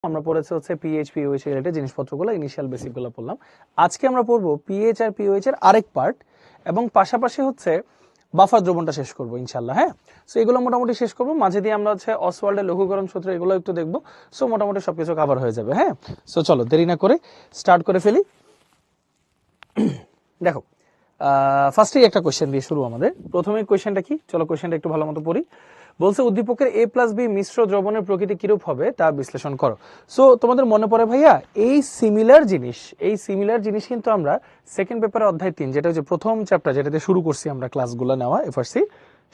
আমরা পড়েছি হচ্ছে পিএইচ পিওএইচ রিলেটেড জিনিসপত্রগুলো, ইনিশিয়াল বেসিকগুলো পড়লাম। আজকে আমরা পড়বো পিএইচ আর পিওএইচ এর আরেক পার্ট, এবং পাশাপাশি হচ্ছে বাফার দ্রবণটা শেষ করবো ইনশাল্লাহ। হ্যাঁ, সো এগুলো মোটামুটি শেষ করবো, মাঝে দিয়ে আমরা হচ্ছে অসওয়াল্ডের লঘুকরণ সূত্র এগুলো একটু দেখবো। সো মোটামুটি সবকিছু কভার হয়ে যাবে। হ্যাঁ, সো চলো দেরি না করে স্টার্ট করে ফেলি। দেখো, ফার্স্টেই একটা কোয়েশ্চেন দিয়ে শুরু আমাদের। প্রথমে কোয়েশ্চেনটা কি, চলো কোয়েশ্চেনটা একটু ভালো মতো পড়ি। বলছে উদ্দীপকের এ প্লাস বি মিশ্র দ্রবণের প্রকৃতি কিরূপ হবে তা বিশ্লেষণ করো। সো তোমাদের মনে পড়ে ভাইয়া, এই সিমিলার জিনিস কিন্তু আমরা সেকেন্ড পেপারে অধ্যায় 3, যেটা হচ্ছে প্রথম চ্যাপ্টার, যেটাতে শুরু করছি আমরা ক্লাসগুলো নেওয়া এফআরসি,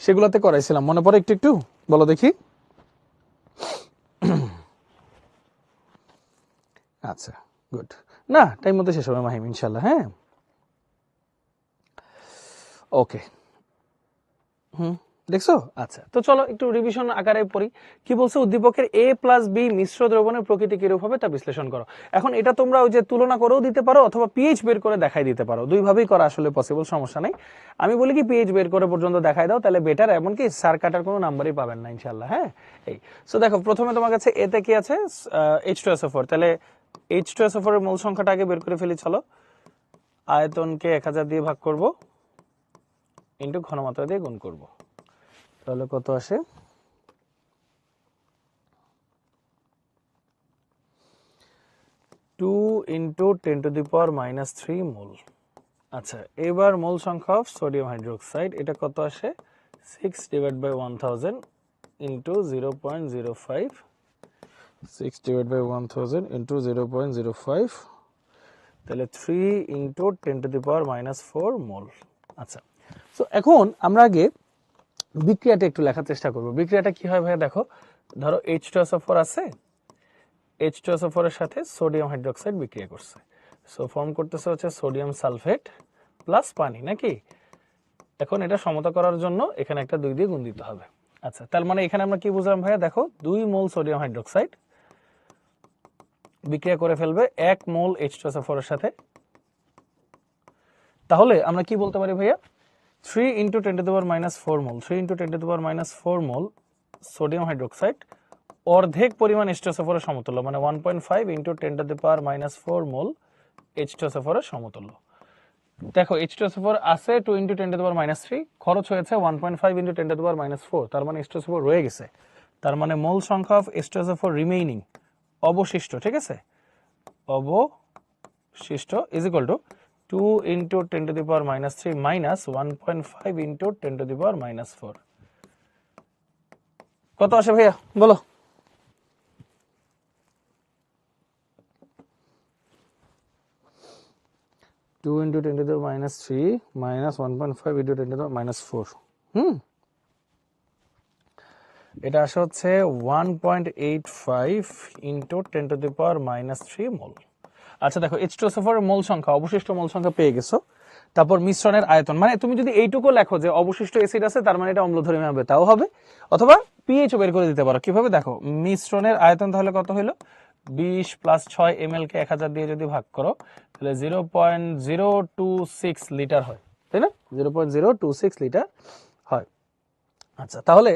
সেগুলোতে করাইছিলাম। মনে পড়ে একটু একটু বলো দেখি। আচ্ছা, গুড। না, টাইম মতো শেষ হবে মাহিম ইনশাল্লাহ। হ্যাঁ, ওকে। দেখছো? আচ্ছা, তো চলো একটু রিভিশন আকারে পড়ি। কি বলছে, উদ্দীপকের এ প্লাস বি মিশ্র দ্রবণের প্রকৃতি কিরূপ হবে তা বিশ্লেষণ করো। এখন এটা তোমরা ওই যে তুলনা করেও দিতে পারো, অথবা পিএইচ বের করে দেখাই দিতে পারো, দুইভাবেই করা আসলে পসিবল, সমস্যা নেই। আমি বলি কি পিএইচ বের করে পর্যন্ত দেখাই দাও, তাহলে বেটার, এমনকি সার কাটার কোনো নাম্বারই পাবেন না ইনশাল্লাহ। হ্যাঁ, এই সো দেখো, প্রথমে তোমার কাছে এতে কি আছে, H2SO4, তাহলে H2SO4 এর মূল সংখ্যাটা আগে বের করে ফেলি। চলো, আয়তনকে 1000 দিয়ে ভাগ করব, ইন্টু ঘনমাত্রা দিয়ে গুণ করব, তাহলে কত আসে? 2 × 10⁻³ মোল। আচ্ছা, এবার মোল সংখ্যা অফ সোডিয়াম হাইড্রোক্সাইড, এটা কত আসে? 6/1000 × 0.05, 6/1000 × 0.05, তাহলে 3 × 10⁻⁴ মোল। আচ্ছা, তো এখন আমরা আগে বিক্রিয়াটা একটু লেখার চেষ্টা করব। বিক্রিয়াটা কি হয় ভাইয়া, দেখো, ধরো H2SO4 আছে, H2SO4 এর সাথে সোডিয়াম হাইড্রোক্সাইড বিক্রিয়া করছে, সো ফর্ম করতেছে হচ্ছে সোডিয়াম সালফেট প্লাস পানি, নাকি? এখন এটা সমতা করার জন্য এখানে একটা 2 দিয়ে গুণ দিতে হবে। আচ্ছা, তার মানে এখানে আমরা কি বুঝলাম ভাইয়া, দেখো 2 মোল সোডিয়াম হাইড্রোক্সাইড বিক্রিয়া করে ফেলবে 1 মোল H2SO4 এর সাথে। তাহলে আমরা কি বলতে পারি ভাইয়া, 3 × 10⁻⁴ মোল, 3 × 10⁻⁴ মোল সোডিয়াম হাইড্রোক্সাইড অর্ধেক পরিমাণ H2SO4 এর সমতুল্য, মানে 1.5 × 10⁻⁴ মোল H2SO4 এর সমতুল্য। দেখো, H2SO4 আছে 2 × 10⁻³ খরচ হয়েছে 1.5 × 10⁻⁴, তার মানে H2SO4 রয়ে গেছে, তার মানে মোল সংখ্যা অফ H2SO4 রিমেইনিং, অবশিষ্ট, ঠিক আছে, অবশিষ্ট ইজ ইকুয়াল টু 2 × 10⁻³ মাইনাস 1.5 × 10⁻⁴। কত আসে ভাইয়া বলো? Two into 10⁻³ minus 1.5 × 10⁻⁴। এটা আসে হচ্ছে 1.85 × 10⁻³ মোল। আচ্ছা দেখো, H2SO4 এর মোল সংখ্যা, অবশিষ্ট মোল সংখ্যা পেয়ে গেছো। তারপর মিশ্রণের আয়তন, মানে তুমি যদি এইটুকু লেখো যে অবশিষ্ট অ্যাসিড আছে, তার মানে এটা অম্লধর্মী হবে, তাও হবে। অথবা পিএইচ বের করে দিতে পারো। কিভাবে দেখো, মিশ্রণের আয়তন তাহলে কত হইলো, 20 + 6 ml কে 1000 দিয়ে যদি ভাগ করো, তাহলে 0.026 লিটার হয়, তাই না? 0.026 লিটার হয়। আচ্ছা, তাহলে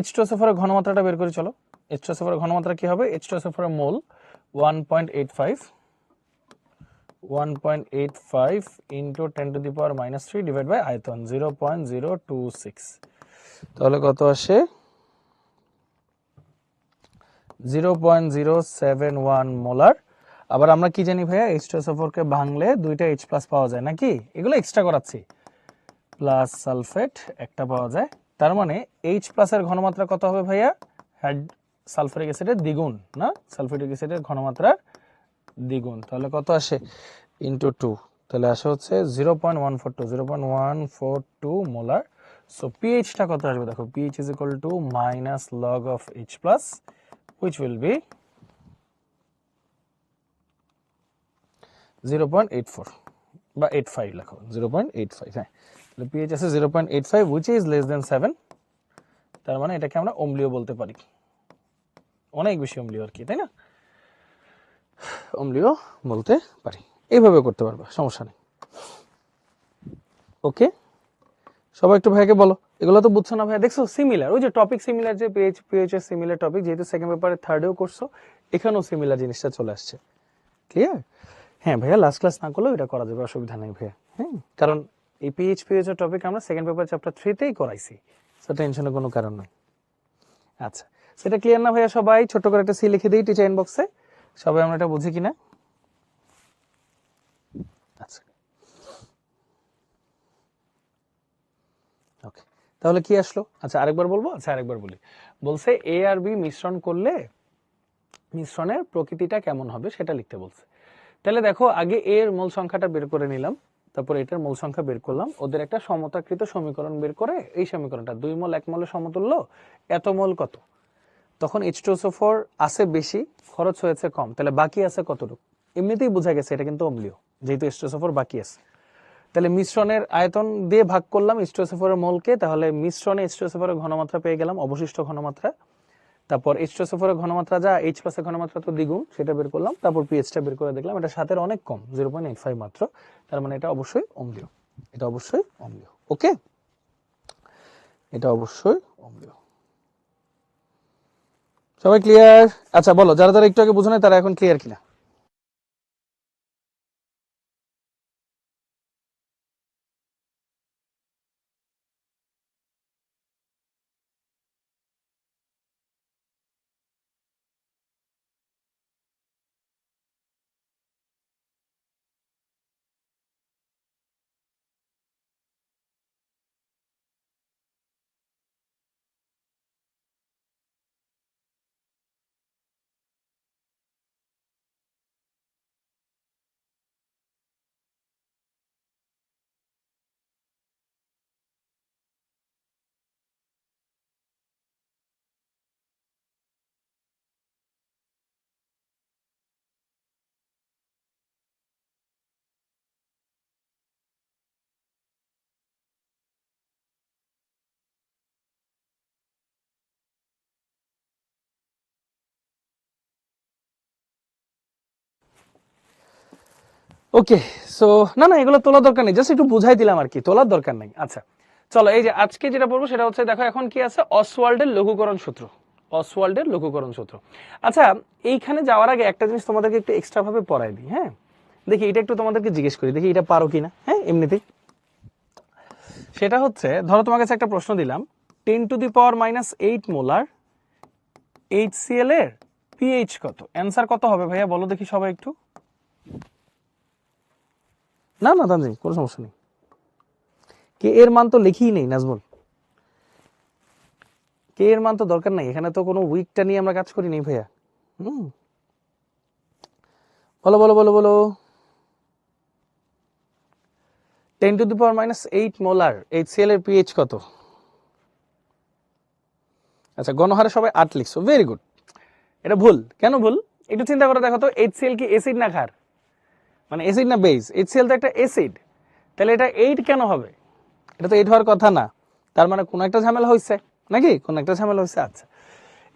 H2SO4 এর ঘনমাত্রাটা বের করি চলো। H2SO4 এর ঘনমাত্রা কি হবে? H2SO4 এর মোল 1.85 × 10⁻³ ডিভাইড বাই আয়তন 0.026, তাহলে কত আসে? 0.071 মোলার। আবার আমরা কি জানি ভাইয়া, H2SO4 কে ভাঙলে 2টা H+ পাওয়া যায়, নাকি? এগুলো এক্সট্রা করাচ্ছি, প্লাস সালফেট একটা পাওয়া যায়, তার মানে H+ এর ঘনমাত্রা কত হবে ভাইয়া? সালফারিক অ্যাসিডের দ্বিগুণ, না, সালফারিক অ্যাসিডের ঘনমাত্রার দ্বিগুণ, তাহলে কত আসে? ইনটু 2, তাহলে আসে হচ্ছে 0.142 মোলার। সো পিএইচটা কত আসবে দেখো, pH is equal two minus log of H+, which will be 0.84 বা 85 লেখো, 0.85। হ্যাঁ, তাহলে পিএইচ আছে 0.85, which is less than 7, তার মানে এটাকে আমরা অম্লীয় বলতে পারি, অনেক বেশি অম্লীয় আর কি, তাই না? অম্লীয় বলতে পারি, এইভাবে করতে পারবে, সমস্যা নেই। ওকে, সবাই একটু ভাইকে বলো, এগুলো তো বুঝছো না ভাইয়া? দেখছো সিমিলার, ওই যে টপিক সিমিলার, যে পিএইচ এর সিমিলার টপিক, যেহেতু সেকেন্ড পেপারে থার্ডেও করছো, এখানেও সিমিলার জিনিসটা চলে আসছে। ক্লিয়ার? হ্যাঁ ভাইয়া, লাস্ট ক্লাস না করলেও এটা করা যাবে, অসুবিধা নেই ভাইয়া। হ্যাঁ, কারণ এই পিএইচ এর টপিক আমরা সেকেন্ড পেপার চ্যাপ্টার 3তেই করাইছি, সো টেনশনের কোনো কারণ নাই। আচ্ছা, সেটা ক্লিয়ার না ভাইয়া? সবাই ছোট করে একটা সি লিখে দিই টিচার ইনবক্সে, সবাই আমরা এটা বুঝি কিনা। আচ্ছা, ওকে, তাহলে কি আসলো? আচ্ছা আরেকবার বলবো, আচ্ছা আরেকবার বলি। বলছে এ আর বি মিশ্রণ করলে মিশ্রণের প্রকৃতিটা কেমন হবে সেটা লিখতে বলছে। তাহলে দেখো, আগে এ এর মূল সংখ্যাটা বের করে নিলাম, তারপর এটার মূল সংখ্যা বের করলাম, ওদের একটা সমতাকৃত সমীকরণ বের করে এই সমীকরণটা 2 মোল 1 মোলের সমতুল্য, এত মোল কত, তখন H2SO4 আছে বেশি, খরচ হয়েছে কম, তাহলে বাকি আছে কতটুকু? এমনিতেই বোঝা গেছে এটা কিন্তু অম্লীয়, যেহেতু H2SO4 বাকি আছে। তাহলে মিশ্রণের আয়তন দিয়ে ভাগ করলাম H2SO4 এর মোলকে, তাহলে মিশ্রণে H2SO4 এর ঘনমাত্রা পেয়ে গেলাম, অবশিষ্ট ঘনমাত্রা। তারপর H2SO4 এর ঘনমাত্রা যা, H+ এর ঘনমাত্রা তো দ্বিগুণ, সেটা বের করলাম, তারপর পিএইচটা বের করে দেখলাম এটা 7 এর অনেক কম, 0.85 মাত্র, তার মানে এটা অবশ্যই অম্লীয়, এটা অবশ্যই অম্লীয়। ওকে, এটা অবশ্যই অম্লীয়। সবাই ক্লিয়ার? আচ্ছা বলো, যারা যারা একটু আগে বুঝো না তারা এখন ক্লিয়ার কিনা? ওকে, সো না না, এগুলো তোলার দরকার নেই, জাস্ট একটু বুঝাই দিলাম আর কি, তোলার দরকার নেই। আচ্ছা চলো, এই যে আজকে যেটা বলবো সেটা হচ্ছে, দেখো এখন কি আছে, অসওয়াল্ডের লঘুকরণ সূত্র, অসওয়াল্ডের লঘুকরণ সূত্র। আচ্ছা, এইখানে যাওয়ার আগে একটা জিনিস তোমাদেরকে একটু এক্সট্রা ভাবে পড়াই দিই। হ্যাঁ, দেখি এটা একটু তোমাদেরকে জিজ্ঞেস করি, দেখি এটা পারো কিনা। হ্যাঁ, এমনিতেই সেটা হচ্ছে, ধরো তোমার কাছে একটা প্রশ্ন দিলাম, 10⁻⁻8 মোলার HCl এর পিএইচ কত? অ্যান্সার কত হবে ভাইয়া বলো দেখি সবাই একটু। না না তানজিম, কোনো সমস্যা নেই, কে এর মান তো লিখিই নেই নাজমুল, কে এর মান তো দরকার নাই, এখানে তো কোনো উইকটা নিয়ে আমরা কাজ করি নাই ভাইয়া। বলো বলো বলো বলো। 10⁻⁻8 মোলার HCl এর পিএইচ কত? আচ্ছা, গণহারে সবাই 8 লিখছো, ভেরি গুড। এটা ভুল, কেন ভুল একটু চিন্তা করে দেখো তো, HCl কি অ্যাসিড না ক্ষার? মানে অ্যাসিড না বেস? HCl তো একটা অ্যাসিড, তাহলে এটা 8 কেন হবে? এটা তো 8 হওয়ার কথা না, তার মানে কোনো একটা ঝামেলা হয়েছে নাকি, কোনো একটা ঝামেলা হয়েছে। আচ্ছা,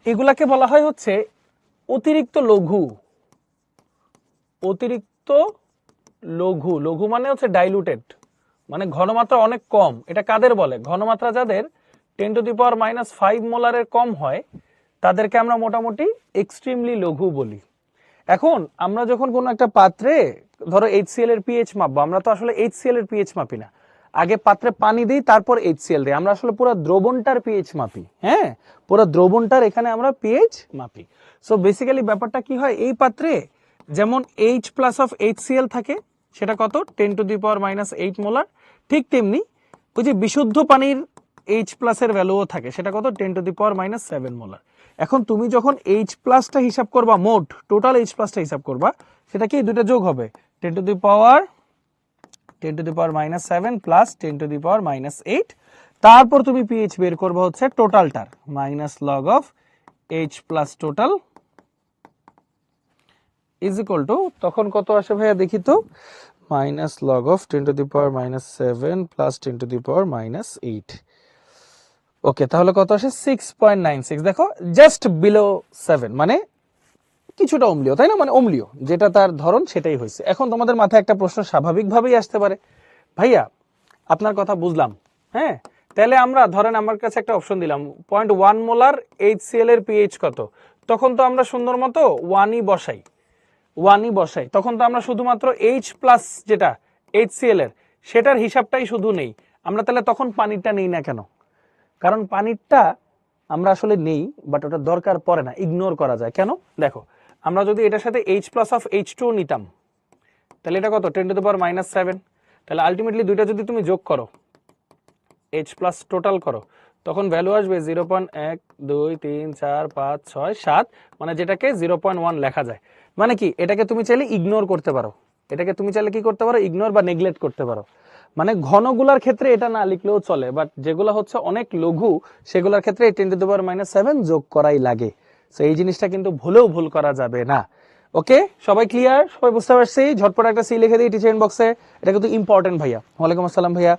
এগুলাকে বলা হয় হচ্ছে অতিরিক্ত লঘু, অতিরিক্ত লঘু, লঘু মানে হচ্ছে ডাইলুটেড, মানে ঘনমাত্রা অনেক কম। এটা কাদের বলে? ঘনমাত্রা যাদের 10⁻⁻5 মোলারের কম হয় তাদেরকে আমরা মোটামুটি এক্সট্রিমলি লঘু বলি। এখন আমরা যখন কোনো একটা পাত্রে ধরো HCl এর পিএইচ মাপবো, আমরা তো আসলে HCl এর পিএইচ মাপি না, আগে পাত্রে পানি দিই তারপর HCl দিই, আমরা আসলে পুরো দ্রবণটার পিএইচ মাপি। হ্যাঁ, পুরো দ্রবণটার এখানে আমরা পিএইচ মাপি। সো বেসিক্যালি ব্যাপারটা কি হয়, এই পাত্রে যেমন H+ অফ HCl থাকে, সেটা কত? 10⁻⁻8 মোলার। ঠিক তেমনি ওই যে বিশুদ্ধ পানির H+ এর ভ্যালুও থাকে, সেটা কত? 10⁻⁻7 মোলার। এখন তুমি যখন H+টা হিসাব করবা, মোট টোটাল H+টা হিসাব করবা, সেটা কি দুইটা যোগ হবে, 10⁻7 প্লাস 10⁻8, তারপর তুমি পিএইচ বের করবা হচ্ছে টোটালটার, minus log of H+ total is equal to, তখন কত আসে ভাইয়া দেখি তো, minus log of 10⁻7 plus 10⁻8। Okay, তাহলে কত আসে? 6.96। দেখো, জাস্ট বিলো 7, মানে কিছুটা অম্লীয়, তাই না? মানে অম্লীয় যেটা তার ধরন সেটাই হয়েছে। এখন তোমাদের মাথায় একটা প্রশ্ন স্বাভাবিকভাবেই আসতে পারে, ভাইয়া আপনার কথা বুঝলাম, হ্যাঁ, তাহলে আমরা ধরেন আমার কাছে একটা অপশন দিলাম, 0.1 মোলার HCl এর পিএইচ কত, তখন তো আমরা সুন্দর মতো ওয়ানই বসাই, তখন তো আমরা শুধুমাত্র H প্লাস যেটা HCl এর সেটার হিসাবটাই শুধু নেই আমরা, তাহলে তখন পানিরটা নেই না কেন? কারণ পানিরটা আমরা আসলে নেই, বাট ওটা দরকার পড়ে না, ইগনোর করা যায়। কেন? দেখো, আমরা যদি এটার সাথে H প্লাস অফ H2 নিতাম, তাহলে এটা কত 10⁻⁷। তাহলে আলটিমেটলি দুইটা যদি তুমি যোগ করো, H প্লাস টোটাল করো, তখন ভ্যালু আসবে 0.1 2 3 4 5 6 7, মানে যেটাকে 0.1 লেখা যায়। মানে কি, এটাকে তুমি চাইলে ইগনোর করতে পারো, এটাকে তুমি চাইলে কি করতে পারো, ইগনোর বা নেগলেক্ট করতে পারো। মানে ঘনগুলার ক্ষেত্রে এটা না লিখলেও চলে, বাট যেগুলো হচ্ছে অনেক লঘু সেগুলোর ক্ষেত্রে 10⁻⁷ যোগ করাই লাগে। তো এই জিনিসটা কিন্তু ভুলেও ভুল করা যাবে না। ওকে, সবাই ক্লিয়ার? সবাই বুঝতে পারছি? ঝটপট একটা সি লিখে দিই টিচার ইনবক্সে। এটা কিন্তু ইম্পর্টেন্ট ভাইয়া। ওয়ালাইকুম আসসালাম ভাইয়া,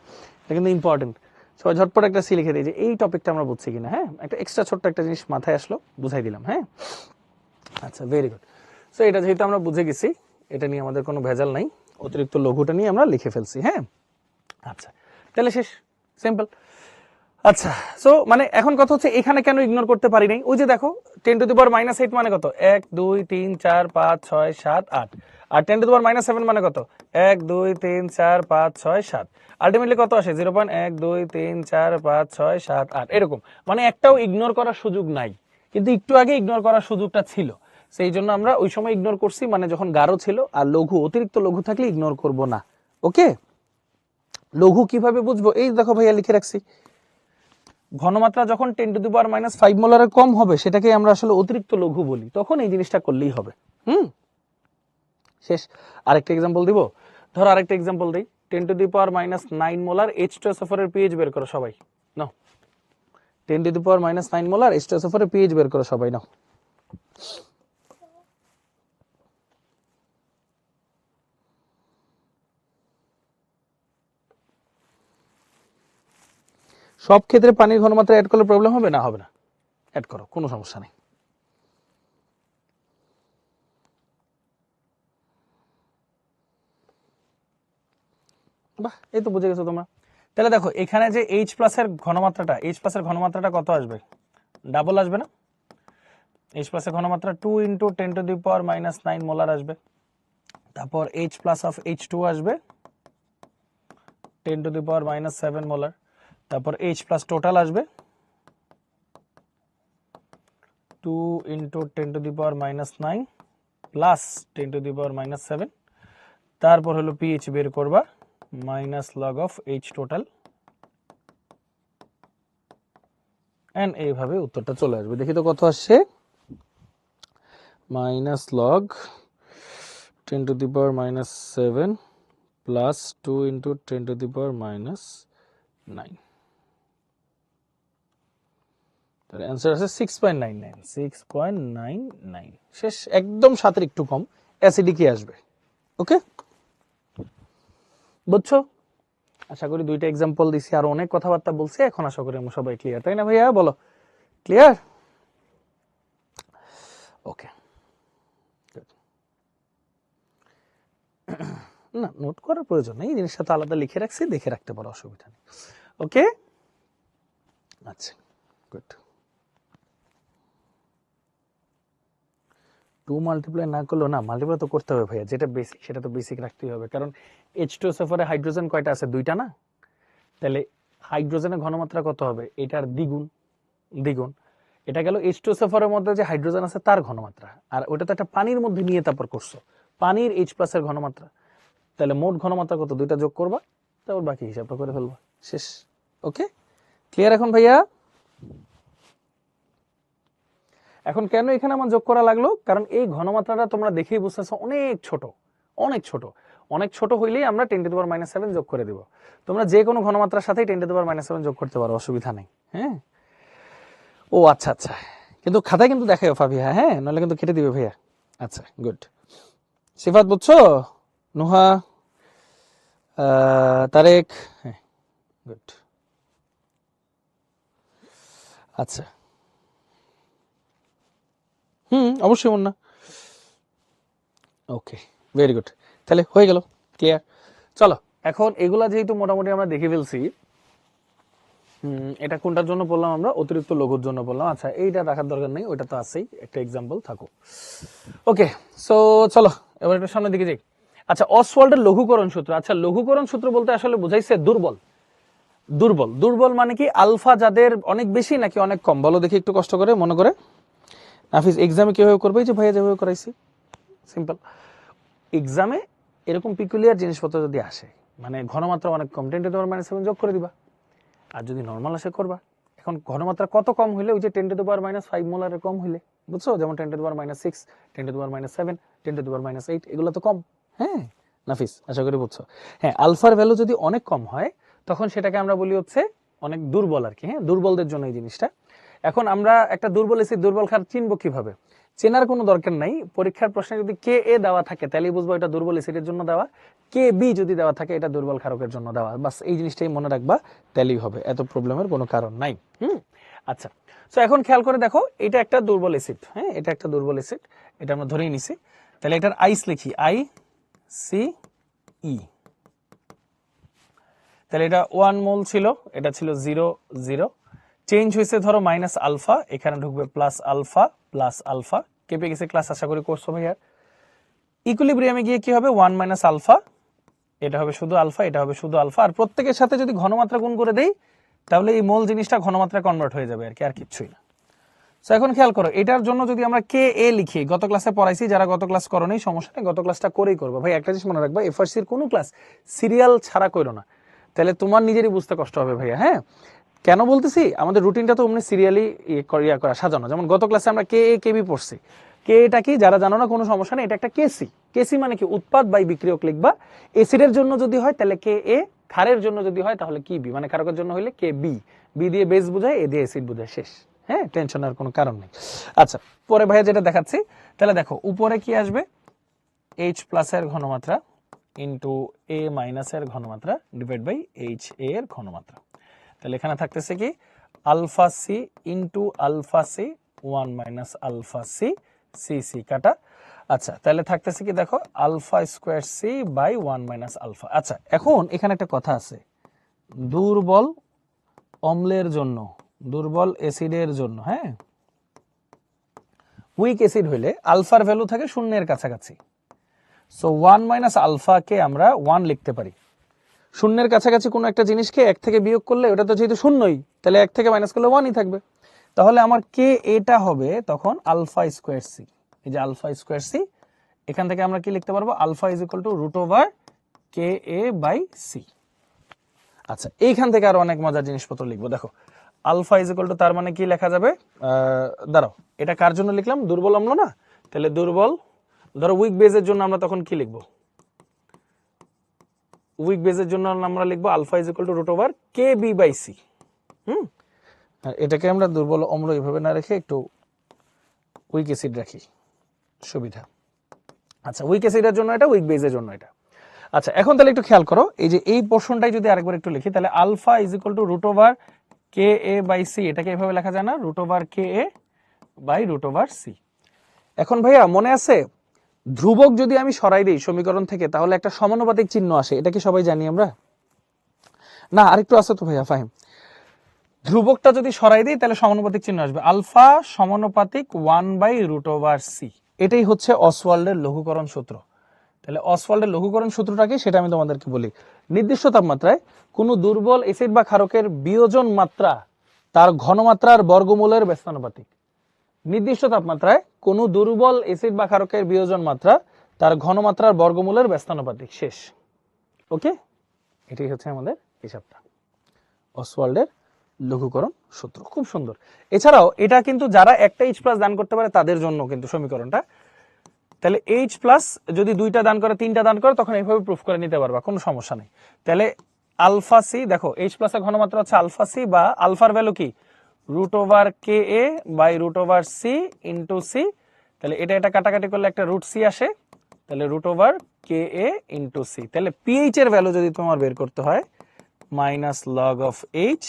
এটা কিন্তু ইম্পর্টেন্ট। সবাই ঝটপট একটা সি লিখে দিই যে এই টপিকটা আমরা বুঝছি কিনা। হ্যাঁ, একটা এক্সট্রা ছোট্ট একটা জিনিস মাথায় আসলো, বুঝাই দিলাম। হ্যাঁ, আচ্ছা, ভেরি গুড। সো এটা যেহেতু আমরা বুঝে গেছি, এটা নিয়ে আমাদের কোনো ভেজাল নাই, অতিরিক্ত লঘুটা নিয়ে আমরা লিখে ফেলছি। হ্যাঁ, আচ্ছা, তাহলে শেষ, সিম্পল। আচ্ছা, সো মানে এখন কথা হচ্ছে এখানে কেন ইগনোর করতে পারি নাই? ওই যে দেখো 10⁻⁸ মানে কত, 1 2 3 4 5 6 7 8, আর 10⁻⁷ মানে কত, 1 2 3 4 5 6 7। আলটিমেটলি কত আসে, 0.1 2 3 4 5 6 7 8, এরকম। মানে একটাও ইগনোর করার সুযোগ নাই, কিন্তু একটু আগে ইগনোর করার সুযোগটা ছিল, সেই জন্য আমরা ওই সময় ইগনোর করছি, মানে যখন গাঢ় ছিল। আর লঘু, অতিরিক্ত লঘু থাকলে ইগনোর করব না। ওকে, লঘু কিভাবে বুঝবো? এই দেখো ভাইয়া লিখে রাখছি, ঘনমাত্রা যখন 10⁻⁵ মোলারের কম হবে সেটাকে আমরা আসলে অতিরিক্ত লঘু বলি, তখন এই জিনিসটা করলেই হবে। শেষ। আরেকটা এক্সাম্পল দিব, ধরো আরেকটা এক্সাম্পল দিই, 10⁻⁹ মোলার H2SO4 এর পিএইচ বের করো সবাই, নাও। 10⁻⁹ মোলার H2SO4 এর পিএইচ বের করো সবাই, নাও। সব ক্ষেত্রে পানির ঘনমাত্রা অ্যাড করলে প্রবলেম হবে না? হবে না, অ্যাড করো, কোনো সমস্যা নেই। বাহ, এই তো বুঝে গেছো তোমরা। তাহলে দেখো এখানে যে H প্লাসের ঘনমাত্রাটা কত আসবে, ডাবল আসবে না? H প্লাসের ঘনমাত্রা 2 × 10⁻⁹ মোলার আসবে। তারপর H প্লাস অফ H2 আসবে 10⁻⁷ মোলার। তারপর H প্লাস টোটাল আসবে 2 × 10⁻⁹ প্লাস 10⁻⁷। তারপর হলো পিএইচ বের করবা, minus log of H total, and এইভাবে উত্তরটা চলে আসবে। দেখি তো কত আসছে, মাইনাস লগ 10⁻⁷ প্লাস 2 × 10⁻⁹। তার অ্যান্সার আছে 6.99। শেষ, একদম 7-এর একটু কম, অ্যাসিডিকই আসবে। ওকে, বুঝছো? আশা করি দুইটা এক্সাম্পল দিছি, আর অনেক কথাবার্তা বলছি, এখন আশা করি আমরা সবাই ক্লিয়ার, তাই না ভাইয়া? বলো ক্লিয়ার? ওকে, না নোট করার প্রয়োজন নেই, এই জিনিসটা তো আলাদা লিখে রাখছি, দেখে রাখতে পারো, অসুবিধা নেই। ওকে, আচ্ছা, গুড। 2 মাল্টিপ্লাই না করলেও না, মাল্টিপ্লাই তো করতে হবে ভাইয়া, যেটা বেসিক সেটা তো বেসিক রাখতেই হবে, কারণ H2SO4 এ হাইড্রোজেন কয়টা আছে, 2টা না? তাহলে হাইড্রোজেনের ঘনমাত্রা কত হবে, এটার দ্বিগুণ। এটা গেল H2SO4 এর মধ্যে যে হাইড্রোজেন আছে তার ঘনমাত্রা, আর ওটা তো একটা পানির মধ্যে নিয়ে তারপর করছো, পানির H প্লাস এর ঘনমাত্রা। তাহলে মোট ঘনমাত্রা কত, দুইটা যোগ করবা, তারপর বাকি হিসাবটা করে ফেলবা, শেষ। ওকে, ক্লিয়ার এখন ভাইয়া? এখন কেন এখানে আমার যোগ করা লাগলো, কারণ এই ঘনমাত্রাটা তোমরা দেখেই বুঝতেছো অনেক ছোট, অনেক ছোট হইলেই আমরা 10⁻⁷ যোগ করে দিব। তোমরা যে কোনো ঘনমাত্রার সাথেই 10⁻⁷ যোগ করতে পারো, অসুবিধা নেই। হ্যাঁ, ও আচ্ছা আচ্ছা, কিন্তু খাতায় কিন্তু দেখাই ফাবিহা, হ্যাঁ, নাহলে কিন্তু কেটে দিবে ভাইয়া। আচ্ছা, গুড। সিফাত বুঝছো? নুহা, তারেক, হ্যাঁ, গুড। আচ্ছা, অবশ্যই মন না। ওকে, ভেরি গুড, তাহলে হয়ে গেল, ক্লিয়ার। চলো, এখন এগুলা যেহেতু মোটামুটি আমরা দেখে ফেলছি, এটা কোনটার জন্য বললাম আমরা? অতিরিক্ত লঘুর জন্য বললাম। আচ্ছা, এইটা রাখার দরকার নেই, ওইটা তো আছেই, একটা এক্সাম্পল থাকো। ওকে, সো চলো এবার একটু সামনের দিকে যাই। আচ্ছা, অসওয়াল্ডের লঘুকরণ সূত্র। আচ্ছা, লঘুকরণ সূত্র বলতে আসলে বোঝাইছে দুর্বল। দুর্বল দুর্বল মানে কি? আলফা যাদের অনেক বেশি নাকি অনেক কম, বলো দেখি একটু কষ্ট করে মনে করে। নাফিস এক্সামে কিভাবে করবে? যে ভাইয়া যেভাবে করাইছি, সিম্পল। এক্সামে এরকম পিকুলিয়ার জিনিসপত্র যদি আসে, মানে ঘনমাত্রা অনেক কম, 10⁻⁻7 যোগ করে দিবা। আর যদি নর্মাল আসে করবা। এখন ঘনমাত্রা কত কম হইলে? ওই যে 10⁻⁵ মোলারের কম হইলে, বুঝছো? যেমন 10⁻⁶, 10⁻⁷, 10⁻8, এগুলো তো কম। হ্যাঁ নাফিস, আশা করি বুঝছো। হ্যাঁ, আলফার ভ্যালু যদি অনেক কম হয় তখন সেটাকে আমরা বলি হচ্ছে অনেক দুর্বল আর কি। হ্যাঁ, দুর্বলদের জন্য এই জিনিসটা। এখন আমরা একটা দুর্বল এসিড, দুর্বল ক্ষার চিনবো কিভাবে? চেনার কোনো দরকার নাই। পরীক্ষার প্রশ্নে যদি কে এ দেওয়া থাকে তাহলে বুঝবো এটা দুর্বল এসিডের জন্য দেওয়া, কে বি যদি দেওয়া থাকে এটা দুর্বল ক্ষারকের জন্য দেওয়া। বাস এই জিনিসটাই মনে রাখবা, তাহলেই হবে, এত প্রবলেমের কোনো কারণ নাই। আচ্ছা, তো এখন খেয়াল করে দেখো, এটা একটা দুর্বল এসিড। হ্যাঁ, এটা একটা দুর্বল এসিড, এটা আমরা ধরেই নিছি। তাহলে এটার আইস লিখি, আই সি ই। তাহলে এটা 1 মোল ছিল, এটা ছিল 0 0, চেঞ্জ হয়েছে ধরো মাইনাস আলফা, এখানে ঢুকবে প্লাস আলফা প্লাস আলফা। কেঁপে গেছে ক্লাস, আশা করি করছো ভাইয়ার। ইকুইলিব্রিয়ামে গিয়ে কি হবে? 1 মাইনাস আলফা, এটা হবে শুধু আলফা, এটা হবে শুধু আলফা। আর প্রত্যেকের সাথে যদি ঘনমাত্রা গুণ করে দেই তাহলে এই মোল জিনিসটা ঘনমাত্রা কনভার্ট হয়ে যাবে আর কি, আর কিছুই না। সো এখন খেয়াল করো, এটার জন্য যদি আমরা কে এ লিখি, গত ক্লাসে পড়াইছি, যারা গত ক্লাস করো নেই সমস্যা নেই, গত ক্লাসটা করেই করবো। ভাই একটা জিনিস মনে রাখবা, এফআরসির কোনো ক্লাস সিরিয়াল ছাড়া করো না, তাহলে তোমার নিজেরই বুঝতে কষ্ট হবে ভাইয়া। হ্যাঁ, কেন বলতেছি? আমাদের রুটিনটা তো অমনি সিরিয়ালি করা সাজানো। যেমন গত ক্লাসে আমরা কে এ কে বি পড়ছি। কে এটা কি যারা জানো না কোনো সমস্যা নেই, এটা একটা কেসি। কেসি মানে কি? উৎপাদ বাই বিক্রিয়ক লিখবা। এসিডের জন্য যদি হয় তাহলে কে এ, ক্ষারের জন্য যদি হয় তাহলে কি বি, মানে ক্ষারকের জন্য হলে কে বি। বি দিয়ে বেস বোঝায়, এ দিয়ে এসিড বোঝায়, শেষ। হ্যাঁ, টেনশনের কোনো কারণ নেই। আচ্ছা, পরে ভাইয়া যেটা দেখাচ্ছি, তাহলে দেখো উপরে কি আসবে? এইচ প্লাসের ঘনমাত্রা ইন্টু এ মাইনাসের ঘনমাত্রা ডিভাইড বাই এইচ এ এর ঘনমাত্রা। তাহলে এখানে থাকতেছে কি? Alpha C into alpha C 1 minus alpha C, C C কাটা। আচ্ছা, তাহলে থাকতেছে কি? দেখো alpha square C by 1 minus alpha. আচ্ছা, এখন এখানে একটা কথা আছে, দুর্বল অম্লের জন্য, দুর্বল অ্যাসিডের জন্য, হ্যাঁ, উইক অ্যাসিড হইলে আলফার ভ্যালু থাকে শূন্যের কাছাকাছি। সো 1 মাইনাস আলফাকে আমরা 1 লিখতে পারি। শূন্যের কাছাকাছি কোনো একটা জিনিসকে 1 থেকে বিয়োগ করলে ওটা তো যেহেতু শূন্যই, তাহলে 1 থেকে মাইনাস করলে 1ই থাকবে। তাহলে আমার কে এটা হবে তখন আলফা স্কোয়ার সি। এই যে আলফা স্কোয়ার সি, এখান থেকে আমরা কি লিখতে পারবো? Alpha is equal to root over K A by C. আচ্ছা, এইখান থেকে আরো অনেক মজার জিনিসপত্র লিখবো। দেখো আলফা ইজ ইকুয়াল টু, তার মানে কি লেখা যাবে? দাঁড়াও, এটা কার জন্য লিখলাম? দুর্বল অম্ল না? তাহলে দুর্বল, ধরো উইক বেজের জন্য আমরা তখন কি লিখবো? উইক বেজের জন্য আমরা লিখবো alpha is equal to root over K B by C. আর এটাকে আমরা দুর্বল অম্ল এইভাবে না রেখে একটু উইক অ্যাসিড রাখি, সুবিধা। আচ্ছা, উইক অ্যাসিডের জন্য এটা, উইক বেজের জন্য এটা। আচ্ছা, এখন তাহলে একটু খেয়াল করো, এই যে এই পোর্শনটাই যদি আরেকবার একটু লিখি, তাহলে alpha is equal to root over K A by C, এটাকে এভাবে লেখা যায় না? Root over K A by root over C. এখন ভাইয়া মনে আছে, ধ্রুবক যদি আমি সরাই দিই সমীকরণ থেকে তাহলে একটা সমানুপাতিক চিহ্ন আসে, এটা কি সবাই জানি আমরা? না, আরেকটু আছে তো ভাইয়া, ফাহিম। ধ্রুবকটা যদি সরাই দিই তাহলে সমানুপাতিক চিহ্ন আসবে, আলফা সমানুপাতিক 1 বাই রুট ওভার সি। এটাই হচ্ছে অসওয়াল্ডের লঘুকরণ সূত্র। তাহলে অসওয়াল্ডের লঘুকরণ সূত্রটা কি সেটা আমি তোমাদেরকে বলি। নির্দিষ্ট তাপমাত্রায় কোনো দুর্বল এসিড বা ক্ষারকের বিয়োজন মাত্রা তার ঘনমাত্রার বর্গমূলের ব্যস্তানুপাতিক। নির্দিষ্ট তাপমাত্রায় কোনো দুর্বল এসিড বা ক্ষারকের বিয়োজন মাত্রা তার ঘনমাত্রার বর্গমূলের ব্যস্তানুপাতিক, শেষ। ওকে, এটাই হচ্ছে আমাদের হিসাবটা, অসওয়াল্ডের লঘুকরণ সূত্র। খুব সুন্দর। এছাড়াও এটা কিন্তু যারা একটা এইচ প্লাস দান করতে পারে তাদের জন্য কিন্তু সমীকরণটা। তাহলে এইচ প্লাস যদি 2টা দান করে, 3টা দান করে, তখন এইভাবে প্রুফ করে নিতে পারবা, কোনো সমস্যা নেই। তাহলে আলফা সি, দেখো এইচ প্লাসের ঘনমাত্রা হচ্ছে আলফা সি, বা আলফার ভ্যালু কি? Root over K A by root over C into C. তাহলে এটা এটা কাটাকাটি করলে একটা রুট সি আসে, তাহলে root over K A into C. তাহলে পিএইচ এর ভ্যালু যদি তোমার বের করতে হয়, minus log of H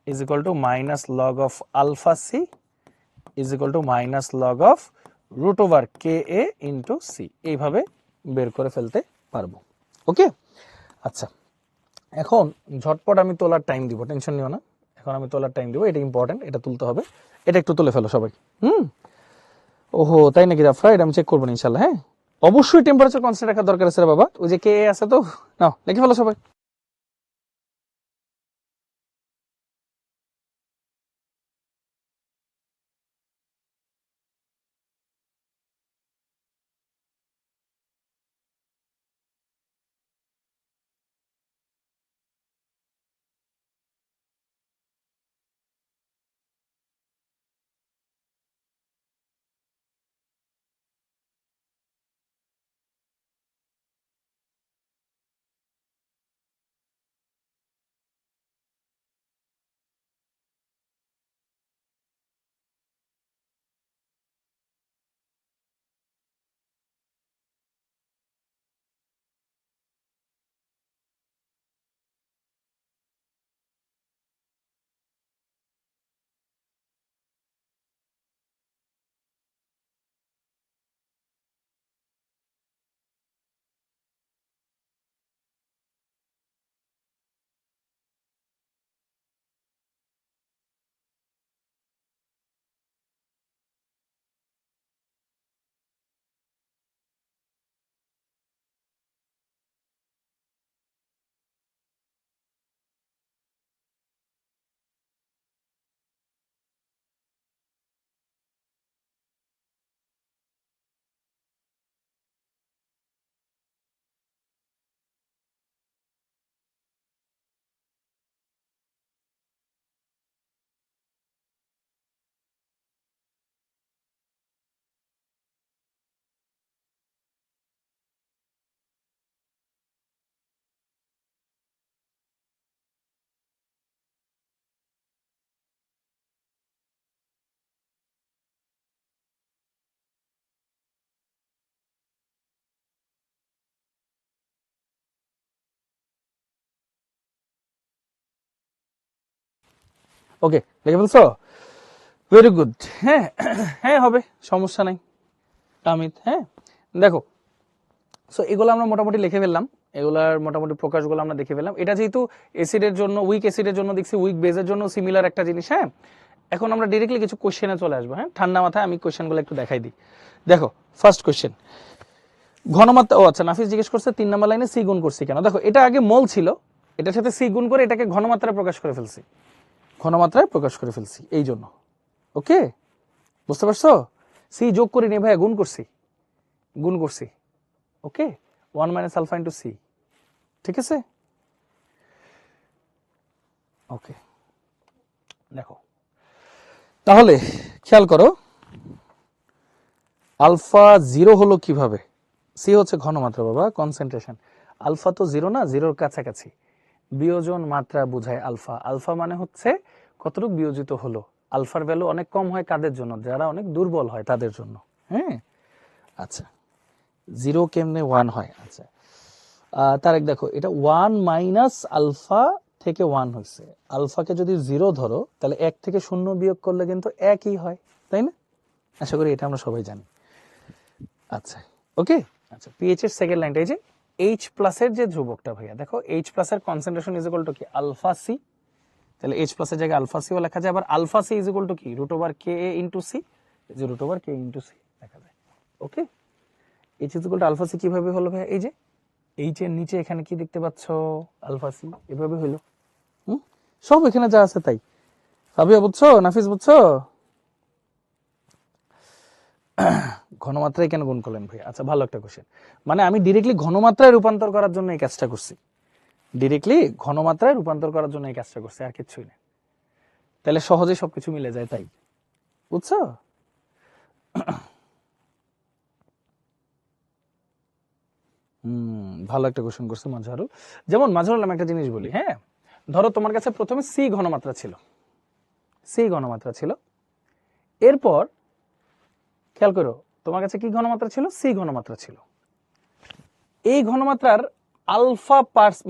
is equal to minus log of alpha c is equal to minus log of root over ka into c, এইভাবে বের করে ফেলতে পারবো। ওকে, আচ্ছা, এখন ঝটপট আমি তোলার টাইম দিব, টেনশন নিও না, এখন আমি তোলার টাইম দিব, এটা ইম্পর্টেন্ট, এটা তুলতে হবে, এটা একটু তুলে ফেলো সবাই। ওহো তাই নাকি রাফরা, এটা আমি চেক করবো না ইনশাল্লাহ। হ্যাঁ অবশ্যই টেম্পারেচার কনস্ট্যান্ট রাখার দরকার আছে রে বাবা, ওই যে কে আছে তো, নাও লিখে ফেলো সবাই। ওকে লিখে ফেলছো, ভেরি গুড। হ্যাঁ হ্যাঁ হবে, সমস্যা নাই তামিদ। হ্যাঁ দেখো, সো এগুলো আমরা মোটামুটি লিখে ফেললাম, এগুলার মোটামুটি প্রকাশগুলো আমরা দেখে ফেললাম। এটা যেহেতু অ্যাসিডের জন্য, উইক অ্যাসিডের জন্য দেখছি, উইক বেজের জন্য সিমিলার একটা জিনিস। হ্যাঁ এখন আমরা ডিরেক্টলি কিছু কোশ্চেনে চলে আসবো। হ্যাঁ ঠান্ডা মাথায় আমি কোশ্চেনগুলো একটু দেখাই দিই। দেখো ফার্স্ট কোশ্চেন, ঘনমাত্রা, ও আচ্ছা নাফিস জিজ্ঞেস করছে 3 নম্বর লাইনে সি গুণ করছি কেন। দেখো এটা আগে মোল ছিল, এটার সাথে সি গুণ করে এটাকে ঘনমাত্রায় প্রকাশ করে ফেলছি, ঘনমাত্রায় প্রকাশ করে ফেলছি এই জন্য। ওকে বুঝতে পারছো, সি যোগ করি নি ভাইয়া, গুণ করছি, গুণ করছি। ওকে 1 মাইনাস আলফা ইন্টু সি, ঠিক আছে। ওকে দেখো তাহলে খেয়াল করো, আলফা জিরো হলো কিভাবে, সি হচ্ছে ঘনমাত্রা বাবা, কনসেন্ট্রেশন। আলফা তো জিরো না, জিরোর কাছাকাছি, বিয়োজন মাত্রা বোঝায় আলফা। আলফা মানে হচ্ছে কতটুকু বিয়োজিত হলো। আলফার ভ্যালু অনেক কম হয় কাদের জন্য, যারা অনেক দুর্বল হয় তাদের জন্য। হ্যাঁ আচ্ছা, জিরো কেমনে 1 হয়। আচ্ছা তারেক দেখো, এটা 1 মাইনাস আলফা থেকে 1 হয়েছে। আলফাকে যদি জিরো ধরো তাহলে 1 থেকে 0 বিয়োগ করলে কিন্তু একই হয়, তাই না? আশা করি এটা আমরা সবাই জানি। আচ্ছা ওকে, আচ্ছা পিএইচ এর সেকেন্ড লাইনটা, এই যে এইচ প্লাসের যে ধ্রুবকটা ভাইয়া, দেখো এইচ প্লাসের কনসেন্ট্রেশন ইজ ইকুয়াল টু কি, আলফা সি। তাহলে এইচ প্লাসের জায়গায় আলফা সিও লেখা যায়, আবার alpha C is equal to কি, root over K A into C, যে root over K into C লেখা যায়। Okay H is equal to alpha C কিভাবে হলো ভাইয়া, এই যে এইচ এর নিচে এখানে কি দেখতে পাচ্ছ, আলফা সি, এভাবে হলো। সব এখানে যা আছে তাই। ভাবিয়া বুঝছো, নাফিস বুঝছো? ঘনমাত্রায় কেন গুণ করলেন ভাই? আচ্ছা ভালো একটা কোশ্চেন, মানে আমি ডিরেক্টলি ঘনমাত্রায় রূপান্তর করার জন্য এই কাজটা করছি, ডিরেক্টলি ঘনমাত্রায় রূপান্তর করার জন্য এই কাজটা করছি, আর কিছুই না। তাহলে সহজে সবকিছু মিলে যায়, তাই বুঝছো? ভালো একটা কোশ্চেন করছে মাঝারুল। যেমন মাঝারুল আমি একটা জিনিস বলি, হ্যাঁ ধরো তোমার কাছে প্রথমে সি ঘনমাত্রা ছিল, সি ঘনমাত্রা ছিল, এরপর খেয়াল করো তোমার কাছে কি ঘনমাত্রা ছিল, সি ঘনমাত্রা ছিল। এই ঘনমাত্রার আলফা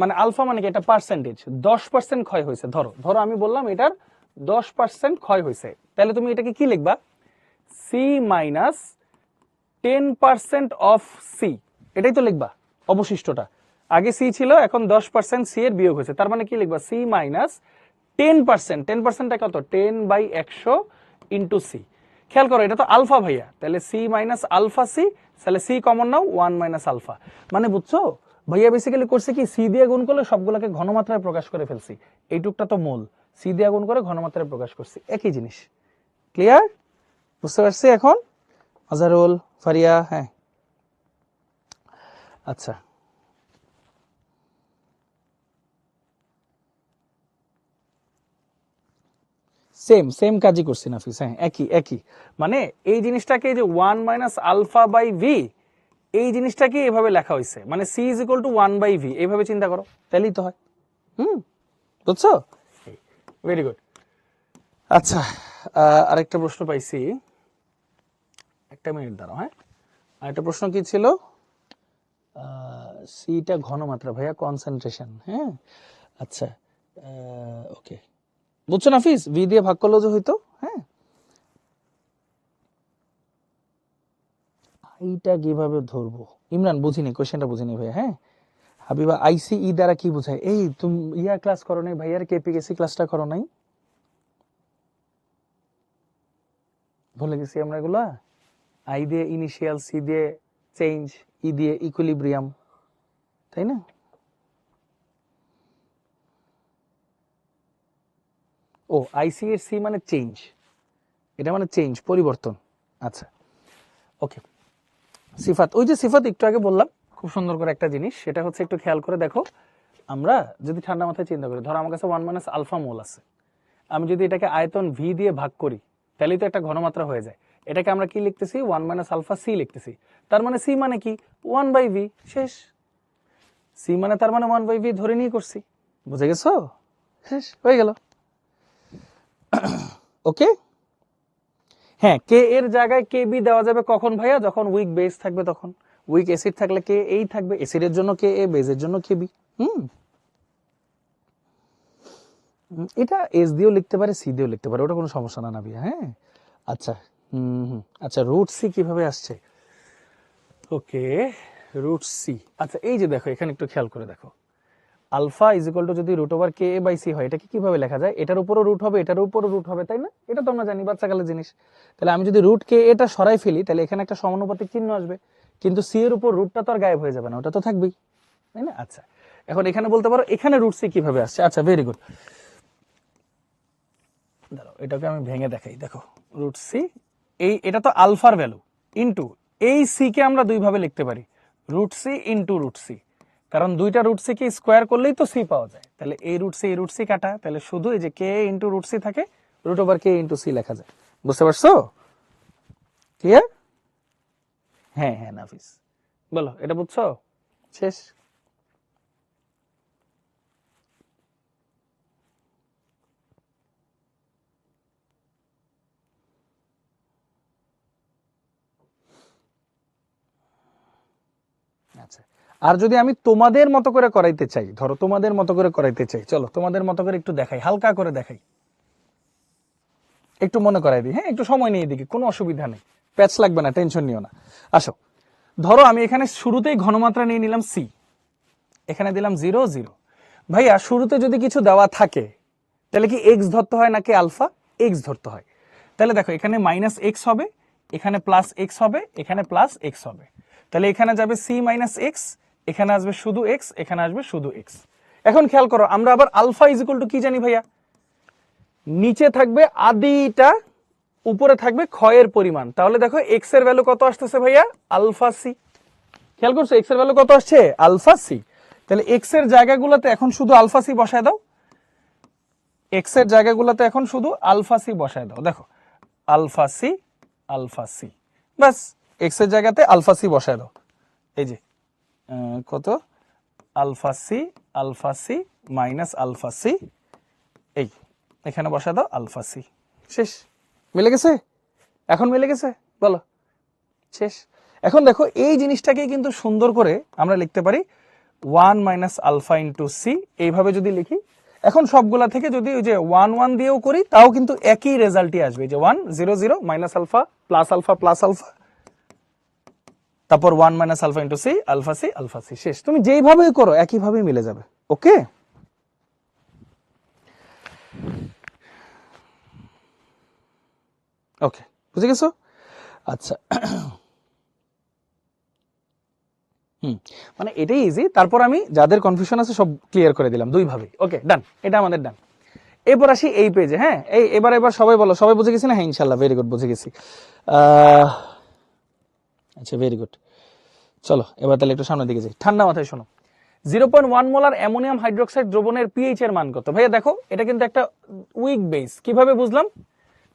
মানে আলফা মানে কি, এটা পার্সেন্টেজ, 10% ক্ষয় হয়েছে। ধরো ধরো আমি বললাম এটার 10% ক্ষয় হয়েছে, তাহলে তুমি এটাকে কি লিখবা, সি মাইনাস 10% অফ সি, এটাই তো লিখবা অবশিষ্টটা। আগে সি ছিল, এখন 10% সি এর বিয়োগ হয়েছে, তার মানে কি লিখবা সি মাইনাস 10%, 10%টা কত 10/100 ইন্টু সি। খেয়াল করো এটা তো আলফা ভাইয়া, তাহলে সি মাইনাস আলফা সি, তাহলে সি কমন নাও 1 মাইনাস আলফা। মানে বুঝছো ভাইয়া বেসিক্যালি করছে কি সি দিয়ে গুণ করলে সবগুলোকে ঘনমাত্রায় প্রকাশ করে ফেলছি, এইটুকটা তো মূল, সি দিয়ে গুণ করে ঘনমাত্রায় প্রকাশ করছি, একই জিনিস। ক্লিয়ার? বুঝতে পারছি এখন? আজারুল, ফারিয়া, হ্যাঁ আচ্ছা সেম সেম কাজই করছি নাফিস, হ্যাঁ একই একই। মানে এই জিনিসটাকে যে 1 মাইনাস আলফা বাই ভি, এই জিনিসটাকে এভাবে লেখা হয়েছে, মানে C is equal to 1 by V, এইভাবে চিন্তা করো, তাহলেই তো হয়। বুঝছো? Very good. আচ্ছা আরেকটা প্রশ্ন পাইছি, একটা মিনিট দাঁড়াও। হ্যাঁ আরেকটা প্রশ্ন কি ছিল? সিটা ঘনমাত্রা ভাইয়া, কনসেন্ট্রেশন। হ্যাঁ আচ্ছা ওকে, বুঝছো নাফিস, ভি দিয়ে ভাগ করলেও যে হইতো। হ্যাঁ এইটা কিভাবে ধরবো? ইমরান বুঝিনি, কোশ্চেনটা বুঝিনি ভাইয়া। হ্যাঁ হাবিবা, আইসিই দ্বারা কি বোঝায়? এই তুমি ইয়া ক্লাস করো নাই ভাইয়ার, কেপিকেসি ক্লাসটা করো নাই? ভুলে গেছি আমরা এগুলা। আই দিয়ে ইনিশিয়াল, সি দিয়ে চেঞ্জ, ই দিয়ে ইকুইলিব্রিয়াম, তাই না? ও আইসি এর সি মানে চেঞ্জ, এটা মানে চেঞ্জ, পরিবর্তন। আচ্ছা ওকে, সিফাত, ওই যে সিফাত একটু আগে বললাম খুব সুন্দর করে একটা জিনিস, সেটা হচ্ছে একটু খেয়াল করে দেখো। আমরা যদি ঠান্ডা মাথায় চিন্তা করি, ধরো আমার কাছে 1 মাইনাস আলফা মোল আছে, আমি যদি এটাকে আয়তন ভি দিয়ে ভাগ করি, তাহলেই তো একটা ঘনমাত্রা হয়ে যায়। এটাকে আমরা কি লিখতেছি? 1 মাইনাস আলফা সি লিখতেছি। তার মানে সি মানে কি 1 বাই ভি, শেষ। সি মানে তার মানে 1 বাই ভি ধরে নিয়ে করছি, বুঝে গেছো? শেষ হয়ে গেল। ওকে হ্যাঁ, কে এর জায়গায় কে বি দেওয়া যাবে কখন ভাইয়া? যখন উইক বেস থাকবে তখন। উইক অ্যাসিড থাকলে কে এই থাকবে, অ্যাসিডের জন্য কে এ, বেজের জন্য কে বি। এটা এস দিয়েও লিখতে পারে, সি দিয়েও লিখতে পারে, ওটা কোনো সমস্যা না ভাইয়া। হ্যাঁ আচ্ছা আচ্ছা রুট সি কিভাবে আসছে? ওকে রুট সি, আচ্ছা এই যে দেখো এখানে একটু খেয়াল করে দেখো, আলফা ইজ ইকুয়াল টু যদি root over K A by C হয়, এটাকে কিভাবে লেখা যায়? এটার উপরও রুট হবে, এটার উপরও রুট হবে, তাই না? এটা তো আমরা জানি বাচ্চাকালের জিনিস। তাহলে আমি যদি রুট কে এটা সরাই ফেলি, তাহলে এখানে একটা সমানুপাতিক চিহ্ন আসবে, কিন্তু সি এর উপর রুটটা তো আর গায়েব হয়ে যাবে না, ওটা তো থাকবেই, তাই না? আচ্ছা এখন এখানে বলতে পারো এখানে রুট সি কিভাবে আসছে। আচ্ছা ভেরি গুড, দাঁড়াও এটাকে আমি ভেঙে দেখাই। দেখো রুট সি, এই এটা তো আলফার ভ্যালু ইনটু এই সি কে আমরা দুই ভাবে লিখতে পারি, root C into root C, কারণ দুইটা রুট সি কে স্কোয়ার করলেই তো সি পাওয়া যায়। তাহলে এই রুট সি কাটা, তাহলে শুধু এই যে কে ইনটু রুট সি থাকে, root over K into C লেখা যায়। বুঝতে পারছো? ক্লিয়ার? হ্যাঁ হ্যাঁ নাফিস বলো, এটা বুঝছো? শেষ। আচ্ছা আর যদি আমি তোমাদের মতো করে করাইতে চাই, ধরো তোমাদের মতো করে করাইতে চাই, চলো তোমাদের মতো করে একটু দেখাই, হালকা করে দেখাই, একটু মনে করাই দিই। হ্যাঁ একটু সময় নিয়ে দিকে, কোনো অসুবিধা নেই, প্যাচ লাগবে না, টেনশন নিও না। আসো ধরো আমি এখানে শুরুতেই ঘনমাত্রা নিয়ে নিলাম সি, এখানে দিলাম 0 0। ভাইয়া শুরুতে যদি কিছু দেওয়া থাকে তাহলে কি এক্স ধরতে হয় নাকি আলফা? এক্স ধরতে হয়। তাহলে দেখো এখানে মাইনাস এক্স হবে, এখানে প্লাস এক্স হবে, এখানে প্লাস এক্স হবে, তাহলে এখানে যাবে সি মাইনাস এক্স, এখানে আসবে শুধু এক্স, এখানে আসবে শুধু এক্স। এখন খেয়াল করো আমরা আবার আলফা ইজ ইকুয়াল টু কি জানি ভাইয়া? নিচে থাকবে আদিটা, উপরে থাকবে ক্ষয়ের পরিমাণ। তাহলে দেখো এক্স এর ভ্যালু কত আসতেছে ভাইয়া? Alpha C. খেয়াল করছো এক্স এর ভ্যালু কত আসছে? Alpha C. তাহলে এক্স এর জায়গাগুলোতে এখন শুধু আলফা সি বসায় দাও, এক্স এর জায়গাগুলোতে এখন শুধু আলফা সি বসায় দাও। দেখো আলফা সি, আলফা সি, বাস এক্স এর জায়গাতে আলফা সি বসায় দাও। এই যে কত alpha C minus alpha C, এই এখানে বসায় দাও আলফা সি, শেষ। মিলে গেছে? এখন মিলে গেছে? বলো শেষ। এখন দেখো এই জিনিসটাকে কিন্তু সুন্দর করে আমরা লিখতে পারি 1 মাইনাস আলফা ইন্টু সি, এইভাবে যদি লিখি। এখন সবগুলা থেকে যদি ওই যে 1 1 দিয়েও করি তাও কিন্তু একই রেজাল্টই আসবে, যে 1 0 0 minus alpha plus alpha plus alpha, তারপর 1 minus alpha into C, alpha C, alpha C, শেষ। তুমি যেইভাবেই করো একইভাবেই মিলে যাবে। ওকে, ওকে, বুঝে গেছো? আচ্ছা, মানে এটাই ইজি। তারপর আমি যাদের কনফিউশন আছে সব ক্লিয়ার করে দিলাম দুইভাবেই। ওকে, ডান, এটা আমাদের ডান। এরপর আসি এই পেজে। হ্যাঁ, এবার সবাই বলো, সবাই বুঝে গেছি না? হ্যাঁ, ইনশাল্লাহ, ভেরি গুড, বুঝে গেছি। আচ্ছা, ভেরি গুড। চলো এবার তাহলে একটু সামনের দিকে যাই। ঠান্ডা মাথায় শোনো, 0.1 মোলার অ্যামোনিয়াম হাইড্রোক্সাইড দ্রবণের পিএইচ এর মান কত? ভাইয়া দেখো, এটা কিন্তু একটা উইক বেস। কিভাবে বুঝলাম?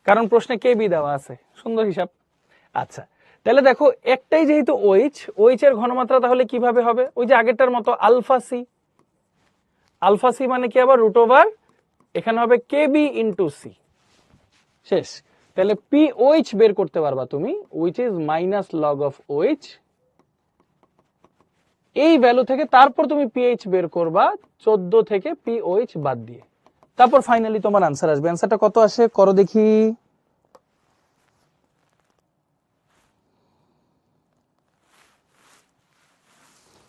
কারণ প্রশ্নে কেবি দেওয়া আছে। সুন্দর হিসাব। আচ্ছা, তাহলে দেখো, একটাই যেহেতু ওইচ এর ঘনমাত্রা তাহলে কিভাবে হবে? ওই যে আগেরটার মতো, আলফা সি। আলফা সি মানে কি? আবার রুট ওভার, এখানে হবে কেবি ইন্টু সি, শেষ। তাহলে পিওইচ বের করতে পারবা তুমি, which is minus log of OH. এই ভ্যালু থেকে তারপর তুমি পিএইচ বের করবা 14 থেকে পিওইচ বাদ দিয়ে। তারপর ফাইনালি তোমার আনসার আসবে। আনসারটা কত আসে করো দেখি।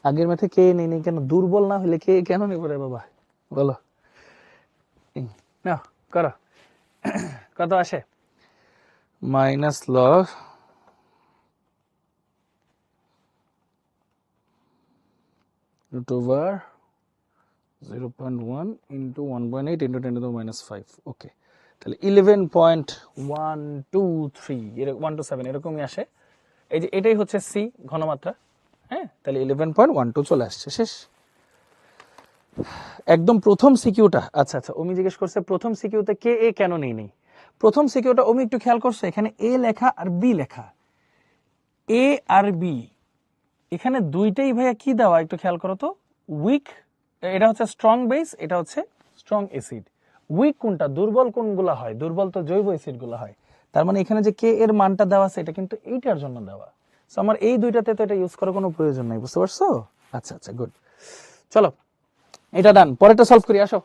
আগের ম্যাথে কে নেই নেই কেন? দুর্বল না হলে কে কেন নেই পড়ে বাবা, বলো না, করো। কত আসে? Minus log root over 0.1 into 1.8 into 10 to the minus 5। ওকে, তাহলে 11.123 127 এরকমই আসে। এই যে এটাই হচ্ছে সি ঘনমাত্রা। হ্যাঁ, তাহলে 11.12 চলে আসছে, শেষ। একদম প্রথম সিকিউটা। আচ্ছা আচ্ছা, ওমি জিজ্ঞেস করছে প্রথম সিকিউতে কে এ কেন নেই। প্রথম সিকিউটা ওমি একটু খেয়াল করছে, এখানে এ লেখা আর বি লেখা, এ আর বি, এখানে দুইটাই ভাইয়া কি দেওয়া একটু খেয়াল করো তো। উইক, এটা হচ্ছে স্ট্রং বেস, এটা হচ্ছে স্ট্রং অ্যাসিড। উইক কোনটা, দুর্বল কোনগুলা হয়? দুর্বল তো জৈব অ্যাসিড গুলা হয়। তার মানে এখানে যে কে এর মানটা দেওয়া আছে এটা কিন্তু এইটার জন্য দেওয়া। সো আমার এই দুইটাতে তো এটা ইউজ করার কোনো প্রয়োজন নাই, বুঝতে পারছো? আচ্ছা আচ্ছা, গুড। চলো এটা ডান, পরেরটা সলভ করি, আসো।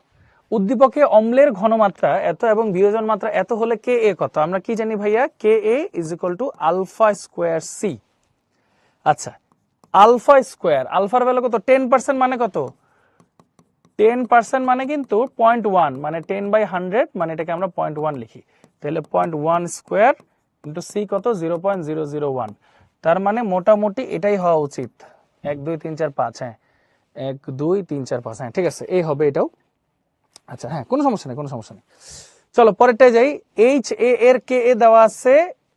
উদ্দীপকে অম্লের ঘনমাত্রা এত এবং বিয়োজন মাত্রা এত হলে কে এ কত? আমরা কি জানি ভাইয়া? K A is equal to alpha square C. আচ্ছা, আলফা স্কোয়ার, আলফার ভ্যালু কত? 10% মানে কত? 10% মানে কিন্তু 0.1, মানে 10/100, মানে এটাকে আমরা 0.1 লিখি। তাহলে 0.1 স্কোয়ার ইন্টু সি কত? 0.001। তার মানে মোটামুটি এটাই হওয়া উচিত। 1 2 3 4 5, হ্যাঁ 1 2 3 4 5, হ্যাঁ ঠিক আছে, এই হবে এটাও। আচ্ছা, হ্যাঁ, কোনো সমস্যা নেই, কোনো সমস্যা নেই। চলো পরেরটায় যাই। এইচ এ এর কে এ দেওয়া আছে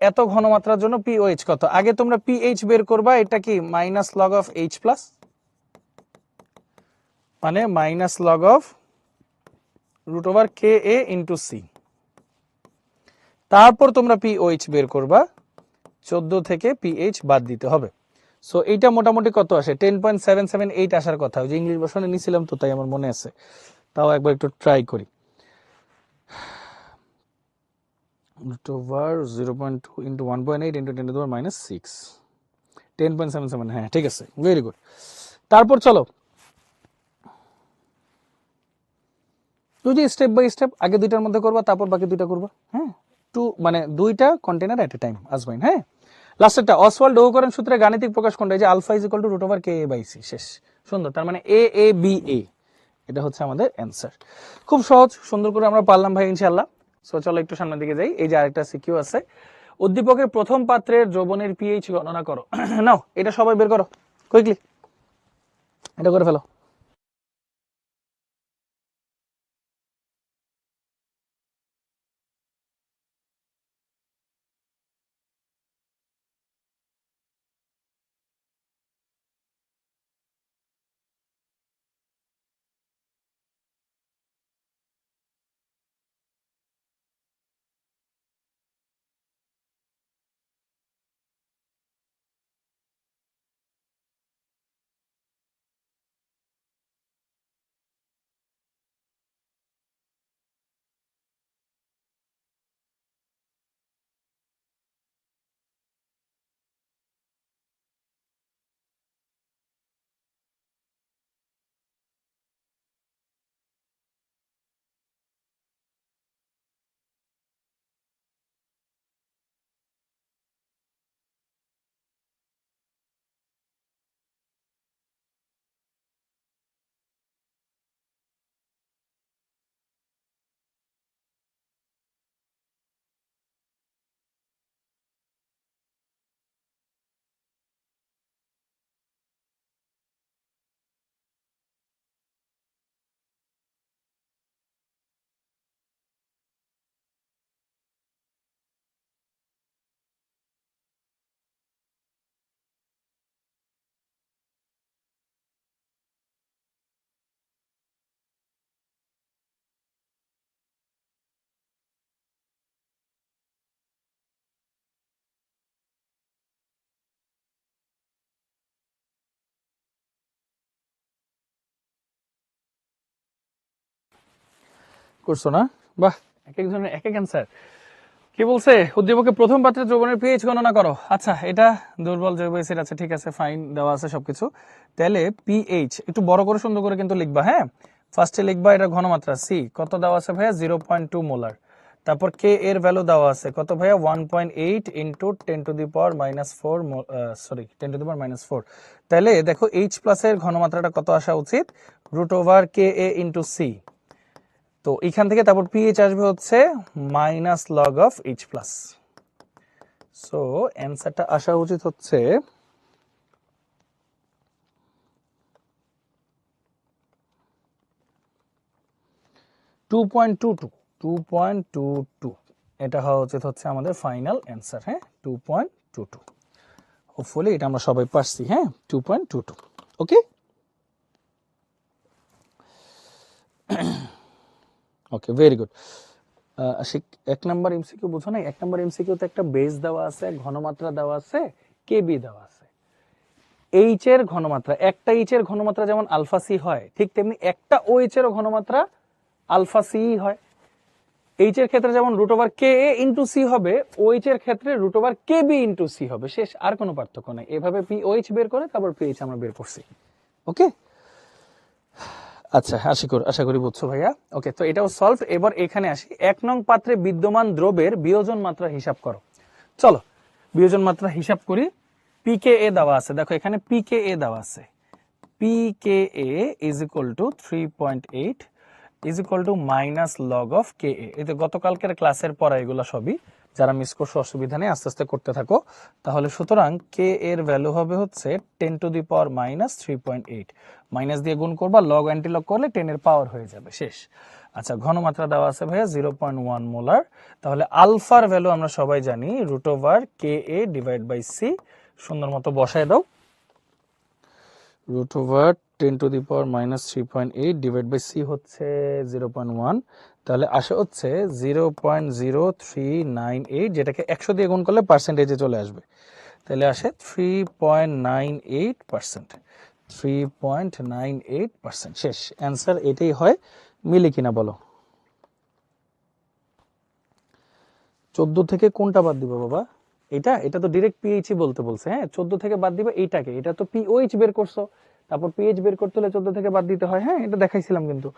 এত ঘনমাত্রার জন্য পিওএইচ কত? আগে তোমরা পিএইচ বের করবা। এটা কি minus log of H plus, মানে minus log of root over K A into C. তারপর তোমরা পিওএইচ বের করবা, 14 থেকে পিএইচ বাদ দিতে হবে। সো এইটা মোটামুটি কত আসে? 10.778 আসার কথা। ওই যে ইংলিশ ভার্সনে নিছিলাম তো, তাই আমার মনে আছে। তাও একবার একটু ট্রাই করি। root over 0.2 into 1.8 into 10 to the power minus 6, 10.77, হ্যাঁ ঠিক আছে, ভেরি গুড। তারপর চলো তুই যে স্টেপ বাই স্টেপ আগে দুইটার মধ্যে করবা, তারপর বাকি দুইটা করবা। হ্যাঁ, মানে দুইটা কন্টেনার এট এ টাইম আসবেন। হ্যাঁ, লাস্টেরটা অসওয়াল্ড ওহকরন সূত্রে গাণিতিক প্রকাশ কোনটা? এই যে alpha is equal to root over K A by C, শেষ। সুন্দর, তার মানে এ এ বি এ, এটা হচ্ছে আমাদের অ্যান্সার। খুব সহজ, সুন্দর করে আমরা পারলাম ভাই, ইনশাআল্লাহ। সো চলো একটু সামনের দিকে যাই। এই যে আরেকটা সিকিউ আছে, উদ্দীপকের প্রথম পাত্রের দ্রবণের পিএইচ গণনা করো। নাও এটা সবাই বের করো কুইকলি, এটা করে ফেলো। করছো না? বাহ, এক একজনের এক এক অ্যান্সার। কি বলছে? উদ্দীপকের প্রথম পাত্রে দ্রবণের পিএইচ গণনা করো। আচ্ছা, এটা দুর্বল জৈব অ্যাসিড আছে, ঠিক আছে, ফাইন, দেওয়া আছে সবকিছু। তাহলে পিএইচ একটু বড় করে সুন্দর করে কিন্তু লিখবা, হ্যাঁ। ফার্স্টে লিখবা এটা ঘনমাত্রা সি, কত দেওয়া আছে ভাইয়া? 0.2 মোলার। তারপর কে এর ভ্যালু দেওয়া আছে কত ভাইয়া? 1.8 ইন্টু 10⁻⁴, সরি 10⁻⁴। তাহলে দেখো এইচ প্লাস এর ঘনমাত্রাটা কত আসা উচিত? √কে এ ইন্টু সি। তো এখান থেকে তারপর পিএইচ আসবে হচ্ছে -log of H plus. So অ্যান্সারটা আসা উচিত হচ্ছে 2.22। এটা হওয়া উচিত হচ্ছে আমাদের ফাইনাল অ্যান্সার, হ্যাঁ, 2.22। হোপফুলি এটা আমরা সবাই পারছি, হ্যাঁ, 2.22। Okay okay, very good. Ashiq, 1 number MCQ বুঝো নাই? 1 নাম্বার এমসিকিউ তে একটা বেস দেওয়া আছে, ঘনমাত্রা দেওয়া আছে, কেবি দেওয়া আছে। এইচ এর ঘনমাত্রা, একটা এইচ এর ঘনমাত্রা যেমন আলফা সি হয়, ঠিক তেমনি একটা ও এইচ এর ঘনমাত্রা আলফা সি হয়। এইচ এর ক্ষেত্রে যেমন √কে এ ইন্টু সি হবে, ও এইচ এর ক্ষেত্রে √কেবি ইন্টু সি হবে, শেষ, আর কোনো পার্থক্য নাই। এভাবে পি ও এইচ বের করে তারপর পিএইচ আমরা বের করছি। ওকে, আচ্ছা, আশা করি বুঝছো ভাইয়া। ওকে, তো এটাও সলভ। এবার এখানে আসি, 1 নং পাত্রে বিদ্যমান দ্রবের বিয়োজন মাত্রা হিসাব করো। চলো বিয়োজন মাত্রা হিসাব করি। পিকেএ দেওয়া আছে, দেখো এখানে পিকেএ দেওয়া আছে, pKa is equal to 3.8 is equal to -log of K A. এই যে গতকালকের ক্লাসের পড়া, এগুলো সবই, যারা মিস করছো অসুবিধা নেই, আস্তে আস্তে করতে থাকো। তাহলে সুতরাং কে এর ভ্যালু হবে হচ্ছে 10⁻³ মাইনাস দিয়ে গুণ করবা, লগ অ্যান্টি লগ করলে 10 এর পাওয়ার হয়ে যাবে, শেষ। আচ্ছা, ঘনমাত্রা দেওয়া আছে ভাইয়া 0.1 মোলার। তাহলে আলফার ভ্যালু আমরা সবাই জানি √কে এ ডিভাইড বাই সি, সুন্দর মতো বসায় দাও। √10⁻³ ডিভাইড বাই সি হচ্ছে 0.1, তাহলে আসে হচ্ছে 0.0398, যেটাকে 100 দিয়ে গুণ করলে পার্সেন্টেজে চলে আসবে। তাহলে আসে 3.98%, 3.98%, শেষ। অ্যান্সার এটাই হয়, মিলে কিনা বলো? 14 থেকে কোনটা বাদ দিব বাবা? এটা তো ডিরেক্ট পিএইচ বলতে বলছে, হ্যাঁ। 14 থেকে বাদ দিবে এইটাকে, এটা তো পিওএইচ বের করছো, তারপর পিএইচ বের করতে হলে 14 থেকে বাদ দিতে হয়, হ্যাঁ, এটা দেখাইছিলাম কিন্তু।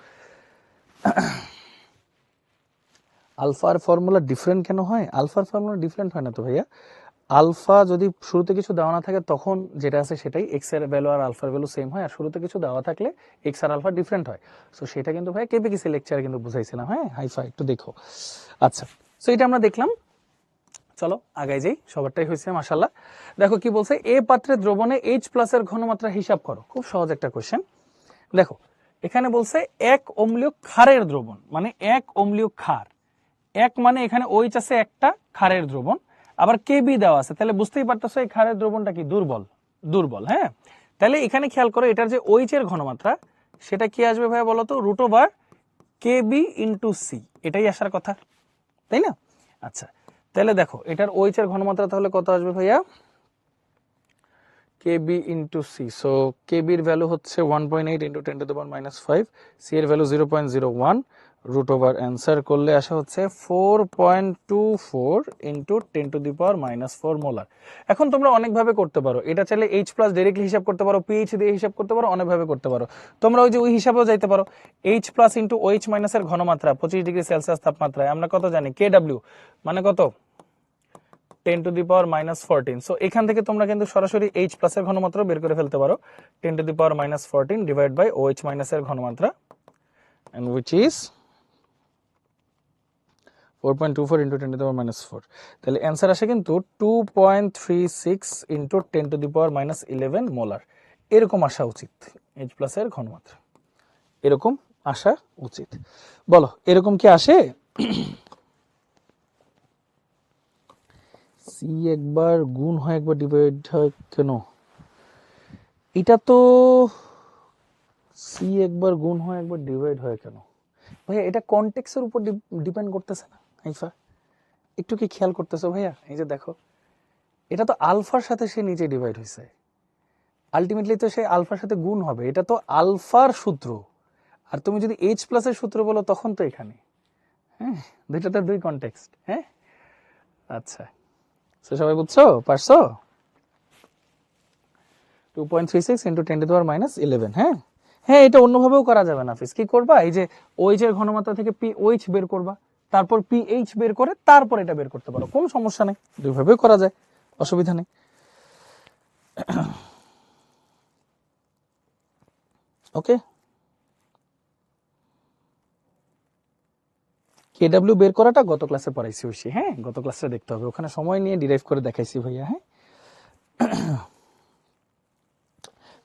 আলফার ফর্মুলা ডিফারেন্ট কেন হয়? আলফার ফর্মুলা ডিফারেন্ট হয় না তো ভাইয়া। আলফা যদি শুরুতে কিছু দেওয়া না থাকে, তখন যেটা আছে সেটাই, এক্স এর ভ্যালু আর আলফার ভ্যালু সেম হয়। আর শুরুতে কিছু দেওয়া থাকলে এক্স আর আলফা ডিফারেন্ট হয়। সো সেটা কিন্তু ভাই কেপিকিসি লেকচারে কিন্তু বুঝাইছিলাম, হ্যাঁ, হাইফা একটু দেখো। আচ্ছা, সো এটা আমরা দেখলাম। চলো আগাই যাই, সবারটাই হয়েছে মাশাআল্লাহ। দেখো কি বলছে, এ পাত্রে দ্রবণে এইচ প্লাস এর ঘনমাত্রা হিসাব করো। খুব সহজ একটা কোশ্চেন। দেখো এখানে বলছে 1 অম্লীয় ক্ষারের দ্রবণ, মানে 1 অম্লীয় ক্ষার, এক মানে এখানে ওইচ আছে একটা ক্ষারের দ্রবণ, আবার কেবি দেওয়া আছে, তাহলে বুঝতেই পারতেছো এই ক্ষারের দ্রবণটা কি দুর্বল, দুর্বল, হ্যাঁ। তাহলে এখানে খেয়াল করো, এটার যে ওইচ এর ঘনমাত্রা সেটা কি আসবে ভাই বলো তো? √কেবি ইন্টু সি, এটাই আসার কথা, তাই না? আচ্ছা, তাহলে দেখো এটার ওইচ এর ঘনমাত্রা তাহলে কত আসবে ভাইয়া? KB into C. So কেবির value হচ্ছে 1.8 ইন্টু 10⁻⁵, সি এর ভ্যালু 0.01, অ্যান্সার করলে আসা হচ্ছে 4.24 ইন্টু 10⁻⁴ মোলার। এখন তোমরা অনেকভাবে করতে পারো, এটা চাইলে এইচ প্লাস ডাইরেক্টলি হিসাব করতে পারো, পিএইচ দিয়ে হিসাব করতে পারো, অনেকভাবে করতে পারো। তোমরা ওই যে ওই হিসাবেও যাইতে পারো, এইচ প্লাস ইন্টু ওইচ মাইনাসের ঘনমাত্রা 25 ডিগ্রি সেলসিয়াস তাপমাত্রায় আমরা কত জানি? কেডব্লিউ মানে কত? 10⁻⁻14। সো এখান থেকে তোমরা কিন্তু সরাসরি এইচ প্লাস এর ঘনমাত্রা বের করে ফেলতে পারো, 10⁻⁻14 ডিভাইড বাই ওএইচ মাইনাস এর ঘনমাত্রা, and which is 4.24 ইন্টু 10⁻⁴। তাহলে অ্যান্সার আসে কিন্তু 2.36 ইন্টু 10⁻11 মোলার। এরকম আসা উচিত এইচ প্লাস এর ঘনমাত্রা, এরকম আসা উচিত। বলো এরকম কি আসে? সি একবার গুণ হয় একবার ডিভাইড হয় কেন? এটা তো সি একবার গুণ হয় একবার ডিভাইড হয় কেন ভাইয়া? এটা কনটেক্সের উপর ডিপেন্ড করতেছে না হাইফা? একটু কি খেয়াল করতেছো ভাইয়া? এই যে দেখো, এটা তো আলফার সাথে সে নিচে ডিভাইড হয়েছে, আলটিমেটলি তো সে আলফার সাথে গুণ হবে, এটা তো আলফার সূত্র। আর তুমি যদি এইচ প্লাস এর সূত্র বলো তখন তো এখানে, হ্যাঁ, দুইটাতে দুই কনটেক্সট। হ্যাঁ, আচ্ছা, তো সবাই বুঝছো, পারছো? 2.36 ইন্টু 10⁻11। হ্যাঁ হ্যাঁ, এটা অন্যভাবেও করা যাবে না ফিস। কি করবা, এই যে OH এর ঘনমাত্রা থেকে POH বের করবা, তারপর PH বের করে তারপর এটা বের করতে পারো, কোনো সমস্যা নেই, দুইভাবেও করা যায়, অসুবিধা নেই। ওকে, KW বের করাটা গত ক্লাসে পড়াইছি ঐশী। হ্যাঁ, গত ক্লাসে দেখতে হবে, ওখানে সময় নিয়ে ডিরাইভ করে দেখাইছি ভাইয়া। হ্যাঁ,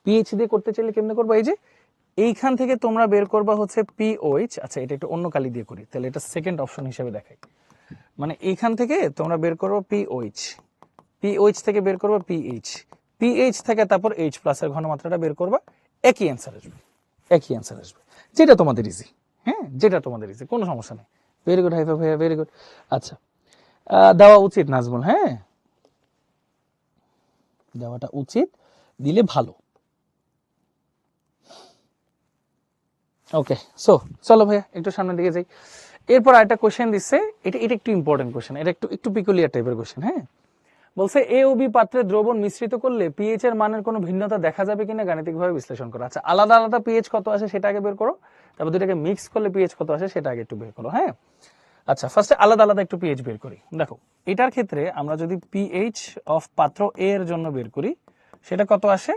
PH দিয়ে করতে চাইলে কেমনে করবা, এই যে এইখান থেকে তোমরা বের করবা হচ্ছে POH। আচ্ছা, এটা একটু অন্য কালি দিয়ে করি, তাহলে এটা সেকেন্ড অপশন হিসেবে দেখাই। মানে এইখান থেকে তোমরা বের করবো POH, POH থেকে বের করবো PH, PH থেকে তারপর H প্লাস এর ঘনমাত্রাটা বের করবা, একই অ্যান্সার আসবে, একই অ্যান্সার আসবে, যেটা তোমাদের ইজি। হ্যাঁ, যেটা তোমাদের ইজি, কোনো সমস্যা নেই। ভেরি গুড হাইফা ভাইয়া, ভেরি গুড। আচ্ছা, দেওয়া উচিত নাজমুল, হ্যাঁ দেওয়াটা উচিত, দিলে ভালো। ওকে, সো চলো ভাইয়া একটু সামনের দিকে যাই। এরপর আরেকটা কোশ্চেন দিচ্ছে, এটা এটা একটু ইম্পর্টেন্ট কোশ্চেন, এটা একটু একটু পিকুলিয়ার টাইপের কোশ্চেন। হ্যাঁ, বলছে এ ও বি পাত্রে দ্রবণ মিশ্রিত করলে পিএইচ এর মানের কোনো ভিন্নতা দেখা যাবে কিনা গাণিতিকভাবে বিশ্লেষণ করো। আচ্ছা, আলাদা আলাদা পিএইচ কত আসে সেটা আগে বের করো, তারপর দুটাকে মিক্স করলে পিএইচ কত আসে সেটা আগে একটু বের করো। হ্যাঁ, আচ্ছা, ফার্স্টে আলাদা আলাদা একটু পিএইচ বের করি। দেখো, এটার ক্ষেত্রে আমরা যদি পিএইচ অফ পাত্র এ এর জন্য বের করি, সেটা কত আসে,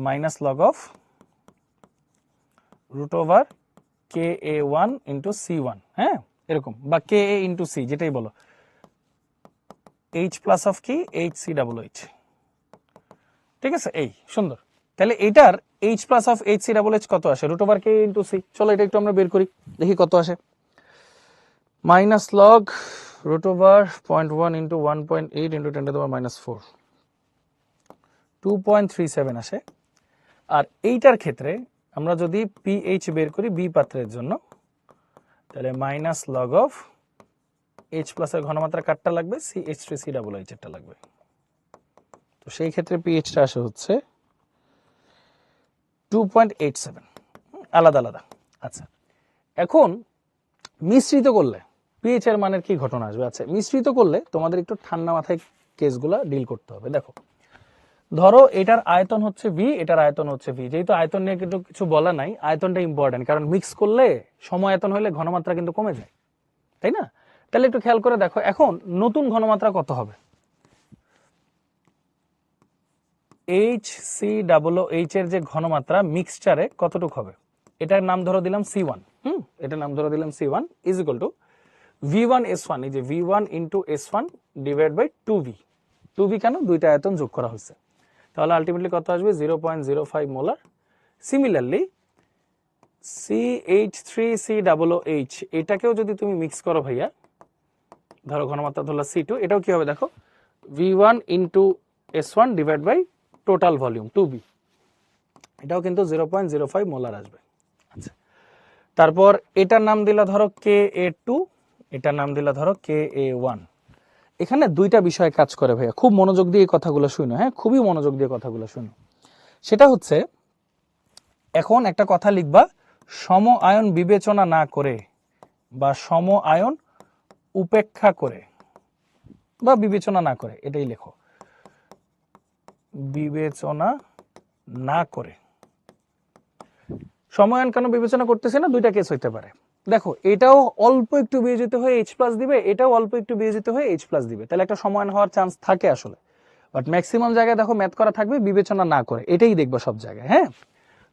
minus log of √/, KA1 into C1। হ্যাঁ, এরকম, বা KA ইন্টু C, যেটাই বলো, H প্লাস অফ কি, HCH। ঠিক আছে, এই সুন্দর। তাহলে এটার H প্লাস অফ HCH কত আসে, √/K ইন্টু C। চলো এটা একটু আমরা বের করি, দেখি কত আসে। মাইনাস লগ √0.1 ইন্টু 1.8 ইন্টু 10⁻⁻4, 2.37 আসে। আর এইটার ক্ষেত্রে আমরা যদি PH বের করি বি পাত্রের জন্য, তাহলে minus log of H plus এর ঘনমাত্রা কাটটা লাগবে, CH3CH এরটা লাগবে। তো সেই ক্ষেত্রে পিএইচটা আসে হচ্ছে 2.87, আলাদা আলাদা। আচ্ছা, এখন মিশ্রিত করলে পিএইচ এর মানের কি ঘটনা আসবে। আচ্ছা, মিশ্রিত করলে তোমাদের একটু ঠান্ডা মাথায় কেসগুলো ডিল করতে হবে। দেখো, ধরো এটার আয়তন হচ্ছে V, এটার আয়তন হচ্ছে V। যেহেতু আয়তন নিয়ে কিন্তু কিছু বলা নাই, আয়তনটা ইম্পর্টেন্ট, কারণ মিক্স করলে সমায়তন হলে ঘনমাত্রা কিন্তু কমে যায়, তাই না? তাহলে একটু খেয়াল করে দেখো, এখন নতুন ঘনমাত্রা কত হবে, HCOH এর যে ঘনমাত্রা মিক্সচারে কতটুকু হবে, এটার নাম ধরো দিলাম C1। এটার নাম ধরো দিলাম C1 is equal two V1S1, এই যে V1 into S1 divide by 2V। 2V কেন, দুইটা আয়তন যোগ করা হয়েছে, তাহলে আলটিমেটলি কত আসবে, 0.05 মোলার। সিমিলারলি CH3COH এটাকেও যদি তুমি মিক্স করো ভাইয়া, ধরো ঘনমাত্রা ধরলা C2, এটাও কি হবে দেখো, V1 into S1 divide by total volume 2B, এটাও কিন্তু 0.05 মোলার আসবে। আচ্ছা, তারপর এটার নাম দিলা ধরো KA2, এটার নাম দিলা ধরো KA1। এখানে দুইটা বিষয় কাজ করে ভাইয়া, খুব মনোযোগ দিয়ে কথাগুলো শুনো। হ্যাঁ, খুবই মনোযোগ দিয়ে কথাগুলো শুনো। সেটা হচ্ছে, এখন একটা কথা লিখবা, সম আয়ন বিবেচনা না করে বা সম আয়ন উপেক্ষা করে বা বিবেচনা না করে, এটাই লেখো, বিবেচনা না করে। সমায়ন কেন বিবেচনা করতেছে না, দুইটা কেস হইতে পারে। দেখো, এটাও অল্প একটু বিয়োজিত হয়ে H প্লাস দিবে, এটাও অল্প একটু বিয়োজিত হয়ে H প্লাস দিবে, তাহলে একটা সমায়ন হওয়ার চান্স থাকে আসলে। বাট ম্যাক্সিমাম জায়গায় দেখো ম্যাথ করা থাকবে বিবেচনা না করে, এটাই দেখবো সব জায়গায়। হ্যাঁ,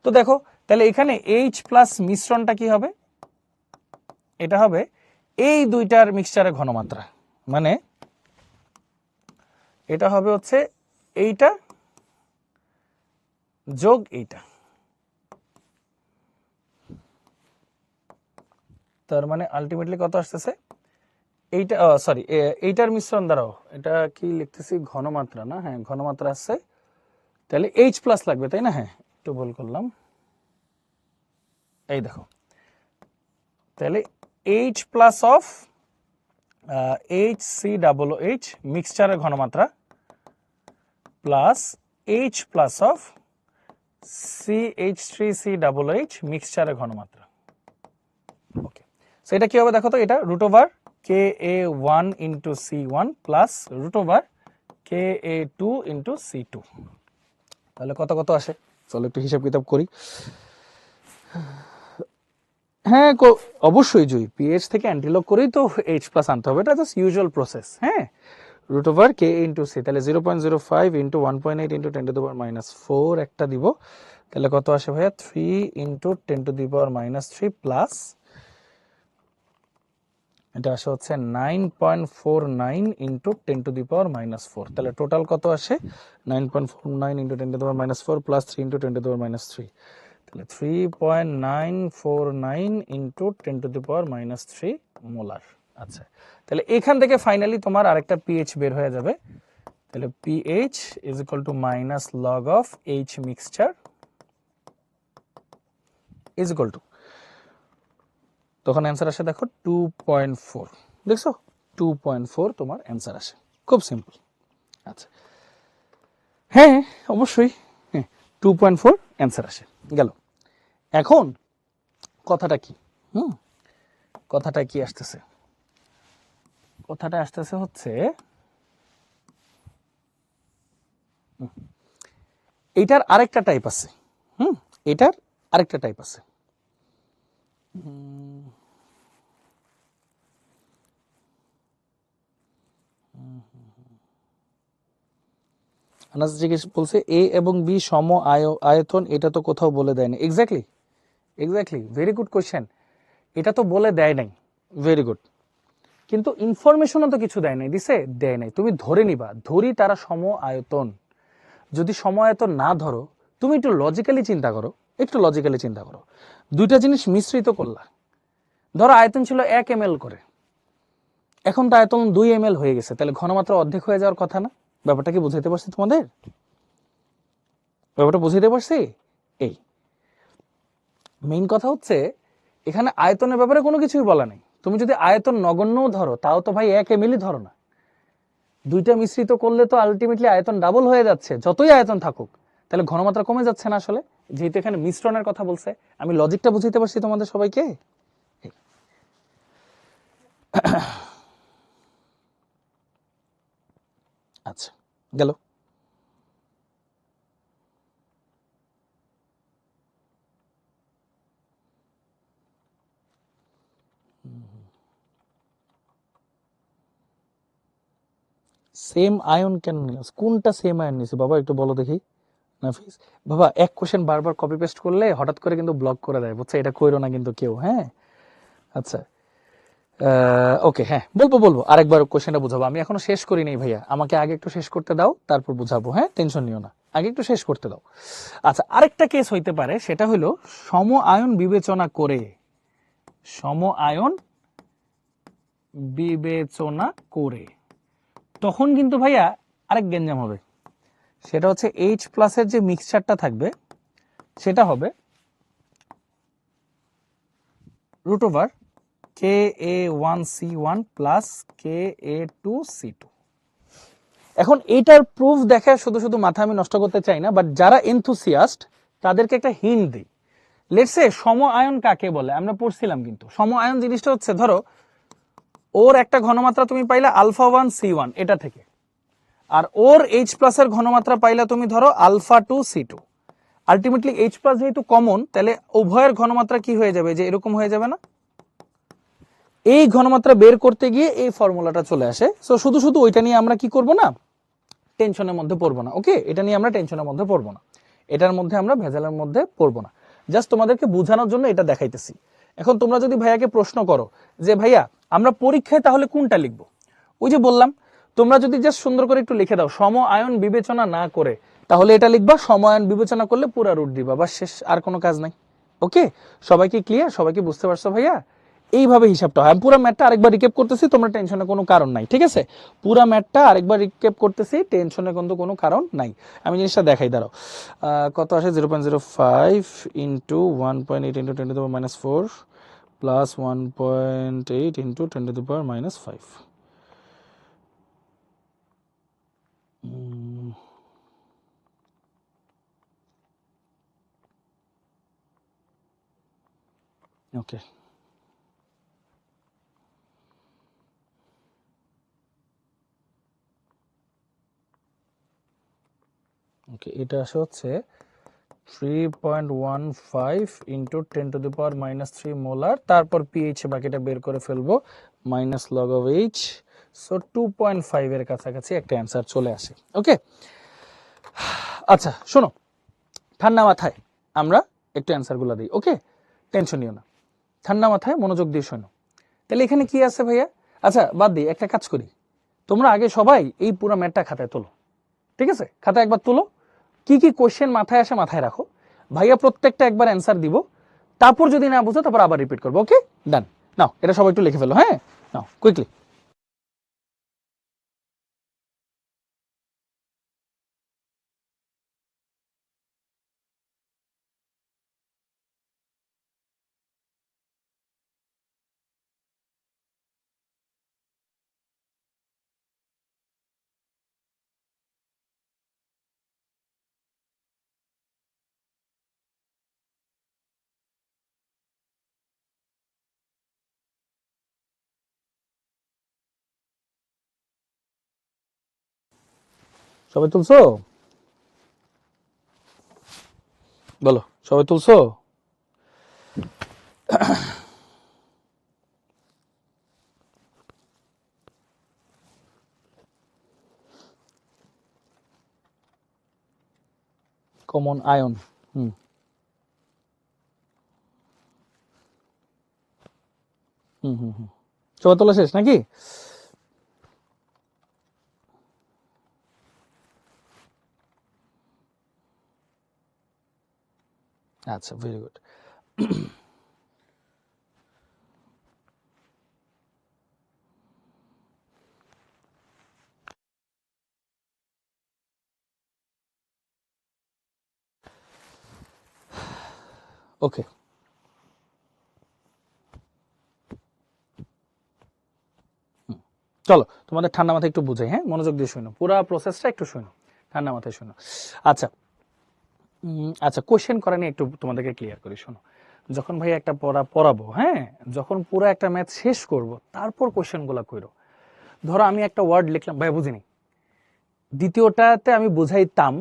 তো দেখো, তাহলে এখানে H প্লাস মিশ্রণটা কি হবে, এটা হবে এই দুইটার মিক্সচারের ঘনমাত্রা, মানে এটা হবে হচ্ছে এইটা যোগ এইটা, তার মানে আলটিমেটলি কত আসতেছে, এইটা সরি এইটার মিশ্রণ দ্বারাও, এটা কি লিখতেছি ঘনমাত্রা না, হ্যাঁ ঘনমাত্রা আসছে, তাহলে H প্লাস লাগবে, তাই না? হ্যাঁ, একটু ভুল করলাম, এই দেখো, তাহলে H প্লাস অফ HCOH মিক্সচারের ঘনমাত্রা plus H plus of CH3COH মিক্সচারের ঘনমাত্রা। ওকে, এটা কি হবে দেখো তো, এটা root over ka1 into c1 plus root over ka2 into c2। তাহলে কত কত আসে, চলো একটু হিসাব কিতাব করি। হ্যাঁ অবশ্যই জয়ী, পিএইচ থেকে অ্যান্টিলগ করেই তো এইচ প্লাস আনতে হবে, এটা জাস্ট ইউজুয়াল প্রসেস। হ্যাঁ, root over K into C, তাহলে 0.05 into 1.8 into 10 to the power -4 একটা দিব, তাহলে কত আসে ভাইয়া 3 into 10 to the power -3 plus এটা আসে হচ্ছে 9.49 ইন্টু 10 টু দি পাওয়ার -4, তাহলে টোটাল কত আসে 9.49 into 10 to the power -4 plus 3 into 10 to the power -3, তাহলে 3.949 into 10 to the power -3 molar. আচ্ছা, তাহলে এখান থেকে ফাইনালি তোমার আরেকটা পিএইচ বের হয়ে যাবে, তাহলে pH is equal two minus log of H mixture is equal to, তখন অ্যান্সার আসে দেখো 2.4, দেখছো 2.4 তোমার অ্যান্সার আসে, খুব সিম্পল। আচ্ছা হ্যাঁ অবশ্যই, হ্যাঁ 2.4 অ্যান্সার আসে গেল। এখন কথাটা কি, কথাটা কি আসতেছে, কথাটা আসতেছে হচ্ছে এটার আরেকটা টাইপ আছে, এটার আরেকটা টাইপ আছে। আনাস জিজ্ঞেস বলছে এ এবং বি সম আয়তন, এটা তো কোথাও বলে দেয়নি। Exactly exactly, very good question, এটা তো বলে দেয় নাই, ভেরি গুড, কিন্তু ইনফরমেশনও তো কিছু দেয় নাই, দিছে দেয় নাই, তুমি ধরে নিবা, ধরি তারা সম আয়তন, যদি সম আয়তন না ধরো, তুমি একটু লজিক্যালি চিন্তা করো, একটু লজিক্যালি চিন্তা করো, দুইটা জিনিস মিশ্রিত করলা, ধরো আয়তন ছিল 1 ml করে, এখন তো আয়তন 2 ml হয়ে গেছে, তাহলে ঘনমাত্রা অর্ধেক হয়ে যাওয়ার কথা না? ব্যাপারটা কি বুঝাইতে পারছি তোমাদের? ব্যাপারটা বুঝাইতে পারছি? এই মেইন কথা হচ্ছে এখানে আয়তনের ব্যাপারে কোনো কিছুই বলা নেই, তুমি যদি আয়তন নগণ্যও ধরো তাও তো ভাই 1 ml ধরো না, দুইটা মিশ্রিত করলে তো আলটিমেটলি আয়তন ডাবল হয়ে যাচ্ছে, যতই আয়তন থাকুক, তাহলে ঘনমাত্রা কমে যাচ্ছে না আসলে? যেহেতু এখানে মিশ্রণের কথা বলছে, আমি লজিকটা বুঝাইতে পারছি তোমাদের সবাইকে? আচ্ছা গেল। সেম আয়ন কেন নিলাম, কোনটা সেম আয়ন নিছে বাবা একটু বলো দেখি নাফিস। বাবা এক কোশ্চেন বারবার কপি পেস্ট করলে হঠাৎ করে কিন্তু ব্লক করে দেয়, বুঝছো, এটা কইরো না কিন্তু কেউ। হ্যাঁ আচ্ছা ওকে, হ্যাঁ বলবো বলবো, আরেকবার কোশ্চেনটা বুঝাবো, আমি এখনো শেষ করি নাই ভাইয়া, আমাকে আগে একটু শেষ করতে দাও তারপর বুঝাবো, হ্যাঁ টেনশন নিও না, আগে একটু শেষ করতে দাও। আচ্ছা আরেকটা কেস হইতে পারে, সেটা হলো সম আয়ন বিবেচনা করে, সম আয়ন বিবেচনা করে, তখন কিন্তু ভাইয়া আরেক গেঞ্জাম হবে, সেটা হচ্ছে এইচ প্লাসের যে মিক্সচারটা থাকবে সেটা হবে root over ka1c1 plus ka2c2। এখন এইটার প্রুফ দেখে শুধু শুধু মাথা আমি নষ্ট করতে চাই না, বাট যারা এনথুসিয়াস্ট তাদেরকে একটা হিন্ট দিই। লেটস সে সম আয়ন কাকে বলে আমরা পড়ছিলাম, কিন্তু সম আয়ন জিনিসটা হচ্ছে ধরো ওর একটা ঘনমাত্রা তুমি পাইলা আলফা 1 c1 এটা থেকে, আর ওর এইচ প্লাসের ঘনমাত্রা পাইলা তুমি ধরো alpha 2 c2, ultimately H plus যেহেতু কমন, তাহলে উভয়ের ঘনমাত্রা কি হয়ে যাবে, যে এরকম হয়ে যাবে না? এই ঘনমাত্রা বের করতে গিয়ে এই ফর্মুলাটা চলে আসে। সো শুধু শুধু ওইটা নিয়ে আমরা কি করব না, টেনশনের মধ্যে পড়বো না। ওকে, এটা নিয়ে আমরা টেনশনের মধ্যে পড়বো না, এটার মধ্যে আমরা ভেজালের মধ্যে পড়বো না, জাস্ট তোমাদেরকে বোঝানোর জন্য এটা দেখাইতেছি। এখন তোমরা যদি ভাইয়াকে প্রশ্ন করো যে ভাইয়া আমরা পরীক্ষায় তাহলে কোনটা লিখবো, ওই যে বললাম তোমরা যদি জাস্ট সুন্দর করে একটু লিখে দাও সম আয়ন বিবেচনা না করে, তাহলে এটা লিখবা, সম আয়ন বিবেচনা করলে পুরা রুট দিবা, বা শেষ, আর কোনো কাজ নাই। ওকে, সবাইকে ক্লিয়ার, সবাইকে বুঝতে পারছো ভাইয়া? এইভাবে হিসাবটা হয়। আমি পুরো ম্যাথটা আরেকবার রিক্যাপ করতেছি, তোমরা টেনশনের কোনো কারণ নাই, ঠিক আছে? পুরো ম্যাথটা আরেকবার রিক্যাপ করতেছি, টেনশনের কিন্তু কোনো কারণ নাই। আমি জিনিসটা দেখাই, দাঁড়াও কত আসে 0.05 into 1.8 into 10 to the power -4 plus 1.8 into 10 to the power -5। Okay okay, এটা আসে হচ্ছে 3.15 ইন্টু 10⁻³ মোলার, তারপর পিএইচ বাকিটা বের করে ফেলবো minus log of H. So 2.5 এর কাছাকাছি একটা অ্যান্সার চলে আসে। ওকে, আচ্ছা শোনো, ঠান্ডা মাথায় আমরা একটু অ্যান্সারগুলো দিই। ওকে, টেনশন নিও না, ঠান্ডা মাথায় মনোযোগ দিয়ে শোনো। তাহলে এখানে কি আছে ভাইয়া? আচ্ছা বাদ দিই, একটা কাজ করি, তোমরা আগে সবাই এই পুরো ম্যাটটা খাতায় তোলো, ঠিক আছে? খাতায় একবার তোলো, কি কি কোশ্চেন মাথায় আসে মাথায় রাখো, ভাইয়া প্রত্যেকটা একবার অ্যান্সার দিব, তারপর যদি না বুঝো তারপর আবার রিপিট করবো। ওকে ডান, নাও এটা সবাই একটু লিখে ফেলো। হ্যাঁ নাও কুইকলি। সবাই তুলছো? বলো, সবাই তুলছো? কমন আয়ন, হুম হুম হুম হুম, সবাই তোলা শেষ নাকি? আচ্ছা ভেরি গুড। ওকে, চলো তোমাদের ঠান্ডা মাথায় একটু বুঝাই, হ্যাঁ মনোযোগ দিয়ে শুনো, পুরো প্রসেসটা একটু শুনো, ঠান্ডা মাথায় শুনো। আচ্ছা আচ্ছা, কোশ্চেন করা নিয়ে একটু তোমাদেরকে ক্লিয়ার করি, শোনো। যখন ভাই একটা পড়া পড়াবো, হ্যাঁ যখন পুরো একটা ম্যাথ শেষ করব, তারপর কোশ্চেনগুলো করো। ধরো আমি একটা ওয়ার্ড লিখলাম, ভাই বুঝিনি, দ্বিতীয়টাতে আমি বুঝাইতাম,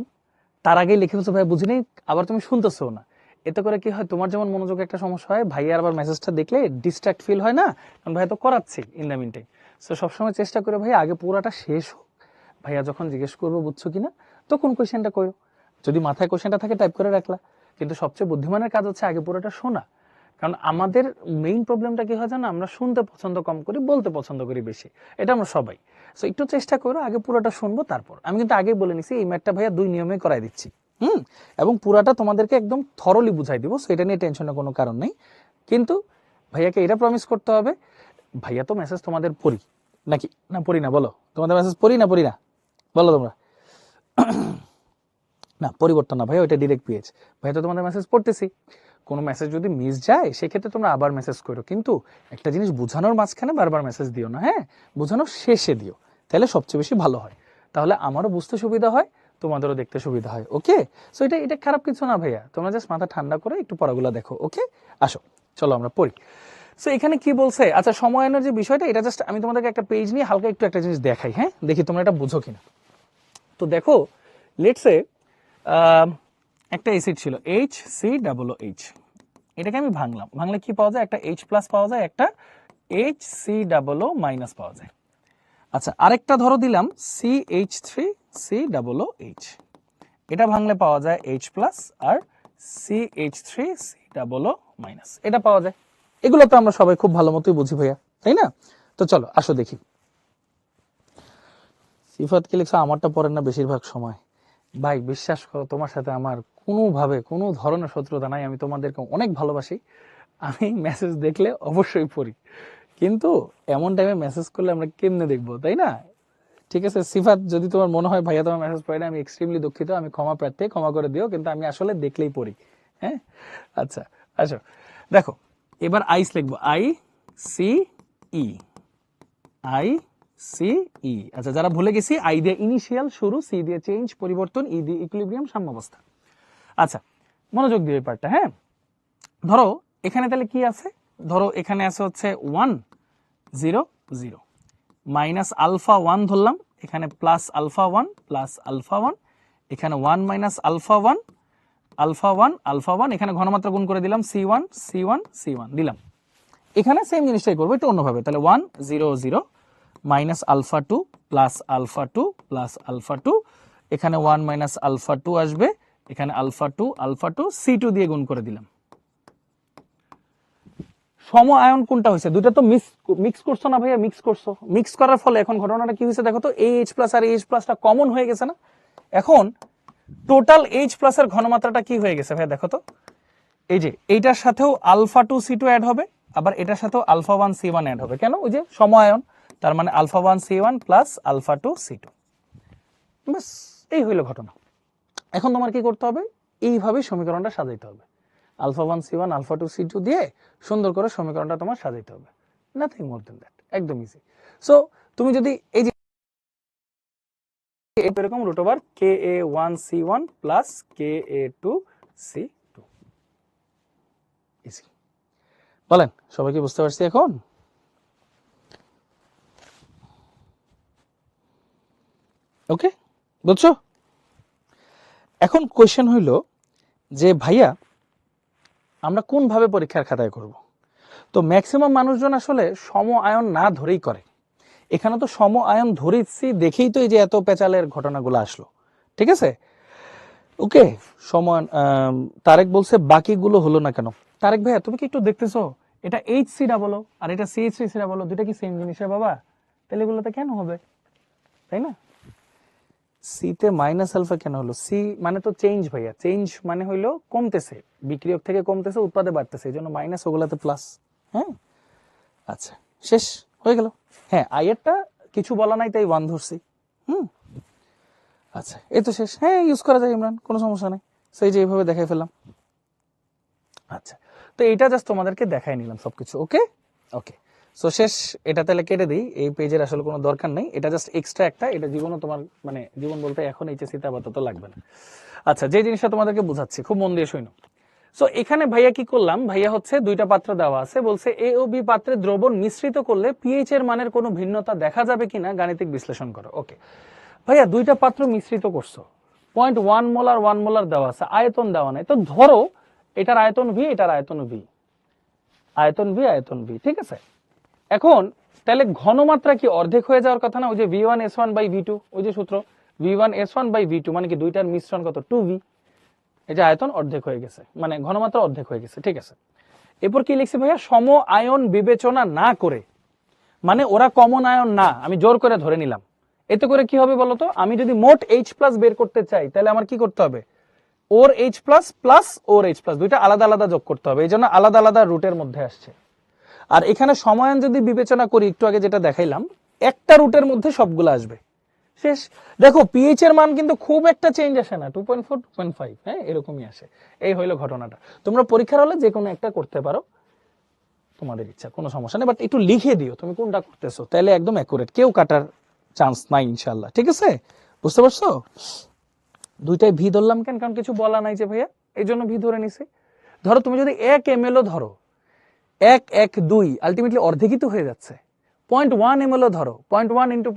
তার আগেই লিখে ফেলছো ভাই বুঝিনি, আবার তুমি শুনতেছো না। এতে করে কি হয়, তোমার যেমন মনোযোগে একটা সমস্যা হয়, ভাইয়ার আবার মেসেজটা দেখলে ডিস্ট্রাক্ট ফিল হয় না, কারণ ভাইয়া তো করাচ্ছি in the mean time. So সবসময় চেষ্টা করে ভাই আগে পুরোটা শেষ হোক, ভাইয়া যখন জিজ্ঞেস করবো বুঝছো কিনা, তখন কোয়েশ্চেনটা করো। যদি মাথায় কোয়েশ্চেনটা থাকে টাইপ করে রাখলা, কিন্তু সবচেয়ে বুদ্ধিমানের কাজ হচ্ছে আগে পুরোটা শোনা। কারণ আমাদের মেইন প্রবলেমটা কি হয় জানো, আমরা শুনতে পছন্দ কম করি, বলতে পছন্দ করি বেশি, এটা আমরা সবাই। সো একটু চেষ্টা করো আগে পুরোটা শুনবো তারপর। আমি কিন্তু আগেই বলে নিছি এই ম্যাথটা ভাইয়া 2 নিয়মে করাই দিচ্ছি, এবং পুরাটা তোমাদেরকে একদম থরলি বুঝাই দিব, সো এটা নিয়ে টেনশনের কোনো কারণ নেই। কিন্তু ভাইয়াকে এটা প্রমিস করতে হবে, ভাইয়া তো মেসেজ তোমাদের পড়ি নাকি না পড়ি না, বলো তোমাদের মেসেজ পড়ি না পড়ি না, বলো তোমরা। না পরিবর্তন না ভাইয়া, ওইটা ডিরেক্ট পেজ, ভাইয়া তো তোমাদের মেসেজ পড়তেছি। কোনো মেসেজ যদি মিস যায় সেক্ষেত্রে তোমরা আবার মেসেজ করো, কিন্তু একটা জিনিস বোঝানোর মাঝখানে বারবার মেসেজ দিও না, হ্যাঁ বোঝানোর শেষে দিও, তাহলে সবচেয়ে বেশি ভালো হয়, তাহলে আমারও বুঝতে সুবিধা হয়, তোমাদেরও দেখতে সুবিধা হয়। ওকে, সো এটা এটা খারাপ কিছু না ভাইয়া, তোমরা জাস্ট মাথা ঠান্ডা করে একটু পড়াগুলো দেখো। ওকে আসো চলো আমরা পড়ি। সো এখানে কি বলছে, আচ্ছা সময়ায়নের যে বিষয়টা, এটা জাস্ট আমি তোমাদেরকে একটা পেজ নিয়ে হালকা একটু একটা জিনিস দেখাই, হ্যাঁ দেখি তোমরা এটা বুঝো কিনা। তো দেখো, লেটসে একটা অ্যাসিড ছিল HCOOH, এটাকে আমি ভাঙলাম, ভাঙলে কি পাওয়া যায়, একটা H প্লাস পাওয়া যায়, একটা HCOO মাইনাস পাওয়া যায়। আচ্ছা আরেকটা ধরো দিলাম CH3COOH, এটা ভাঙলে পাওয়া যায় H প্লাস আর CH3COO মাইনাস, এটা পাওয়া যায়। এগুলো তো আমরা সবাই খুব ভালো মতোই বুঝি ভাইয়া, তাই না? তো চলো আসো দেখি। সিফাত কি লিখছো, আমারটা পড়েন না বেশিরভাগ সময়। ভাই বিশ্বাস করো, তোমার সাথে আমার কোনোভাবে কোনো ধরনের শত্রুতা নাই, আমি তোমাদেরকে অনেক ভালোবাসি, আমি মেসেজ দেখলে অবশ্যই পড়ি, কিন্তু এমন টাইমে মেসেজ করলে আমরা কেমনে দেখবো, তাই না? ঠিক আছে সিফাত, যদি তোমার মনে হয় ভাইয়া তোমার মেসেজ পড়ে না, আমি এক্সট্রিমলি দুঃখিত, আমি ক্ষমা প্রার্থী, ক্ষমা করে দিও, কিন্তু আমি আসলে দেখলেই পড়ি। হ্যাঁ আচ্ছা আসো দেখো, এবার আইস লিখবো, ICE, ICE। আচ্ছা যারা ভুলে গেছি, আই দিয়ে ইনিশিয়াল শুরু, সি দিয়ে চেঞ্জ পরিবর্তন, ই দিয়ে ইকুইলিব্রিয়াম সাম্যাবস্থা। আচ্ছা মনোযোগ দিয়ে এই পার্টটা, হ্যাঁ ধরো এখানে তাহলে কি আছে, ধরো এখানে আছে হচ্ছে 1 0 0 মাইনাস আলফা 1 ধরলাম, এখানে প্লাস আলফা 1 প্লাস আলফা 1, এখানে 1 মাইনাস আলফা 1 আলফা 1 আলফা 1, এখানে ঘনমাত্রা গুণ করে দিলাম C1 C1 C1 দিলাম। এখানে সেম জিনিসটাই করবো একটু অন্যভাবে, তাহলে 1 0 0 minus alpha 2 plus alpha 2 plus alpha 2, এখানে 1 মাইনাস আলফা 2 আসবে, এখানে আলফা 2 C2 দিয়ে গুণ করে দিলাম। সম আয়ন কোনটা হয়েছে? দুইটা তো মিক্স করছো না ভাইয়া, মিক্স করছো। মিক্স করার ফলে এখন ঘটনাটা কি হয়েছে দেখো তো, AH প্লাস আর AH প্লাসটা কমন হয়ে গেছে না। এখন টোটাল H প্লাস এর ঘনমাত্রাটা কি হয়ে গেছে ভাইয়া দেখো তো, এই যে এইটার সাথেও আলফা 2 C2 অ্যাড হবে, আবার এটার সাথেও আলফা 1 C1 অ্যাড হবে। কেন? ওই যে সম আয়ন, তার মানে alpha 1 C1 plus alpha 2 C2। বাস এই হইল ঘটনা। এখন তোমার কি করতে হবে? এইভাবে সমীকরণটা সাজাইতে হবে। আলফা 1 C1 আলফা 2 C2 দিয়ে সুন্দর করে সমীকরণটা তোমার সাজাইতে হবে, নাথিং মোর দেন দ্যাট, একদম ইজি। সো তুমি যদি এই যে এরকম root over KA1 C1 plus KA2 C2, easy. বলেন সবাই কি বুঝতে পারছি এখন? ওকে, বুঝছো? এখন কোয়েশ্চেন হইল যে ভাইয়া আমরা কোন ভাবে পরীক্ষার খাতায় করব? তো ম্যাক্সিমাম মানুষজন আসলে সম আয়ন না ধরেই করে। এখানে তো সম আয়ন ধরেছি দেখেই তো এই যে এত পেঁচালের ঘটনাগুলো আসলো, ঠিক আছে? ওকে, সমান তারেক বলছে বাকিগুলো হলো না কেন? তারেক ভাইয়া তুমি কি একটু দেখতেছো, এটা HC ডাবল আর এটা CH3C ডাবল, দুটো কি সেম জিনিস বাবা? তাহলে এগুলোতে কেন হবে, তাই না? সিতে মাইনাস আলফা কেন হলো? সি মানে তো চেঞ্জ ভাইয়া, চেঞ্জ মানে হইলো কমতেছে, বিক্রিয়ক থেকে কমতেছে উৎপাদে বাড়তেছে, এই জন্য মাইনাস, ওগুলাতে প্লাস। হ্যাঁ, আচ্ছা শেষ হয়ে গেল। হ্যাঁ, আইয়েরটা কিছু বলা নাই তাই 1 ধরছি। আচ্ছা এই তো শেষ। হ্যাঁ, ইউজ করা যায় ইমরান, কোনো সমস্যা নেই। সেই যে এইভাবে দেখাই ফেললাম। আচ্ছা, তো এইটা জাস্ট তোমাদেরকে দেখাই নিলাম সবকিছু। ওকে ওকে, সো শেষ। এটা তাহলে কেটে দিই, এই পেজের আসলে কোনো দরকার নেই, এটা জাস্ট এক্সট্রা একটা, এটা জীবনও তোমার মানে জীবন বলতে এখন HSC-তে আপাতত লাগবে না। আচ্ছা, যে জিনিসটা তোমাদেরকে বুঝাচ্ছি খুব মন দিয়ে শুনো। সো এখানে ভাইয়া কি করলাম, ভাইয়া হচ্ছে দুইটা পাত্র দেওয়া আছে, বলছে A ও B পাত্রে দ্রবণ মিশ্রিত করলে পিএইচ এর মানের কোনো ভিন্নতা দেখা যাবে কিনা গাণিতিক বিশ্লেষণ করো। ওকে ভাইয়া, দুইটা পাত্র মিশ্রিত করছো, 0.1 মোলার 1 মোলার দেওয়া আছে, আয়তন দেওয়া নাই, তো ধরো এটার আয়তন V, এটার আয়তন V, আয়তন V আয়তন V, ঠিক আছে? এখন তাহলে ঘনমাত্রা কি অর্ধেক হয়ে যাওয়ার কথা না? ওই যে V1S1/V2, ওই যে সূত্র V1S1/V2 মানে কি দুইটার মিশ্রণ কত 2V, এই যে আয়তন অর্ধেক হয়ে গেছে, মানে ঘনমাত্রা অর্ধেক হয়ে গেছে, ঠিক আছে? এরপর কি লিখছি ভাইয়া, সম আয়ন বিবেচনা না করে, মানে ওরা কমন আয়ন না, আমি জোর করে ধরে নিলাম। এতে করে কি হবে বলতো, আমি যদি মোট H প্লাস বের করতে চাই তাহলে আমার কি করতে হবে, ওর H প্লাস প্লাস ওর H প্লাস, দুইটা আলাদা আলাদা যোগ করতে হবে, এই জন্য আলাদা আলাদা রুটের মধ্যে আসছে। আর এখানে সমায়ন যদি বিবেচনা করি, একটু আগে যেটা দেখাইলাম, একটা রুটের মধ্যে সবগুলো আসবে। শেষ। দেখো পিএইচ এর মান কিন্তু খুব একটা চেঞ্জ আসে না, 2.4 2.5, হ্যাঁ এরকমই আসে। এই হইলো ঘটনাটা। তোমরা পরীক্ষার হলে যে কোনো একটা করতে পারো, তোমাদের ইচ্ছা, কোনো সমস্যা নেই, বাট একটু লিখে দিও তুমি কোনটা করতেছো, তাহলে একদম অ্যাকুরেট, কেউ কাটার চান্স নাই ইনশাল্লাহ, ঠিক আছে? বুঝতে পারছো? দুইটাই ভি ধরলাম কেন, কারণ কিছু বলা নাই যে ভাইয়া, এই জন্য ভি ধরে নিছি। ধরো তুমি যদি 1 ml ধরো, 1 1 2 আলটিমেটলি অর্ধেকই তো হয়ে যাচ্ছে। 0.1 ml ধরো, 0.1 ইন্টু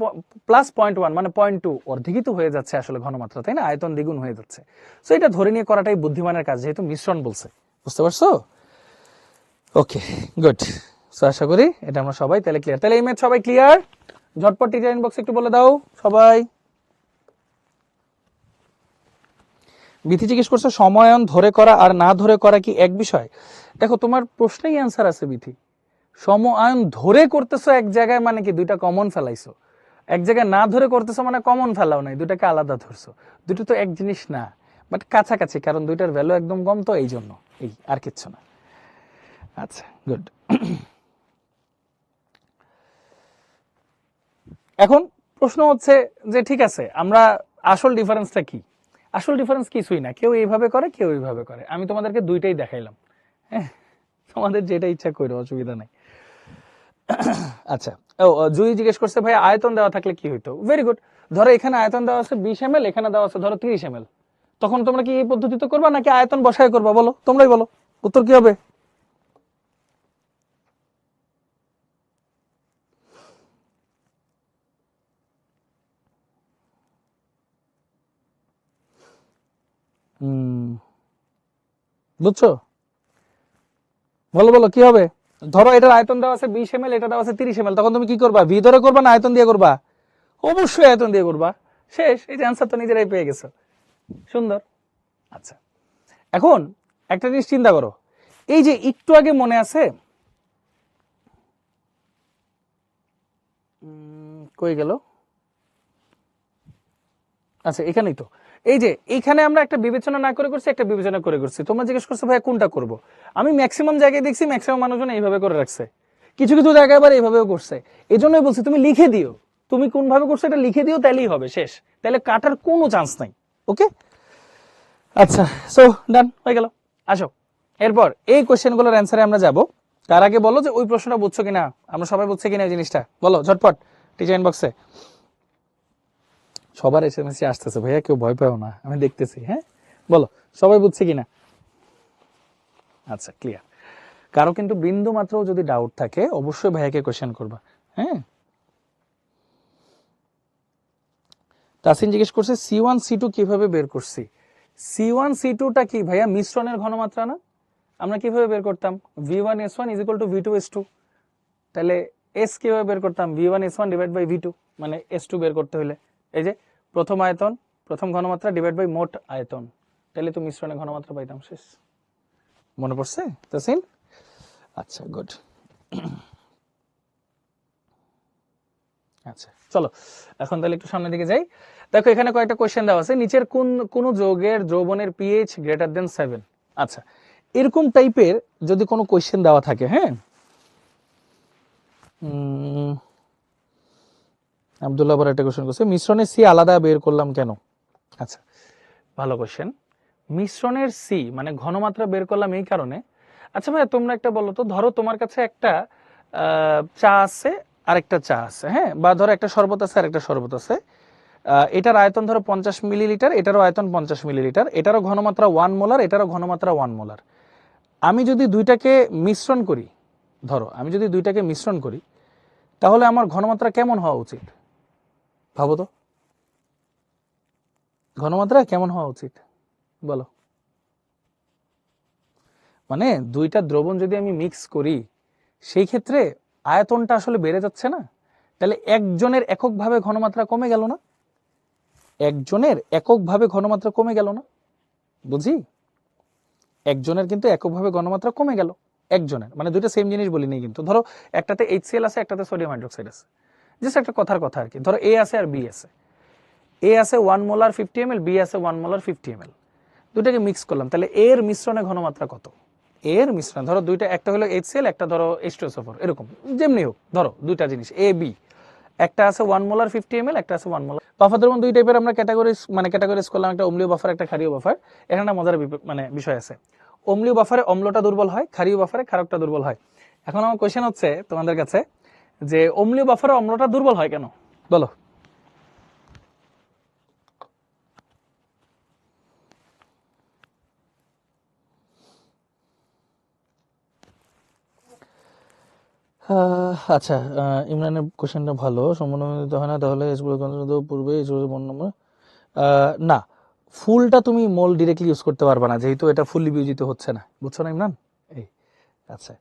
প্লাস 0.1 মানে 0.2, অর্ধেকই তো হয়ে যাচ্ছে আসলে ঘনমাত্রা, তাই না? আয়তন দ্বিগুণ হয়ে যাচ্ছে। সো এটা ধরে নিয়ে করাটাই বুদ্ধিমানের কাজ, যেহেতু মিশ্রণ বলছে। বুঝতে পারছো? Okay good. সো আশা করি এটা আমরা সবাই তাহলে ক্লিয়ার। তাহলে এই ম্যাথ সবাই ক্লিয়ার? ঝটপট টিচার ইনবক্সে একটু বলে দাও সবাই। বিথি জিজ্ঞেস করছে সমায়ন ধরে করা আর না ধরে করা কি এক বিষয়? দেখো তোমার প্রশ্নেই অ্যান্সার আছে বিথি। সম আয়ন ধরে করতেছো এক জায়গায় মানে কি দুইটা কমন ফেলাইছো, এক জায়গায় না ধরে করতেছো মানে কমন ফেলাও নাই, দুইটাকে আলাদা ধরছো। দুটো তো এক জিনিস না, বাট কাছাকাছি, কারণ দুইটার ভ্যালু একদম কম, তো এই জন্য, এই আর কিচ্ছু না। আচ্ছা গুড। এখন প্রশ্ন হচ্ছে যে ঠিক আছে, আমরা আসল ডিফারেন্সটা কি? আসল ডিফারেন্স কিছুই না, কেউ এইভাবে করে কেউ এইভাবে করে, আমি তোমাদেরকে দুইটাই দেখাইলাম। হ্যাঁ, তোমাদের যেটা ইচ্ছা করো, অসুবিধা নাই। আচ্ছা, ও জুই জিজ্ঞেস করছে ভাই আয়তন দেওয়া থাকলে কি হইতো? Very good. ধরো এখানে আয়তন দেওয়া আছে 20 ml, এখানে দেওয়া আছে ধরো 30 ml, তখন তোমরা কি এই পদ্ধতিতে করবা নাকি আয়তন বসায় করবা? বলো, তোমরাই বলো, উত্তর কি হবে? বুঝছো? বলো বলো কি হবে? ধরো এটার আয়তন দেওয়া আছে 20 ml, এটা দেওয়া আছে 30 ml, তখন তুমি কি করবা? ভি ধরে করবা না আয়তন দিয়ে করবা? অবশ্যই আয়তন দিয়ে করবা। শেষ, এই যে অ্যান্সার তো নিজেরাই পেয়ে গেছো। সুন্দর। আচ্ছা, এখন একটা জিনিস চিন্তা করো, এই যে একটু আগে মনে আছে, কই গেল? আচ্ছা এখানেই তো, এই যে এইখানে আমরা একটা বিবেচনা না করে করছি, একটা বিবেচনা করে করছি। তোমরা জিজ্ঞেস করছো ভাই কোনটা করব, আমি ম্যাক্সিমাম জায়গায় দেখছি ম্যাক্সিমাম মানুষজন এইভাবে করে রাখছে, কিছু কিছু জায়গায় আবার এইভাবেও করছে। এই জন্যই বলছি তুমি লিখে দিও, তুমি কোন ভাবে করছো এটা লিখে দিও, তাইলেই হবে, শেষ। তাহলে কাটার কোনো চান্স নাই। ওকে, আচ্ছা, সো ডান হয়ে গেল। আসো এরপর এই কোশ্চেন গুলোর অ্যান্সারে আমরা যাব। তার আগে বলো যে ওই প্রশ্নটা বুঝছো কিনা, আমরা সবাই বুঝছে কিনা এই জিনিসটা, বলো ঝটপট টিচার ইনবক্সে। সবার এসএমএস আসতেছে ভাইয়া, কেউ ভয় পাও না, আমি দেখতেছি। হ্যাঁ বলো সবাই বুঝছে কিনা। আচ্ছা ক্লিয়ার। কারো কিন্তু বিন্দু মাত্র যদি ডাউট থাকে অবশ্যই ভাইয়াকে কোশ্চেন করবা। হ্যাঁ, তাসিন জিজ্ঞেস করছে C1 C2 কিভাবে বের করছি। C1 C2টা কি ভাইয়া? মিশ্রণের ঘনমাত্রা না? আমরা কিভাবে বের করতাম? V1 S1 is equal to V2 S2। তাহলে S কিভাবে বের করতাম? V1 S1 divide by V2, মানে S2 বের করতে হলে এই যে প্রথম আয়তন, প্রথম ঘনমাত্রা ডিভাইড বাই মোট আয়তন, তাহলে তো মিশ্রণের ঘনমাত্রা পাইতাম। শেষ, মনে পড়ছে তাসিন? আচ্ছা গুড। আচ্ছা চলো এখন তাহলে একটু সামনের দিকে যাই। দেখো এখানে কয়েকটা কোশ্চেন দেওয়া আছে, নিচের কোন যৌগের দ্রবণের পিএইচ গ্রেটার দেন 7। আচ্ছা, এরকম টাইপের যদি কোনো কোশ্চেন দেওয়া থাকে, হ্যাঁ, আব্দুল্লাহ আবার একটা কোশ্চেন করছে, মিশ্রণের সি আলাদা বের করলাম কেন? আচ্ছা ভালো কোশ্চেন। মিশ্রণের সি মানে ঘনমাত্রা বের করলাম এই কারণে। আচ্ছা ভাই তোমরা একটা বলো তো, ধরো তোমার কাছে একটা চা আছে আর একটা চা আছে, হ্যাঁ, বা ধরো একটা শরবত আছে আর একটা শরবত আছে, এটার আয়তন ধরো 50 মিলিলিটার, এটারও আয়তন 50 মিলিলিটার, এটারও ঘনমাত্রা 1 মোলার, এটারও ঘনমাত্রা 1 মোলার। আমি যদি দুইটাকে মিশ্রণ করি, ধরো আমি যদি দুইটাকে মিশ্রণ করি, তাহলে আমার ঘনমাত্রা কেমন হওয়া উচিত? ভাবো তো, ঘনমাত্রা কেমন হওয়া উচিত বলো? মানে দুইটা দ্রবণ যদি আমি মিক্স করি, সেই ক্ষেত্রে আয়তনটা আসলে বেড়ে যাচ্ছে না? তাহলে একজনের এককভাবে ঘনমাত্রা কমে গেল না? একজনের এককভাবে ঘনমাত্রা কমে গেল না? বুঝি, একজনের কিন্তু এককভাবে ঘনমাত্রা কমে গেল, একজনের, মানে দুইটা সেম জিনিস বলি নেই কিন্তু। ধরো একটাতে HCl আছে, একটাতে সোডিয়াম হাইড্রোক্সাইড আছে, জাস্ট একটা কথার কথা আর কি। ধরো এ আছে আর বি আছে, এ আছে 1 মোলার 50 ml, বি আছে 1 মোলার 50 ml, দুটাকে মিক্স করলাম, তাহলে এর মিশ্রণে ঘনমাত্রা কত? এর মিশ্রণ ধরো দুইটা, একটা হলো HCl, একটা ধরো H2SO4, এরকম যেমনি হোক, ধরো দুইটা জিনিস এ বি, একটা আছে 1 মোলার 50 ml, একটা আছে 1 মোলার। বাফার দ্রবণ দুই টাইপের আমরা ক্যাটাগরিজ করলাম, একটা অম্লীয় বাফার, একটা ক্ষারীয় বাফার। এখানে একটা মজার মানে বিষয় আছে, অম্লীয় বাফারে অম্লটা দুর্বল হয়, ক্ষারীয় বাফারে ক্ষারকটা দুর্বল হয়। এখন আমার কোশ্চেন হচ্ছে তোমাদের কাছে যে অম্লীয় বাফারে অম্লটা দুর্বল হয় কেন বলো? আচ্ছা, ইমরানের কোশ্চেনটা ভালো, সম্পূর্ণ হয় না তাহলে পূর্বে নম্বর না, ফুলটা তুমি মোল ডিরেক্টলি ইউজ করতে পারবে না, যেহেতু এটা ফুললি বিয়োজিত হচ্ছে না, বুঝছো না ইমরান? এই আচ্ছা,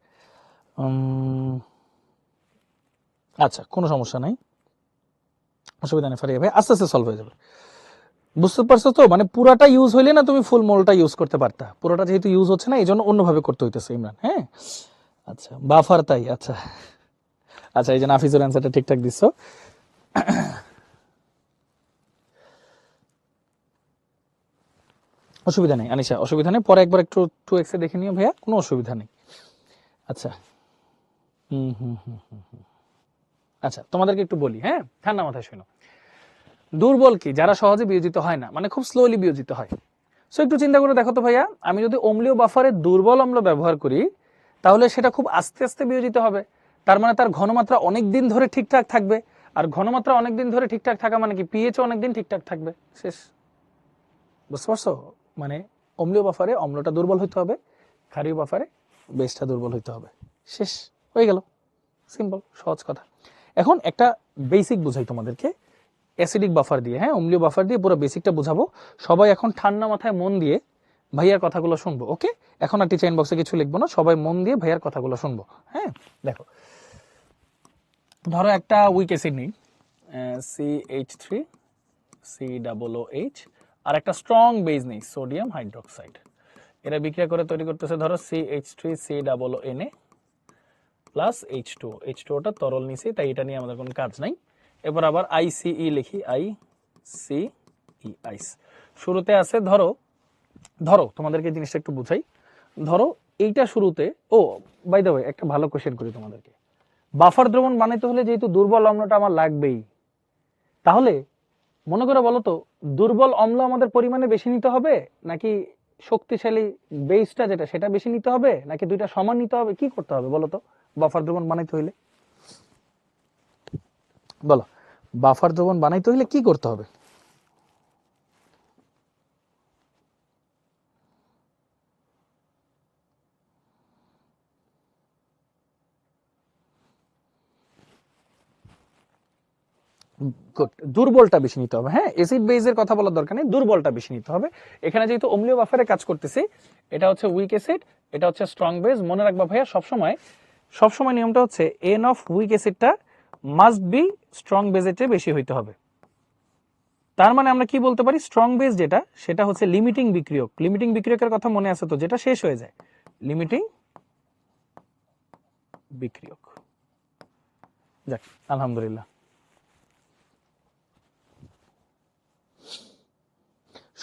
আচ্ছা কোনো সমস্যা নাই, অসুবিধা নেই, ফারিয়া ভাই আস্তে আস্তে সলভ হয়ে যাবে। বুঝতে পারছো তো, মানে পুরাটা ইউজ হইলে না তুমি ফুল মোলটা ইউজ করতে পারতা, পুরোটা যেহেতু ইউজ হচ্ছে না এই জন্য অন্যভাবে করতে হইতেছে ইমরান। হ্যাঁ আচ্ছা, বাফার তাই, আচ্ছা আচ্ছা, এই যে নাফিজুর অ্যান্সারটা ঠিকঠাক দিচ্ছ। অসুবিধা নেই আনিশা, অসুবিধা নেই, পরে একবার একটু 2x এ দেখে নিও ভাইয়া, কোনো অসুবিধা নেই। আচ্ছা আচ্ছা তোমাদেরকে একটু বলি, হ্যাঁ ঠান্ডা মাথায় শোনো। দুর্বল কি? যারা সহজে বিয়োজিত হয় না, মানে খুব স্লোলি বিয়োজিত হয়। সো একটু চিন্তা করে দেখো তো ভাইয়া, আমি যদি অম্লীয় বাফারে দুর্বল অম্ল ব্যবহার করি, তাহলে সেটা খুব আস্তে আস্তে বিয়োজিত হবে। তার মানে তার ঘনমাত্রা অনেক দিন ধরে ঠিকঠাক থাকবে, আর ঘনমাত্রা অনেক দিন ধরে ঠিকঠাক থাকা মানে কি পিএইচও অনেক দিন ঠিকঠাক থাকবে। শেষ, বুঝতে পারছো? মানে অম্লীয় বাফারে অম্লটা দুর্বল হইতে হবে, ক্ষারীয় বাফারে বেসটা দুর্বল হইতে হবে। শেষ হয়ে গেল, সিম্পল সহজ কথা। এখন একটা বেসিক বুঝাই তোমাদেরকে অ্যাসিডিক বাফার দিয়ে, হ্যাঁ অম্লীয় বাফার দিয়ে পুরো বেসিকটা বুঝাবো। সবাই এখন ঠান্ডা মাথায় মন দিয়ে ভাইয়ার কথাগুলো শুনবো। ওকে, এখন আর টিচার ইনবক্সে কিছু লিখবো না, সবাই মন দিয়ে ভাইয়ার কথাগুলো শুনবো। হ্যাঁ, দেখো ধরো একটা উইক অ্যাসিড নিই, CH3 COOH, আর একটা স্ট্রং বেজ নেই সোডিয়াম হাইড্রোক্সাইড। এরা বিক্রিয়া করে তৈরি করতেছে ধরো CH3 COONA প্লাস H2O। H2Oটা তরল নিছি, তাই এটা নিয়ে আমাদের কোনো কাজ নাই। এবার আবার ICE লিখি, ICE আইস। শুরুতে আছে ধরো তোমাদেরকে জিনিসটা একটু বুঝাই। ধরো এইটা শুরুতে, ও বাই দ্য ওয়ে একটা ভালো কোশ্চেন করি তোমাদেরকে, বাফার দ্রবণ বানাইতে হলে যেহেতু দুর্বল অম্লটা আমার লাগবেই, তাহলে মনে করে বলো তো দুর্বল অম্ল আমাদের পরিমাণে বেশি নিতে হবে নাকি শক্তিশালী বেসটা যেটা সেটা বেশি নিতে হবে, নাকি দুইটা সমান নিতে হবে? কি করতে হবে বলো তো বাফার দ্রবণ বানাইতে হইলে? বলো, বাফার দ্রবণ বানাইতে হইলে কি করতে হবে? দুর্বলটা বেশি নিতে হবে। হ্যাঁ, অ্যাসিড বেজের কথা বলার দরকার নেই, দুর্বলটা বেশি নিতে হবে। এখানে যেহেতু অম্লীয় বাফারে কাজ করতেছি, এটা হচ্ছে উইক অ্যাসিড, এটা হচ্ছে স্ট্রং বেজ। মনে রাখবা ভাইয়া সবসময় নিয়মটা হচ্ছে এন অফ উইক অ্যাসিডটা মাস্ট বি স্ট্রং বেজের চেয়ে বেশি হইতে হবে। তার মানে আমরা কি বলতে পারি, স্ট্রং বেজ যেটা সেটা হচ্ছে লিমিটিং বিক্রিয়ক। লিমিটিং বিক্রিয়কের কথা মনে আছে তো, যেটা শেষ হয়ে যায়, লিমিটিং বিক্রিয়ক। যাক, আলহামদুলিল্লাহ।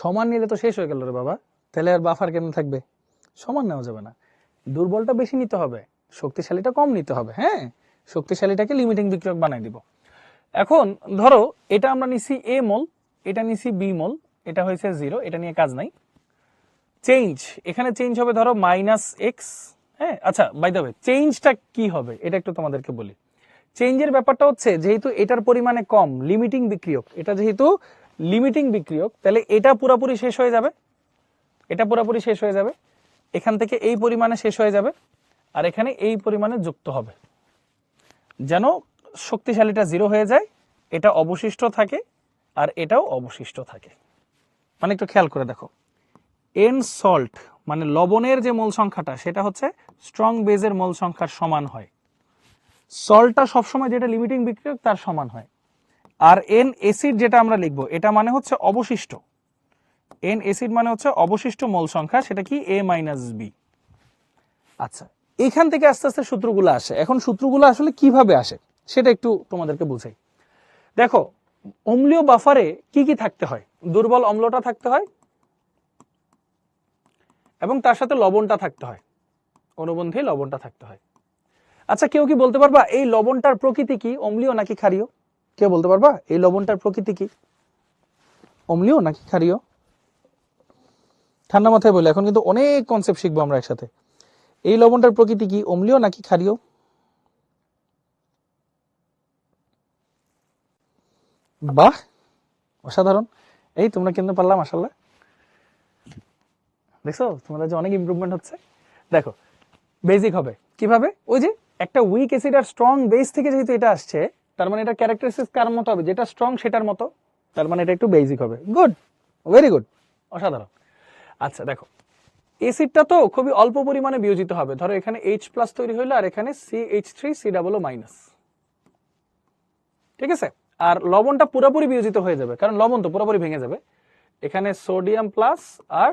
সমান নিলে তো শেষ হয়ে গেল রে বাবা, তাহলে আর বাফার কেমন থাকবে? সমান নেওয়া যাবে না, দুর্বলটা বেশি নিতে হবে, শক্তিশালীটা কম নিতে হবে। হ্যাঁ, শক্তিশালীটাকে লিমিটিং বিক্রিয়ক বানাই দিব। এখন ধরো এটা আমরা নিছি এ মোল, এটা নিছি বি মোল, এটা হয়েছে 0, এটা নিয়ে কাজ নাই। চেঞ্জ, এখানে চেঞ্জ হবে ধরো -x। হ্যাঁ, আচ্ছা বাই দ্য ওয়ে চেঞ্জটা কি হবে এটা একটু তোমাদেরকে বলি। চেঞ্জের ব্যাপারটা হচ্ছে যেহেতু এটার পরিমাণে কম, লিমিটিং বিক্রিয়ক, এটা যেহেতু লিমিটিং বিক্রিয়ক, তাহলে এটা পুরোপুরি শেষ হয়ে যাবে, এটা পুরোপুরি শেষ হয়ে যাবে, এখান থেকে এই পরিমাণে শেষ হয়ে যাবে, আর এখানে এই পরিমাণে যুক্ত হবে, যেন শক্তিশালীটা 0 হয়ে যায়, এটা অবশিষ্ট থাকে আর এটাও অবশিষ্ট থাকে। মানে একটু খেয়াল করে দেখো, এন সল্ট মানে লবণের যে মোল সংখ্যাটা সেটা হচ্ছে স্ট্রং বেজের মোল সংখ্যার সমান হয়। সল্টটা সবসময় যেটা লিমিটিং বিক্রিয়ক তার সমান হয়। আর এন অ্যাসিড যেটা আমরা লিখবো, এটা মানে হচ্ছে অবশিষ্ট। এন অ্যাসিড মানে হচ্ছে অবশিষ্ট মোল সংখ্যা, সেটা কি A - B। আচ্ছা, এখান থেকে আস্তে আস্তে সূত্রগুলো আসে। এখন সূত্রগুলো আসলে কিভাবে আসে সেটা একটু তোমাদেরকে বুঝাই। দেখো, অম্লীয় বাফারে কি কি থাকতে হয়? দুর্বল অম্লটা থাকতে হয় এবং তার সাথে লবণটা থাকতে হয়, অনুবন্ধী লবণটা থাকতে হয়। আচ্ছা, কেউ কি বলতে পারবা এই লবণটার প্রকৃতি কি, অম্লীয় নাকি ক্ষারীয়? কেউ বলতে পারবা এই লবণটার প্রকৃতি কি, অম্লীয় নাকি ক্ষারীয়? ঠান্ডা মাথায় বলে, এখন কিন্তু অনেক কনসেপ্ট শিখবো আমরা একসাথে। এই লবণটার প্রকৃতি কি, অম্লীয় নাকি ক্ষারীয়? বাহ, অসাধারণ। এই তোমরা কিন্তু পারলাম, মাশাআল্লাহ। দেখছো তোমাদের যে অনেক ইমপ্রুভমেন্ট হচ্ছে। দেখো, বেসিক হবে কিভাবে, ওই যে একটা উইক অ্যাসিড আর স্ট্রং বেস থেকে যেহেতু এটা আসছে, তার মানে এটা ক্যারেক্টারিস্টিক্স কার মতো হবে, যেটা স্ট্রং সেটার মতো, তার মানে এটা একটু বেসিক হবে। গুড, ভেরি গুড, অসাধারণ। আচ্ছা দেখো, অ্যাসিডটা তো খুবই অল্প পরিমাণে বিয়োজিত হবে। ধরো এখানে H+ তৈরি হইলো আর এখানে CH3 COO-। ঠিক আছে, আর লবণটা পুরোপুরি বিয়োজিত হয়ে যাবে, কারণ লবণ তো পুরোপুরি ভেঙে যাবে। এখানে সোডিয়াম প্লাস আর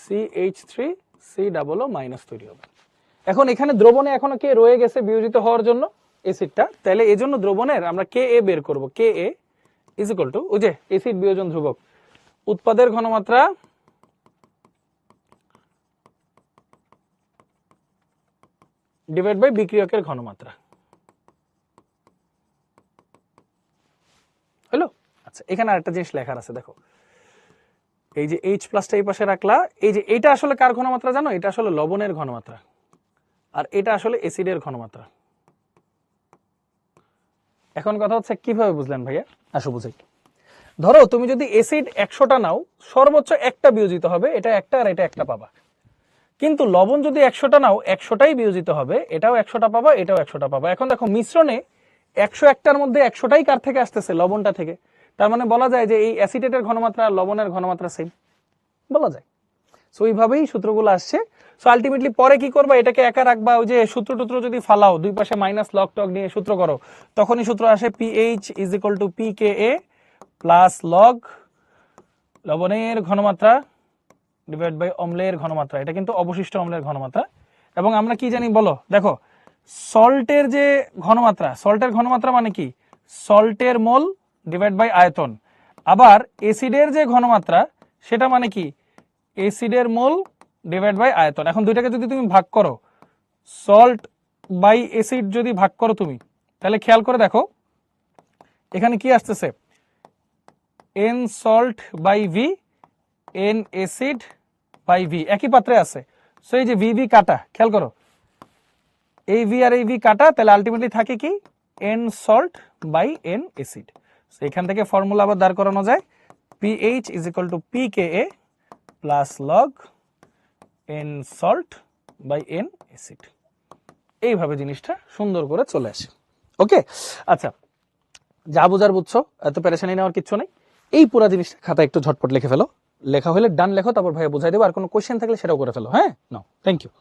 CH3 COO- তৈরি হবে। এখন এখানে দ্রবণে এখনো কে রয়ে গেছে বিয়োজিত হওয়ার জন্য, অ্যাসিডটা। তাহলে এই জন্য দ্রবণের আমরা Ka বের করব। Ka ইজ ইকুয়াল টু ওই যে অ্যাসিড বিয়োজন ধ্রুবক, উৎপাদের ঘনমাত্রা ডিভাইড বাই বিক্রিয়কের ঘনমাত্রা। হলো? আচ্ছা, এখানে আরেকটা জিনিস লেখার আছে, দেখো এই যে H+টা এই পাশে রাখলা, এই যে এটা আসলে কার ঘনমাত্রা জানো? এটা আসলে লবণের ঘনমাত্রা, আর এটা আসলে অ্যাসিডের ঘনমাত্রা। এখন কথা হচ্ছে কিভাবে বুঝলেন ভাইয়া? আসো বুঝাই। ধরো তুমি যদি অ্যাসিড 100টা নাও, সর্বোচ্চ একটা বিয়োজিত হবে, এটা একটা আর এটা একটা পাবা। কিন্তু লবণ যদি 100টা নাও, 100টাই বিয়োজিত হবে, এটাও 100টা পাবা, এটাও 100টা পাবা। এখন দেখো মিশ্রণে 101টার মধ্যে 100টাই কার থেকে আসতেছে? লবণটা থেকে। তার মানে বলা যায় যে এই অ্যাসিটেটের ঘনমাত্রা আর লবণের ঘনমাত্রা সেম, বলা যায়। সো ওইভাবেই সূত্রগুলো আসছে। সো আলটিমেটলি পরে কি করবা, এটাকে একা রাখবা, ওই যে সূত্র টুত্র যদি ফালাও, দুই পাশে মাইনাস লগ টগ নিয়ে সূত্র করো, তখনই সূত্র আসে pH is equal to pKa plus log লবণের ঘনমাত্রা ডিভাইড বাই অম্লের ঘনমাত্রা। এটা কিন্তু অবশিষ্ট অম্লের ঘনমাত্রা। এবং আমরা কি জানি বলো, দেখো সল্টের যে ঘনমাত্রা, সল্টের ঘনমাত্রা মানে কি, সল্টের মোল ডিভাইড বাই আয়তন। আবার এসিডের যে ঘনমাত্রা সেটা মানে কি, এসিডের মোল ডিভাইড বাই আয়তন। এখন দুইটাকে যদি তুমি ভাগ করো, সল্ট বাই এসিড যদি ভাগ করো তুমি, তাহলে খেয়াল করে দেখো এখানে কি আসতেছে, N salt by V N acid by V, একই পাত্রে আছে। সো এই যে ভি ভি কাটা, খেয়াল করো এই ভি আর এই ভি কাটা, তাহলে আলটিমেটলি থাকে কি n salt by n acid. এখান থেকে ফর্মুলা আবার দাঁড় করানো যায়, pH is equal to pKa plus log n salt by n acid. এইভাবে জিনিসটা সুন্দর করে চলে আসে। ওকে, আচ্ছা যা বোঝার বুঝছো, এত পেরেশানি নেওয়ার কিচ্ছু নেই। এই পুরো জিনিসটা খাতা একটু ঝটপট লিখে ফেলো, লেখা হলে ডান লেখো, তারপর ভাইয়া বুঝাই দেবো। আর কোনো কোশ্চেন থাকলে সেটাও করে ফেলো। হ্যাঁ, নাও, থ্যাংক ইউ।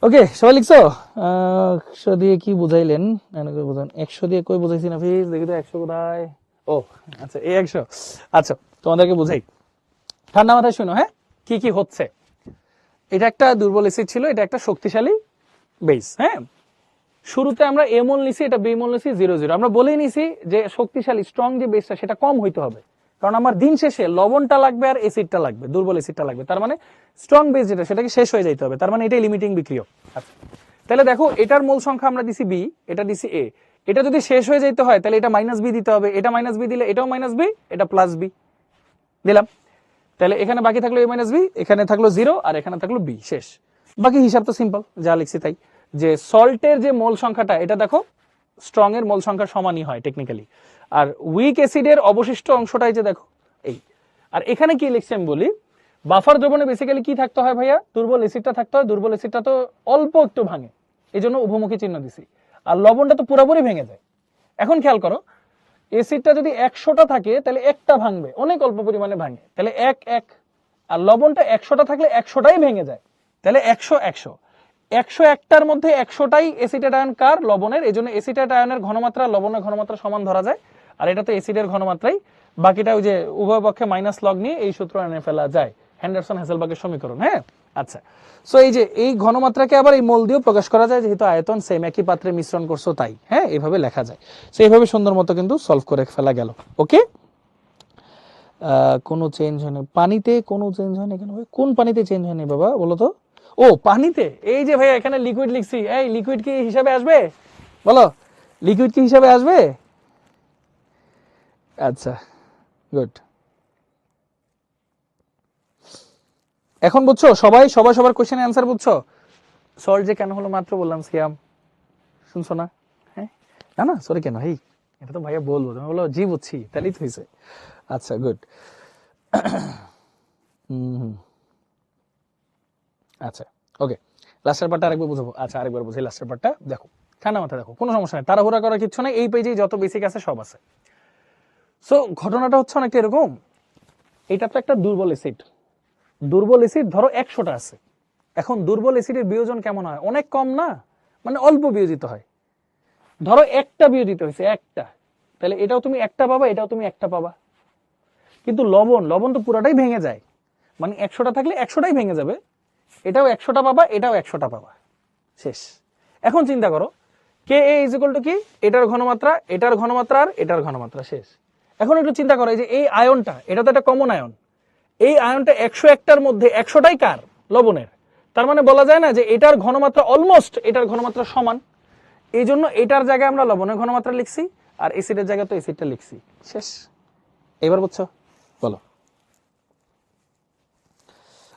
ওকে, সবাই লিখছো? 100 দিয়ে কি বুঝাইলেন? 100 দিয়ে কই বুঝাইছি না ফিজ, দেখি তো 100 কোথায়। ও আচ্ছা, এই 100। আচ্ছা তোমাদেরকে বুঝাই, ঠান্ডা মাথায় শুনো, হ্যাঁ কি কি হচ্ছে। এটা একটা দুর্বল অ্যাসিড ছিল, এটা একটা শক্তিশালী বেস। হ্যাঁ, শুরুতে আমরা এ মোল নিছি, এটা বি মোল নিছি 0 0। আমরা বলেই নিছি যে শক্তিশালী স্ট্রং যে বেসটা সেটা কম হইতে হবে, কারণ আমার দিন শেষে লবণটা লাগবে আর অ্যাসিডটা লাগবে, দুর্বল অ্যাসিডটা লাগবে। তার মানে স্ট্রং বেস যেটা সেটাকে শেষ হয়ে যাইতে হবে, তার মানে এটাই লিমিটিং বিক্রিয়ক। আচ্ছা, তাহলে দেখো এটার মোল সংখ্যা আমরা দিছি বি, এটা দিছি এ। এটা যদি শেষ হয়ে যাইতে হয় তাহলে এটা মাইনাস বি দিতে হবে, এটা মাইনাস বি দিলে এটাও মাইনাস বি, এটা প্লাস বি দিলাম। তাহলে এখানে বাকি থাকলো এ মাইনাস বি, এখানে থাকলো 0 আর এখানে থাকলো বি, শেষ। বাকি হিসাব তো সিম্পল, যা লিখছি তাই। যে সল্টের যে মোল সংখ্যাটা এটা দেখো স্ট্রং এর মোল সংখ্যার সমানই হয় টেকনিক্যালি, আর উইক অ্যাসিডের অবশিষ্ট অংশটাই যে দেখো এই। আর এখানে কি লিখছি আমি বলি, বাফার দ্রবণে বেসিক্যালি কি থাকতে হয় ভাইয়া, দুর্বল অ্যাসিডটা থাকতে হয়। দুর্বল অ্যাসিডটা তো অল্প একটু ভাঙে, এই জন্য উভমুখী চিহ্ন দিছি। আর লবণটা তো পুরোপুরি ভেঙে যায়। এখন খেয়াল করো, অ্যাসিডটা যদি 100টা থাকে তাহলে একটা ভাঙবে, অনেক অল্প পরিমাণে ভাঙে, তাহলে 1 1। আর লবণটা 100টা থাকলে 100টাই ভেঙে যায়, তাহলে 100 100। 101টার মধ্যে 100টাই অ্যাসিটেট আয়ন কার, লবণের। এই জন্য অ্যাসিটেট আয়নের ঘনমাত্রা লবণের ঘনমাত্রা সমান ধরা যায়, আর এটা তো অ্যাসিডের ঘনমাত্রাই। বাকিটা ওই যে উভয় পক্ষে মাইনাস লগ নিয়ে এই সূত্র এনে ফেলা যায়, হেন্ডারসন হেসেলবাগের সমীকরণ। হ্যাঁ, আচ্ছা। সো এই যে এই ঘনমাত্রাকে আবার এই মোল দিয়েও প্রকাশ করা যায়, যেহেতু আয়তন সেম, একই পাত্রে মিশ্রণ করছো তাই। হ্যাঁ, এইভাবে লেখা যায়। সো এইভাবে সুন্দর মতো কিন্তু সলভ করে ফেলা গেল। ওকে, কোনো চেঞ্জ হয়নি পানিতে, কোনো চেঞ্জ হয়নি কেন ভাই? কোন পানিতে চেঞ্জ হয়নি বাবা বলো তো? ও পানিতে, এই যে ভাই এখানে লিকুইড লিখছি, এই লিকুইড কি হিসাবে আসবে বলো? লিকুইড কি হিসাবে আসবে? আচ্ছা, গুড। এখন বুঝছো সবাই, সবার কোশ্চেনের অ্যান্সার বুঝছো? সল্ট যে কেন হলো মাত্র বললাম, সিয়াম শুনছো না? হ্যাঁ, না না সরি কেন, এই এটা তো ভাইয়া বলবো, তুমি বলো জি বুঝছি, তাহলেই তো হয়েছে। আচ্ছা, গুড। আচ্ছা, ওকে, লাস্টের পার্টটা আরেকবার বুঝাবো। আচ্ছা, আরেকবার বুঝি লাস্টের পার্টটা। দেখো ঠান্ডা মাথায় দেখো, কোনো সমস্যা নেই, তাড়াহুড়া করার কিছু নেই, এই পেজেই যত বেসিক আছে সব আছে। সো ঘটনাটা হচ্ছে অনেকটা এরকম, এটা তো একটা দুর্বল অ্যাসিড। দুর্বল অ্যাসিড ধরো 100টা আছে। এখন দুর্বল অ্যাসিডের বিয়োজন কেমন হয়? অনেক কম না, মানে অল্প বিয়োজিত হয়। ধরো একটা বিয়োজিত হয়েছে, একটা, তাহলে এটাও তুমি একটা পাবা, এটাও তুমি একটা পাবা। কিন্তু লবণ, লবণ তো পুরাটাই ভেঙে যায়, মানে 100টা থাকলে 100টাই ভেঙে যাবে, এটাও 100টা পাবা, এটাও 100টা পাবা, শেষ। এখন চিন্তা করো কে এ ইজ ইকুয়াল টু কি, এটার ঘনমাত্রা, এটার ঘনমাত্রা আর এটার ঘনমাত্রা, শেষ। এখন একটু চিন্তা করো, এই যে এই আয়নটা, এটা তো একটা কমন আয়ন, এই আয়নটা 101টার মধ্যে 100টাই কার, লবণের। তার মানে বলা যায় না যে এটার ঘনমাত্রা অলমোস্ট এটার ঘনমাত্রা সমান, এই জন্য এটার জায়গায় আমরা লবণের ঘনমাত্রা লিখছি, আর অ্যাসিডের জায়গায় তো অ্যাসিডটা লিখছি, শেষ। এবার বুঝছো বলো?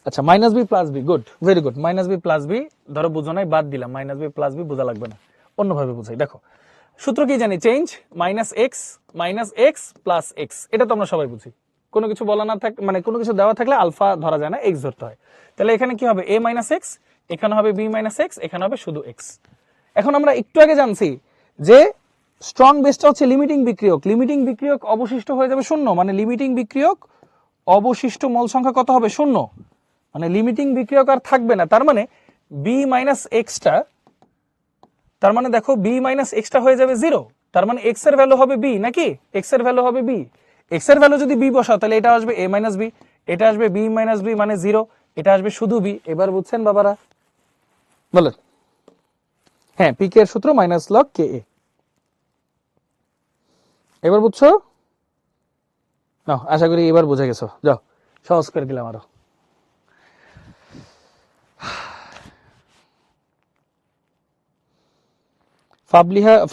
আচ্ছা, minus B plus B, good, very good. Minus B plus B ধরো বুঝো নাই, বাদ দিলাম, মাইনাস বি প্লাস বি বোঝা লাগবে না, অন্যভাবে বুঝাই। দেখো সূত্র কি জানি, change minus x plus x, এটা তো আমরা সবাই বুঝি। কোনো কিছু বলা না থাকলে, মানে কোনো কিছু দেওয়া থাকলে আলফা ধরা যায় না, এক্স ধরতে হয়। তাহলে এখানে কি হবে, এ মাইনাস এক্স, এখানে হবে বি মাইনাস এক্স, এখানে হবে শুধু এক্স। এখন আমরা একটু আগে জানছি যে স্ট্রং বেসটা হচ্ছে লিমিটিং বিক্রিয়ক, লিমিটিং বিক্রিয়ক অবশিষ্ট হয়ে যাবে শূন্য, মানে লিমিটিং বিক্রিয়ক অবশিষ্ট মোল সংখ্যা কত হবে, শূন্য, মানে লিমিটিং বিক্রিয়ক আর থাকবে না। তার মানে বি মাইনাস এক্সটা, তার মানে দেখো বি মাইনাস এক্সটা হয়ে যাবে 0, তার মানে এক্স এর ভ্যালু হবে বি, নাকি এক্স এর ভ্যালু হবে বি। এক্স এর ভ্যালু যদি বি বসাও তাহলে এটা আসবে এ মাইনাস বি, এটা আসবে বি মাইনাস বি মানে 0, এটা আসবে শুধু বি। এবার বুঝছেন বাবারা বলেন? হ্যাঁ, পি কে এর সূত্র মাইনাস লগ কে এ। এবার বুঝছো না? আশা করি এবার বুঝে গেছো। যাও সহজ করে দিলাম আরো।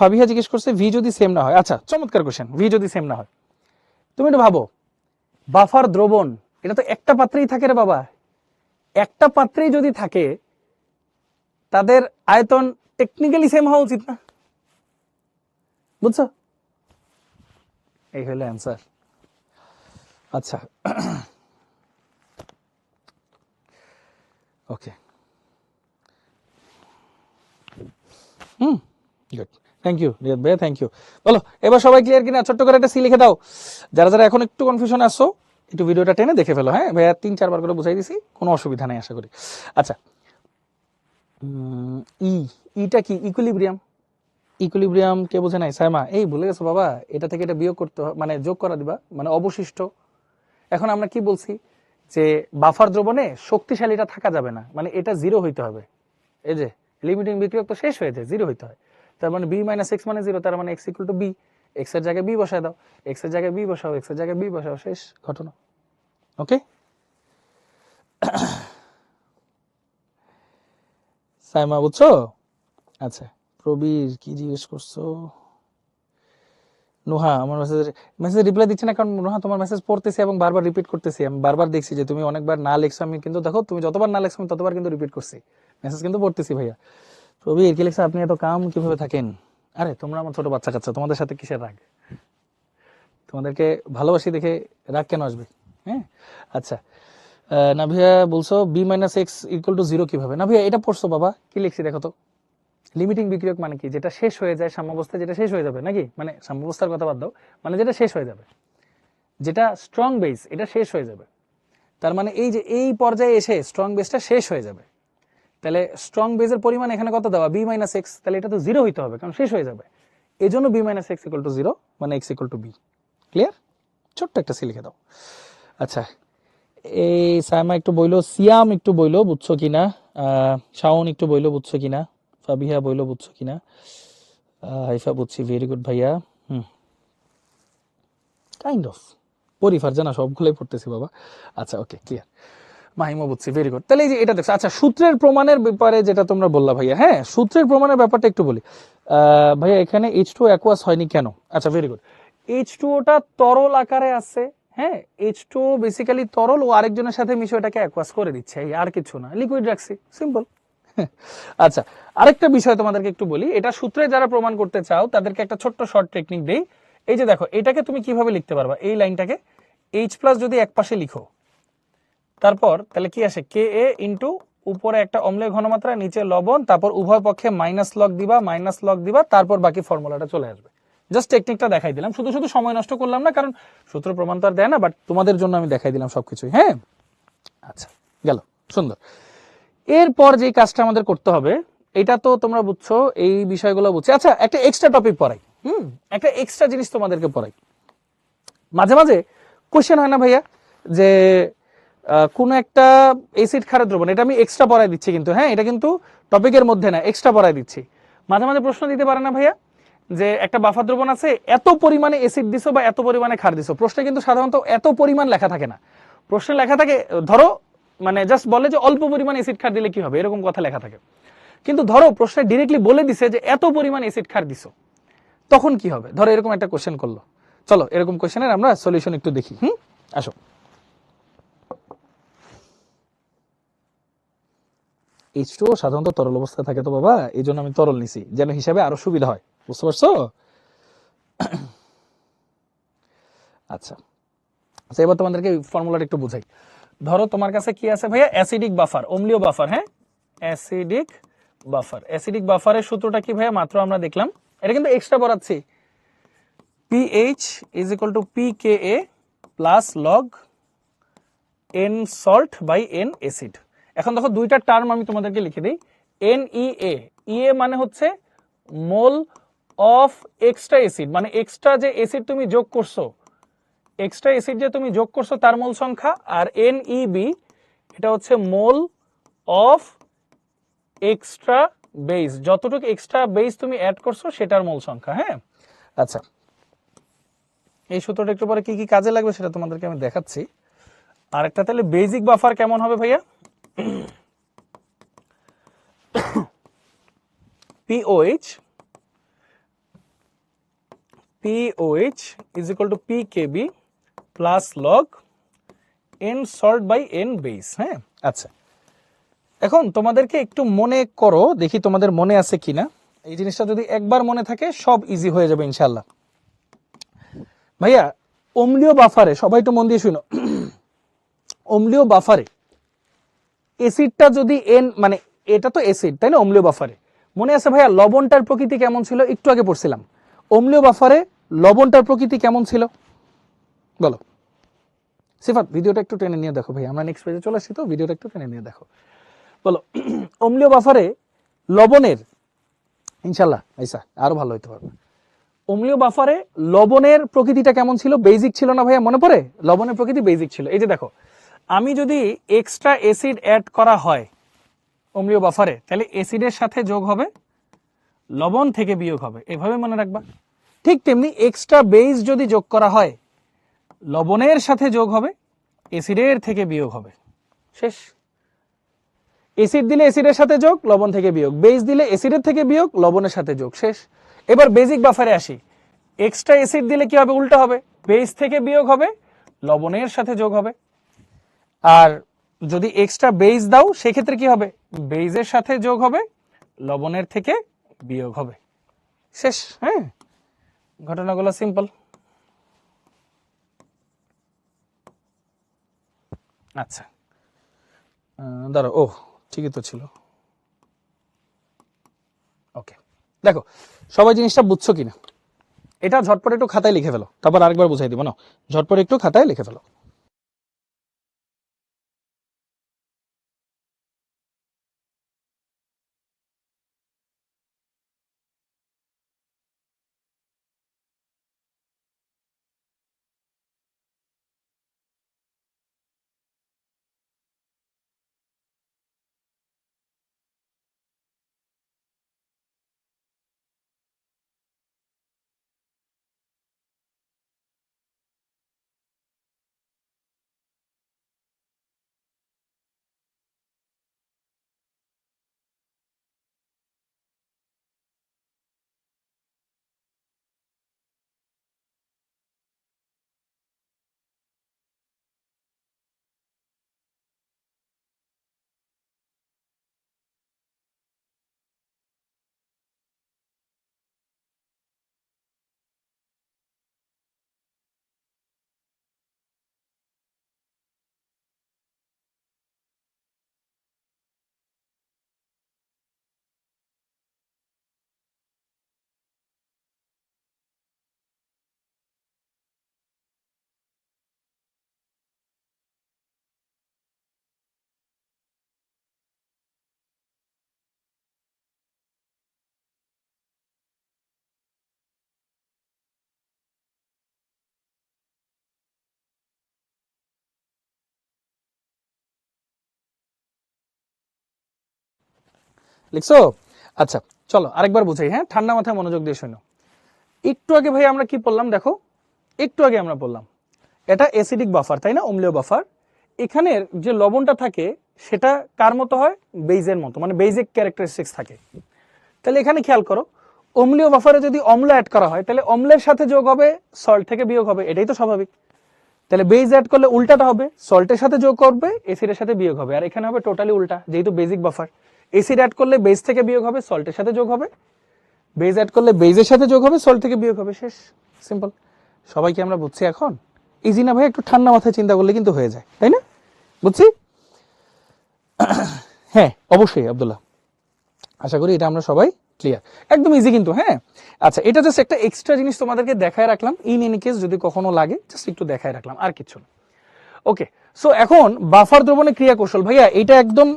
ফাবিহা জিজ্ঞেস করছে ভি যদি সেম না হয়। আচ্ছা, চমৎকার কোশ্চেন, ভি যদি সেম না হয়। তুমি একটু ভাবো, বাফার দ্রবণ এটা তো একটা পাত্রেই থাকে রে বাবা, একটা পাত্রেই যদি থাকে তাদের আয়তন টেকনিক্যালি সেম হওয়া উচিত না? বুঝছো? এই হলো অ্যান্সার। আচ্ছা, ওকে, গুড, থ্যাংক ইউ রিয়াদ ভাই, থ্যাংক ইউ। বলো এবার সবাই ক্লিয়ার কিনা? ছোট্ট করে একটা সি লিখে দাও। যারা যারা এখন একটু কনফিউশন আসছো একটু ভিডিওটা টেনে দেখে ফেলো। হ্যাঁ ভাইয়া 3-4 বার করে বুঝাই দিছি, কোনো অসুবিধা নেই আশা করি। আচ্ছা, ইটা কি, ইকুইলিব্রিয়াম। ইকুইলিব্রিয়াম কে বোঝে নাই? সাইমা, এই ভুলে গেছো বাবা, এটা থেকে এটা বিয়োগ করতে মানে যোগ করা দিবা, মানে অবশিষ্ট। এখন আমরা কি বলছি যে বাফার দ্রবণে শক্তিশালীটা থাকা যাবে না, মানে এটা জিরো হইতে হবে। এই যে লিমিটিং বিক্রিয়ক তো শেষ হয়ে যায়, জিরো হইতে হয়। তার মানে বি মাইনাস এক্স মানে জিরো, তার মানে X equal to B. X এর জায়গায় বি বসায় দাও, এক্স এর জায়গায় বি বসাও, এক্স এর জায়গায় বি বসাও, শেষ ঘটনা। ওকে, সাইমা বুঝছো? আচ্ছা, প্রবীর কি জিজ্ঞেস করছো? নোহা আমার মেসেজ রিপ্লাই দিচ্ছে না, কারণ নোহা তোমার মেসেজ পড়তেছি এবং বারবার রিপিট করতেছি। আমি বারবার দেখছি যে তুমি অনেকবার না লেখছো, আমি কিন্তু দেখো তুমি যতবার না লেখছো আমি ততবার কিন্তু রিপিট করছি, মেসেজ কিন্তু পড়তেছি। ভাইয়া প্রবীর কি লিখছে, আপনি এত কাম কিভাবে থাকেন? আরে তোমরা আমার ছোট বাচ্চা কাচ্চা, তোমাদের সাথে কিসের রাগ? তোমাদেরকে ভালোবাসি দেখে রাগ কেন আসবে? হ্যাঁ, আচ্ছা। নাভিয়া বলছো B minus X equal to zero কিভাবে? নাভিয়া এটা পড়ছো বাবা, কি লিখছি দেখো তো। লিমিটিং বিক্রিয়ক মানে কি? যেটা শেষ হয়ে যায়, সাম্যাবস্থায় যেটা শেষ হয়ে যাবে, নাকি মানে সাম্যাবস্থার কথা বাদ দাও, মানে যেটা শেষ হয়ে যাবে, যেটা স্ট্রং বেস এটা শেষ হয়ে যাবে। তার মানে এই যে এই পর্যায়ে এসে স্ট্রং বেসটা শেষ হয়ে যাবে, তাহলে স্ট্রং বেসের পরিমাণ এখানে কত দেওয়া? বি মাইনাস এক্স, তাহলে এটা তো জিরো হইতে হবে কারণ শেষ হয়ে যাবে। এই জন্য B minus X equal to zero, মানে X equal to B. Clear? ছোট্ট একটা সি লিখে দাও। আচ্ছা, এই সাইমা একটু বইলো, সিয়াম একটু বইলো বুঝছো কিনা, শাওন একটু বইলো বুঝছো কিনা, ফাবিহা বইলো বুঝছো কিনা, হাইফা বুঝছি, ভেরি গুড ভাইয়া। কাইন্ড অফ পড়ি ফারজানা, সবগুলোই পড়তেছি বাবা। আচ্ছা ওকে, ক্লিয়ার। মাহিমা বুঝছি, ভেরি গুড। তাহলে এই যে এটা দেখছো। আচ্ছা, সূত্রের প্রমাণের ব্যাপারে যেটা তোমরা বললা ভাইয়া, হ্যাঁ সূত্রের প্রমাণের ব্যাপারটা একটু বলি। ভাইয়া এখানে H2 অ্যাকুয়াস হয়নি কেন? আচ্ছা, ভেরি গুড। H2ওটা তরল আকারে আছে, হ্যাঁ H2 বেসিক্যালি তরল, ও আরেকজনের সাথে মিশে এটাকে অ্যাকুয়াস করে দিচ্ছে, এই আর কিছু না, লিকুইড রাখছি, সিম্পল। আচ্ছা, আরেকটা বিষয় তোমাদেরকে একটু বলি, এটা সূত্রে যারা প্রমাণ করতে চাও তাদেরকে একটা ছোট্ট শর্ট টেকনিক দেই। এই যে দেখো, এটাকে তুমি কিভাবে লিখতে পারবা, এই লাইনটাকে H প্লাস যদি এক পাশে লিখো, তারপর তাহলে কি আসে, কে এ ইন্টু উপরে একটা অম্লীয় ঘনমাত্রা, নিচে লবণ, তারপর উভয় পক্ষে মাইনাস লগ দিবা, তারপর বাকি ফর্মুলাটা চলে আসবে। জাস্ট টেকনিকটা দেখাই দিলাম, শুধু শুধু সময় নষ্ট করলাম না, কারণ সূত্র প্রমাণ তো আর দেয় না, বাট তোমাদের জন্য আমি দেখাই দিলাম সবকিছুই। হ্যাঁ, আচ্ছা গেল, সুন্দর। এরপর যে কাজটা আমাদের করতে হবে, এটা তো তোমরা বুঝছো, এই বিষয়গুলো বুঝছো। আচ্ছা, একটা এক্সট্রা টপিক পড়াই, একটা এক্সট্রা জিনিস তোমাদেরকে পড়াই। মাঝে মাঝে কোশ্চেন হয় না ভাইয়া, যে কোন একটা অ্যাসিড ক্ষারের দ্রবণ, এটা আমি এক্সট্রা পড়াই দিচ্ছি কিন্তু, হ্যাঁ এটা কিন্তু টপিকের মধ্যে না, এক্সট্রা পড়াই দিচ্ছি। মাঝে মাঝে প্রশ্ন দিতে পারে না ভাইয়া, যে একটা বাফার দ্রবণ আছে, এত পরিমাণে অ্যাসিড দিছো বা এত পরিমাণে ক্ষার দিছো, প্রশ্নে কিন্তু সাধারণত এত পরিমাণ লেখা থাকে না। প্রশ্নে লেখা থাকে ধরো, মানে জাস্ট বলে যে অল্প পরিমাণ অ্যাসিড ক্ষার দিলে কি হবে, এরকম কথা লেখা থাকে। কিন্তু ধরো প্রশ্নে ডিরেক্টলি বলে দিছে যে এত পরিমাণ অ্যাসিড ক্ষার দিছো, তখন কি হবে? ধরো এরকম একটা কোশ্চেন করলো, চলো এরকম কোশ্চেনের আমরা সলিউশন একটু দেখি। আসো। H2 সাধারণত তরল অবস্থায় থাকে তো বাবা, এই জন্য আমি তরল নিছি, যেন হিসাবে আরো সুবিধা হয়, বুঝতে পারছো? আচ্ছা আচ্ছা, এবার তোমাদেরকে ফর্মুলাটা একটু বুঝাই। ধরো তোমার কাছে কি আছে ভাইয়া, অ্যাসিডিক বাফার, অম্লীয় বাফার, হ্যাঁ অ্যাসিডিক বাফার। অ্যাসিডিক বাফারের সূত্রটা কি ভাইয়া, মাত্র আমরা দেখলাম, এটা কিন্তু এক্সট্রা পড়াচ্ছি। pH is equal to pKa plus log n salt by n acid. এখন দেখো দুইটা টার্ম আমি তোমাদেরকে লিখে দিই। NEA, EA মানে হচ্ছে মোল অফ এক্সট্রা অ্যাসিড, মানে এক্সট্রা যে অ্যাসিড তুমি যোগ করছো, এক্সট্রা অ্যাসিড যে তুমি যোগ করছো তার মোল সংখ্যা। আর NEB এটা হচ্ছে মোল অফ এক্সট্রা বেস, যতটুকু এক্সট্রা বেস তুমি অ্যাড করছো সেটার মোল সংখ্যা। হ্যাঁ, আচ্ছা এই সূত্রটা একটু পরে কি কি কাজে লাগবে সেটা তোমাদেরকে আমি দেখাচ্ছি। আরেকটা তাহলে বেসিক বাফার কেমন হবে ভাইয়া, POH is equal to PKB plus log n salt by n base। হ্যাঁ, আচ্ছা এখন তোমাদেরকে একটু মনে করো, দেখি তোমাদের মনে আছে কিনা। এই জিনিসটা যদি একবার মনে থাকে সব ইজি হয়ে যাবে ইনশাল্লাহ। ভাইয়া অম্লীয় বাফারে, সবাই একটু মন দিয়ে শুনো, অম্লীয় বাফারে অ্যাসিডটা যদি n, মানে এটা তো অ্যাসিড তাই না, অম্লীয় বাফারে মনে আছে ভাইয়া লবণটার প্রকৃতি কেমন ছিল, একটু আগে পড়ছিলাম। অম্লীয় বাফারে লবণটার প্রকৃতি কেমন ছিল বলো? সিফাত ভিডিওটা একটু টেনে নিয়ে দেখো ভাই, আমরা নেক্সট পেজে চলে আসছি তো, ভিডিওটা একটু টেনে নিয়ে দেখো। বলো অম্লীয় বাফারে লবণের, ইনশাল্লাহ আইসা আরো ভালো হইতে পারবে। অম্লীয় বাফারে লবণের প্রকৃতিটা কেমন ছিল? বেসিক ছিল না ভাইয়া, মনে পড়ে? লবণের প্রকৃতি বেসিক ছিল। এই যে দেখো আমি যদি এক্সট্রা অ্যাসিড অ্যাড করা হয় অম্লীয় বাফারে, তাহলে অ্যাসিডের সাথে যোগ হবে, লবণ থেকে বিয়োগ হবে, এভাবে মনে রাখবা। ঠিক তেমনি এক্সট্রা বেস যদি যোগ করা হয়, লবণের সাথে যোগ হবে, অ্যাসিডের থেকে বিয়োগ হবে, শেষ। অ্যাসিড দিলে অ্যাসিডের সাথে যোগ, লবণ থেকে বিয়োগ, বেস দিলে অ্যাসিডের থেকে বিয়োগ, লবণের সাথে যোগ, শেষ। এবার বেসিক বাফারে আসি, এক্সট্রা অ্যাসিড দিলে কি হবে, উল্টা হবে, বেস থেকে বিয়োগ হবে, লবণের সাথে যোগ হবে। আর যদি এক্সট্রা বেস দাও সেক্ষেত্রে কি হবে, বেসের সাথে যোগ হবে, লবণের থেকে বিয়োগ হবে, শেষ। হ্যাঁ, ঘটনাগুলো সিম্পল। আচ্ছা দাঁড়ো, ও ঠিকই তো ছিল। ওকে, দেখো সবাই জিনিসটা বুঝছো কিনা, এটা ঝটপট একটু খাতায় লিখে ফেলো, তারপর আরেকবার বুঝাই দিব না, ঝটপট একটু খাতায় লিখে ফেলো। লিখছো? আচ্ছা চলো আরেকবার বুঝাই, হ্যাঁ ঠান্ডা মাথায় মনোযোগ দিয়ে শোনো। একটু আগে ভাই আমরা কি বললাম, দেখো একটু আগে আমরা বললাম এটা অ্যাসিডিক বাফার, তাই না, অম্লীয় বাফার। এখানের যে লবণটা থাকে সেটা কার মতো হয়, বেইজের মতো, মানে বেইজিক ক্যারেক্টারিস্টিক্স থাকে। তাহলে এখানে খেয়াল করো, অম্লীয় বাফারে যদি অম্ল অ্যাড করা হয় তাহলে অম্লের সাথে যোগ হবে, সল্ট থেকে বিয়োগ হবে, এটাই তো স্বাভাবিক। তাহলে বেজ অ্যাড করলে উল্টাটা হবে, সল্টের সাথে যোগ করবে, অ্যাসিডের সাথে বিয়োগ হবে। আর এখানে হবে টোটালি উল্টা, যেহেতু বেসিক বাফার। অ্যাসিড অ্যাড করলে বেস থেকে বিয়োগ হবে, সল্টের সাথে যোগ হবে, বেজ অ্যাড করলে বেজের সাথে যোগ হবে, সল্ট থেকে বিয়োগ হবে, শেষ, সিম্পল। সবাইকে আমরা বুঝছি এখন? ইজি না ভাই? একটু ঠান্ডা মাথায় চিন্তা করলে কিন্তু হয়ে যায়, তাই না? বুঝছি? হ্যাঁ অবশ্যই আব্দুল্লাহ, আশা করি এটা আমরা সবাই ক্লিয়ার, একদম ইজি কিন্তু। হ্যাঁ আচ্ছা, এটা জাস্ট একটা এক্সট্রা জিনিস তোমাদেরকে দেখায় রাখলাম, ইন এনি কেস যদি কখনো লাগে জাস্ট একটু দেখায় রাখলাম, আর কিছু না। ওকে, সো এখন বাফার দ্রবণের ক্রিয়া কৌশল ভাইয়া এটা একদম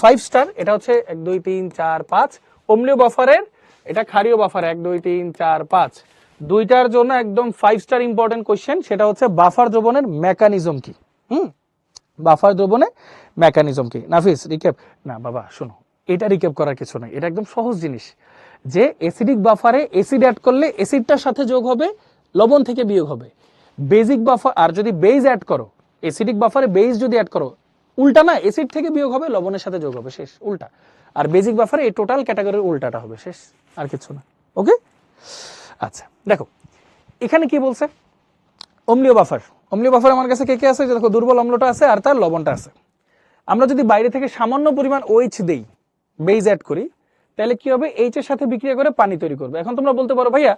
5 স্টার। এটা হচ্ছে 1 2 3 4 5 অম্লীয় বাফারের, এটা ক্ষারীয় বাফার 1 2 3 4 5, দুইটার জন্য একদম 5 স্টার ইম্পর্টেন্ট কোশ্চেন। সেটা হচ্ছে বাফার দ্রবণের মেকানিজম কি। বাফার দ্রবণের মেকানিজম কি? নাফিস রিক্যাপ না বাবা, শোনো এটা রিক্যাপ করার কিছু নাই, এটা একদম সহজ জিনিস। যে অ্যাসিডিক বাফারে অ্যাসিড অ্যাড করলে অ্যাসিডটার সাথে যোগ হবে, লবণ থেকে বিয়োগ হবে। বেসিক বাফার, আর যদি বেস অ্যাড করো, অ্যাসিডিক বাফারে বেস যদি অ্যাড করো, উল্টা না, অ্যাসিড থেকে বিয়োগ হবে, লবণের সাথে যোগ হবে, শেষ, উল্টা। আর বেসিক বাফারে এই টোটাল ক্যাটাগরির উল্টাটা হবে, শেষ, আর কিছু না। ওকে আচ্ছা দেখো এখানে কি বলছে, অম্লীয় বাফার। অম্লীয় বাফার আমার কাছে কে কে আছে, দেখো দুর্বল অম্লটা আছে আর তার লবণটা আছে। আমরা যদি বাইরে থেকে সামান্য পরিমাণ OH দেই, বেস অ্যাড করি, তাহলে কি হবে, এইচ এর সাথে বিক্রিয়া করে পানি তৈরি করবে। এখন তোমরা বলতে পারো ভাইয়া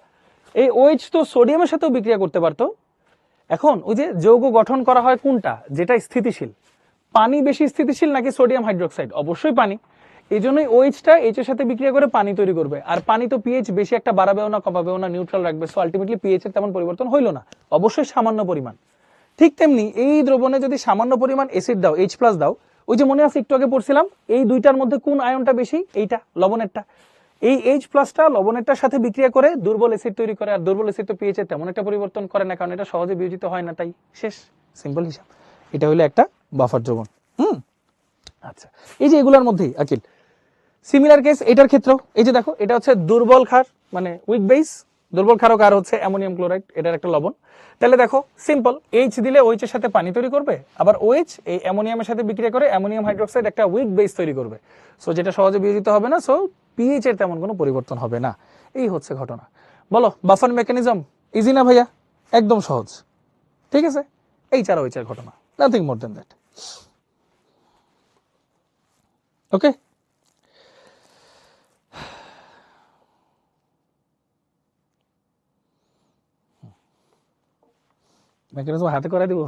এই OH তো সোডিয়ামের সাথেও বিক্রিয়া করতে পারতো। এখন ওই যে যৌগ গঠন করা হয় কোনটা, যেটা স্থিতিশীল, পানি বেশি স্থিতিশীল নাকি সোডিয়াম হাইড্রোক্সাইড? অবশ্যই পানি। এই জন্যই OH-টা এইচ এর সাথে বিক্রিয়া করে পানি তৈরি করবে। আর পানি তো পিএইচ বেশি একটা বাড়াবেও না কমাবেও না, নিউট্রাল রাখবে। সো আলটিমেটলি পিএইচ এর তেমন পরিবর্তন হইলো না, অবশ্যই সামান্য পরিমাণ। ঠিক তেমনি এই দ্রবণে যদি সামান্য পরিমাণ অ্যাসিড দাও, H+ দাও, ওই যে মনে আছে একটু আগে পড়ছিলাম, এই দুইটার মধ্যে কোন আয়নটা বেশি, এইটা লবণেরটা। এই H+টা লবণেরটার সাথে বিক্রিয়া করে দুর্বল অ্যাসিড তৈরি করে। আর দুর্বল অ্যাসিড তো পিএইচ এর তেমন একটা পরিবর্তন করে না, কারণ এটা সহজে বিয়োজিত হয় না, তাই শেষ, সিম্পল হিসাব। এটা হলো একটা বাফার দ্রবণ। আচ্ছা, এই যে এগুলোর মধ্যেই আকিল সিমিলার কেস এটার ক্ষেত্রেও এই যে দেখো এটা হচ্ছে দুর্বল ক্ষার মানে উইক বেস, দুর্বল ক্ষারক আর হচ্ছে অ্যামোনিয়াম ক্লোরাইড, এটার একটা লবণ। তাহলে দেখো সিম্পল, এইচ দিলে OH এর সাথে পানি তৈরি করবে, আবার OH এই অ্যামোনিয়ামের সাথে বিক্রিয়া করে অ্যামোনিয়াম হাইড্রোক্সাইড একটা উইক বেস তৈরি করবে। সো যেটা সহজে বিয়োজিত হবে না, সো পিএইচ এর তেমন কোনো পরিবর্তন হবে না। এই হচ্ছে ঘটনা। বলো বাফার মেকানিজম ইজি না ভাইয়া? একদম সহজ, ঠিক আছে। এইচ আর OH এর ঘটনা, nothing more than that. Okay, mechanism হাতে করে দিব?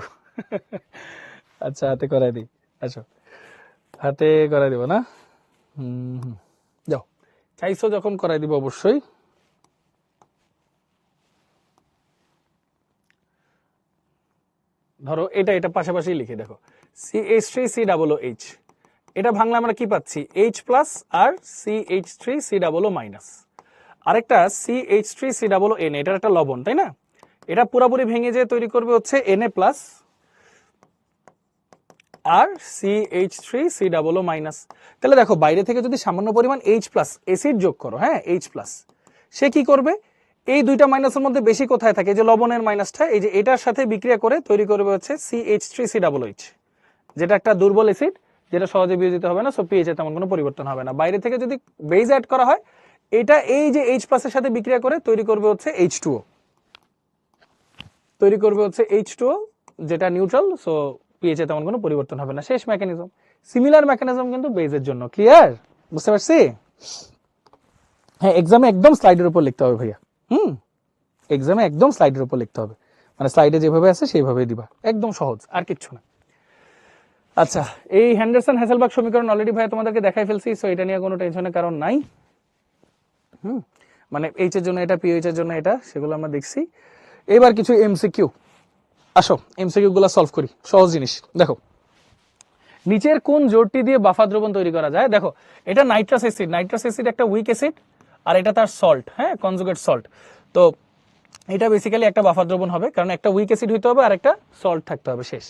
আচ্ছা হাতে করাই দিই, আচ্ছা হাতে করাই দিব না? যাও, চাইছো যখন করাই দিব অবশ্যই। ধরো এটা এটা পাশাপাশি লিখে দেখো, CH3COOH, এটা ভাঙলে আমরা কি পাচ্ছি? H প্লাস আর CH3COO মাইনাস, আরেকটা CH3COON, এটার একটা লবণ তাই না? এটা পুরোপুরি ভেঙে যেয়ে তৈরি করবে হচ্ছে Na প্লাস আর CH3COO মাইনাস। তাহলে দেখো বাইরে থেকে যদি সামান্য পরিমাণ H প্লাস অ্যাসিড যোগ করো, হ্যাঁ H প্লাস, সে কি করবে? এই দুইটা মাইনাসের মধ্যে বেশি কোথায় থাকে? যে লবণের মাইনাসটা, এই যে এটার সাথে বিক্রিয়া করে তৈরি করবে হচ্ছে CH3COOH, যেটা একটা দুর্বল অ্যাসিড, যেটা সহজে বিয়োজিত হবে না, সো পিএইচ এ তেমন কোনো পরিবর্তন হবে না। বাইরে থেকে যদি বেজ অ্যাড করা হয়, এটা এই যে H প্লাসের সাথে বিক্রিয়া করে তৈরি করবে হচ্ছে H2O, তৈরি করবে হচ্ছে H2O, যেটা নিউট্রাল, সো পিএইচ এ তেমন কোনো পরিবর্তন হবে না। শেষ মেকানিজম, সিমিলার মেকানিজম কিন্তু বেজের জন্য। ক্লিয়ার? বুঝতে পারছি? হ্যাঁ, এক্সামে একদম স্লাইডের উপর লিখতে হবে ভাইয়া। এক্সামে একদম স্লাইডের উপর লিখতে হবে, মানে স্লাইডে যেভাবে আছে সেইভাবেই দিবা, একদম সহজ, আর কিচ্ছু না। আচ্ছা, এই হ্যান্ডারসন হ্যাসেলবাগ সমীকরণ অলরেডি ভাই তোমাদেরকে দেখাই ফেলছি, সো এটা নিয়ে কোনো টেনশনের কারণ নাই। মানে এইচ এর জন্য এটা, পিএইচ এর জন্য এটা, সেগুলো আমরা দেখছি। এবার কিছু এমসিকিউ, আসো এমসিকিউ গুলো সলভ করি। সহজ জিনিস, দেখো নিচের কোন জোড়টি দিয়ে বাফা দ্রবণ তৈরি করা যায়? দেখো এটা নাইট্রাস অ্যাসিড, নাইট্রাস অ্যাসিড একটা উইক অ্যাসিড, আর এটা তার সল্ট, হ্যাঁ কনজুগেট সল্ট। তো এটা বেসিক্যালি একটা বাফা দ্রবণ হবে, কারণ একটা উইক অ্যাসিড হইতে হবে আর একটা সল্ট থাকতে হবে, শেষ।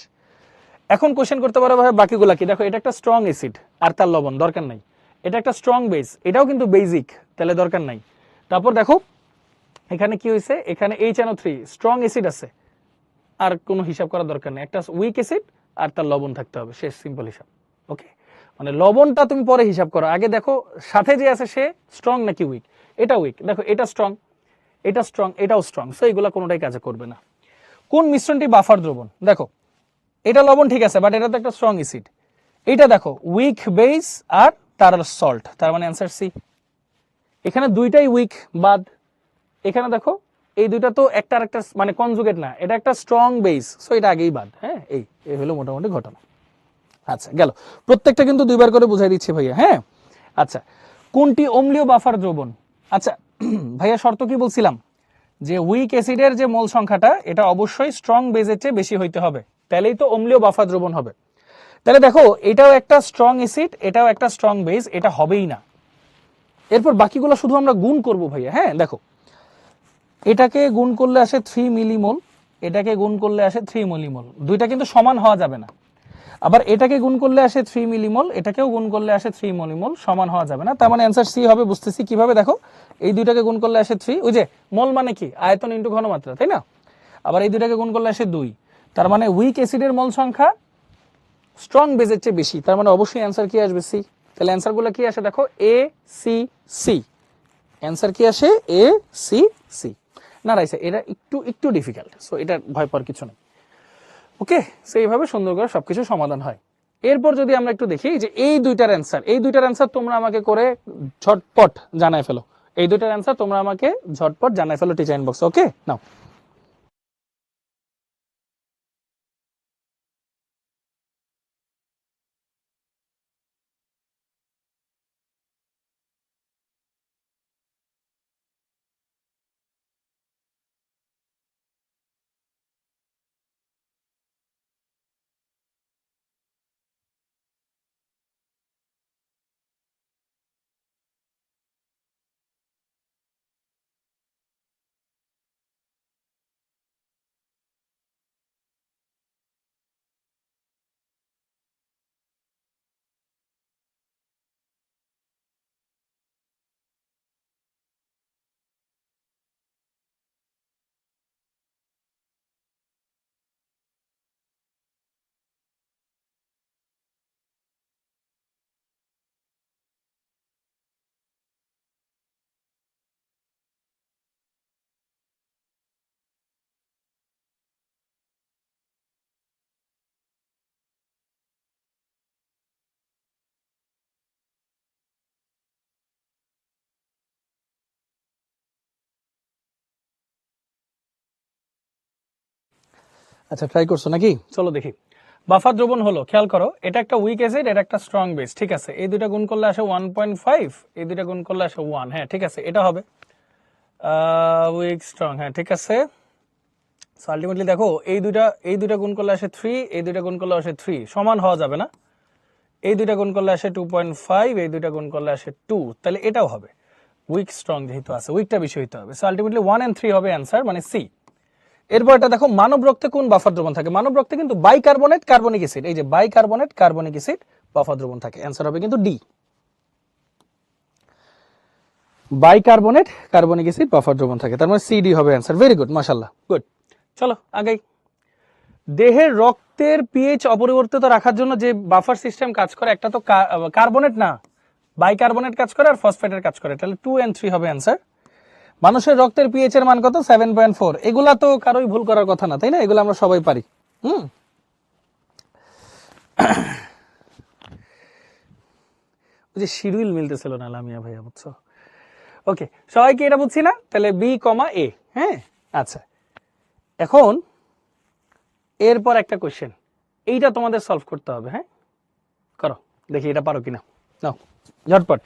এখন কোশ্চেন করতে পারো ভাই বাকিগুলা কি? দেখো এটা একটা স্ট্রং অ্যাসিড আর তার লবণ, দরকার নাই। এটা একটা স্ট্রং বেস, এটাও কিন্তু বেসিক, তাহলে দরকার নাই। তারপর দেখো এখানে কি হয়েছে, এখানে HNO3 স্ট্রং অ্যাসিড আছে, আর কোনো হিসাব করার দরকার নেই, একটা উইক অ্যাসিড আর তার লবণ থাকতে হবে, শেষ, সিম্পল হিসাব। ওকে, মানে লবণটা তুমি পরে হিসাব করো, আগে দেখো সাথে যে আছে সে স্ট্রং নাকি উইক। এটা উইক, দেখো এটা স্ট্রং, এটা স্ট্রং, এটাও স্ট্রং, সো এগুলা কোনোটাই কাজে করবে না। কোন মিশ্রণটি বাফার দ্রবণ? দেখো এটা লবণ ঠিক আছে, বাট এটা তো একটা স্ট্রং অ্যাসিড। এটা দেখো উইক বেস আর তার সল্ট, তার মানে অ্যান্সার সি। এখানে দুইটাই উইক বাদ, এখানে দেখো এই দুইটা তো একটা আর একটা মানে কনজুগেট না, এটা একটা স্ট্রং বেস, সো এটা আগেই বাদ। হ্যাঁ, এই হলো মোটামুটি ঘটনা। আচ্ছা গেল, প্রত্যেকটা কিন্তু দুইবার করে বুঝাই দিচ্ছি ভাইয়া। হ্যাঁ, আচ্ছা কোনটি অম্লীয় বাফার দ্রবণ? আচ্ছা ভাইয়া শর্ত কি বলছিলাম? যে উইক অ্যাসিডের যে মোল সংখ্যাটা এটা অবশ্যই স্ট্রং বেজের চেয়ে বেশি হইতে হবে, তাহলেই তো অম্লীয় বাফার দ্রবণ হবে। তাহলে দেখো এটাও একটা স্ট্রং অ্যাসিড, এটাও একটা স্ট্রং বেস, এটা হবেই না। এরপর বাকিগুলো শুধু আমরা গুণ করব ভাইয়া। হ্যাঁ দেখো, এটাকে গুণ করলে আসে 3 মিলিমোল, এটাকে গুণ করলে আসে 3 মিলিমোল, দুইটা কিন্তু সমান হওয়া যাবে না। আবার এটাকে গুণ করলে আসে 3 মিলিমোল, এটাকেও গুণ করলে আসে 3 মিলিমোল, সমান হওয়া যাবে না, তার মানে অ্যান্সার সি হবে। বুঝতেছি কিভাবে? দেখো এই দুইটাকে গুণ করলে আসে 3, ওই যে মোল মানে কি আয়তন ইনটু ঘনমাত্রা, তাই না? আবার এই দুইটাকে গুণ করলে আসে 2, তার মানে উইক অ্যাসিডের মোল সংখ্যা স্ট্রং বেজের চেয়ে বেশি, তার মানে অবশ্যই অ্যান্সার কি আসবে? সি। তাহলে অ্যান্সারগুলো কি আসে? দেখো এ সি সি, অ্যান্সার কি আসে? A C C. না রাইসা এটা একটু একটু ডিফিকাল্ট, সো এটা ভয় পাওয়ার কিছু নেই। ওকে, সেইভাবে সুন্দর করে সবকিছু সমাধান হয়। এরপর যদি আমরা একটু দেখি যে এই দুইটার অ্যান্সার তোমরা আমাকে করে ঝটপট জানাই ফেলো। এই দুইটার অ্যান্সার তোমরা আমাকে ঝটপট জানাই ফেলো টিচার ইনবক্স। ওকে নাও। আচ্ছা ট্রাই করছো নাকি? চলো দেখি। বাফার দ্রবণ হলো, খেয়াল করো, এটা একটা উইক অ্যাসিড, এটা একটা স্ট্রং বেস, ঠিক আছে। এই দুইটা গুণ করলে আসে 1.5, এই দুইটা গুণ করলে আসে 1, হ্যাঁ ঠিক আছে, এটা হবে উইক স্ট্রং, হ্যাঁ ঠিক আছে। সো আলটিমেটলি দেখো এই দুইটা গুণ করলে আসে 3, এই দুইটা গুণ করলে আসে 3, সমান হওয়া যাবে না। এই দুইটা গুণ করলে আসে 2.5, এই দুইটা গুণ করলে আসে 2, তাহলে এটাও হবে উইক স্ট্রং, যেহেতু আছে উইকটা বেশি হইতে হবে। সো আলটিমেটলি 1 and 3 হবে অ্যান্সার, মানে সি। এরপর এটা দেখো, মানব রক্তে কোন বাফার দ্রবণ থাকে? মানব রক্তে কিন্তু বাইকার্বনেট কার্বনিক অ্যাসিড, এই যে বাইকার্বনেট কার্বনিক অ্যাসিড বাফার দ্রবণ থাকে, অ্যান্সার হবে কিন্তু D. Bicarbonate carbonic acid buffer দ্রবণ থাকে, তার মানে সিডি হবে অ্যান্সার। ভেরি গুড, মাশাআল্লাহ, গুড। চলো আগে, দেহের রক্তের পিএইচ অপরিবর্তিত রাখার জন্য যে বাফার সিস্টেম কাজ করে, একটা তো কার্বনেট না, বাইকার্বনেট কাজ করে আর ফসফেটের কাজ করে, তাহলে 2 and 3 হবে অ্যান্সার। মানুষের রক্তের পিএইচ এর মান কত? 7.4। এগুলা তো কারোই ভুল করার কথা না, তাই না? এগুলো আমরা সবাই পারি। ওই যে শিডিউল মিলতেছিল না লামিয়া ভাইয়া, বুঝছো? ওকে, সবাইকে এটা বুঝছি না? তাহলে বি কমা এ, হ্যাঁ আচ্ছা। এখন এরপর একটা কোশ্চেন, এইটা তোমাদের সলভ করতে হবে, হ্যাঁ করো, দেখি এটা পারো কিনা, নাও ঝটপট।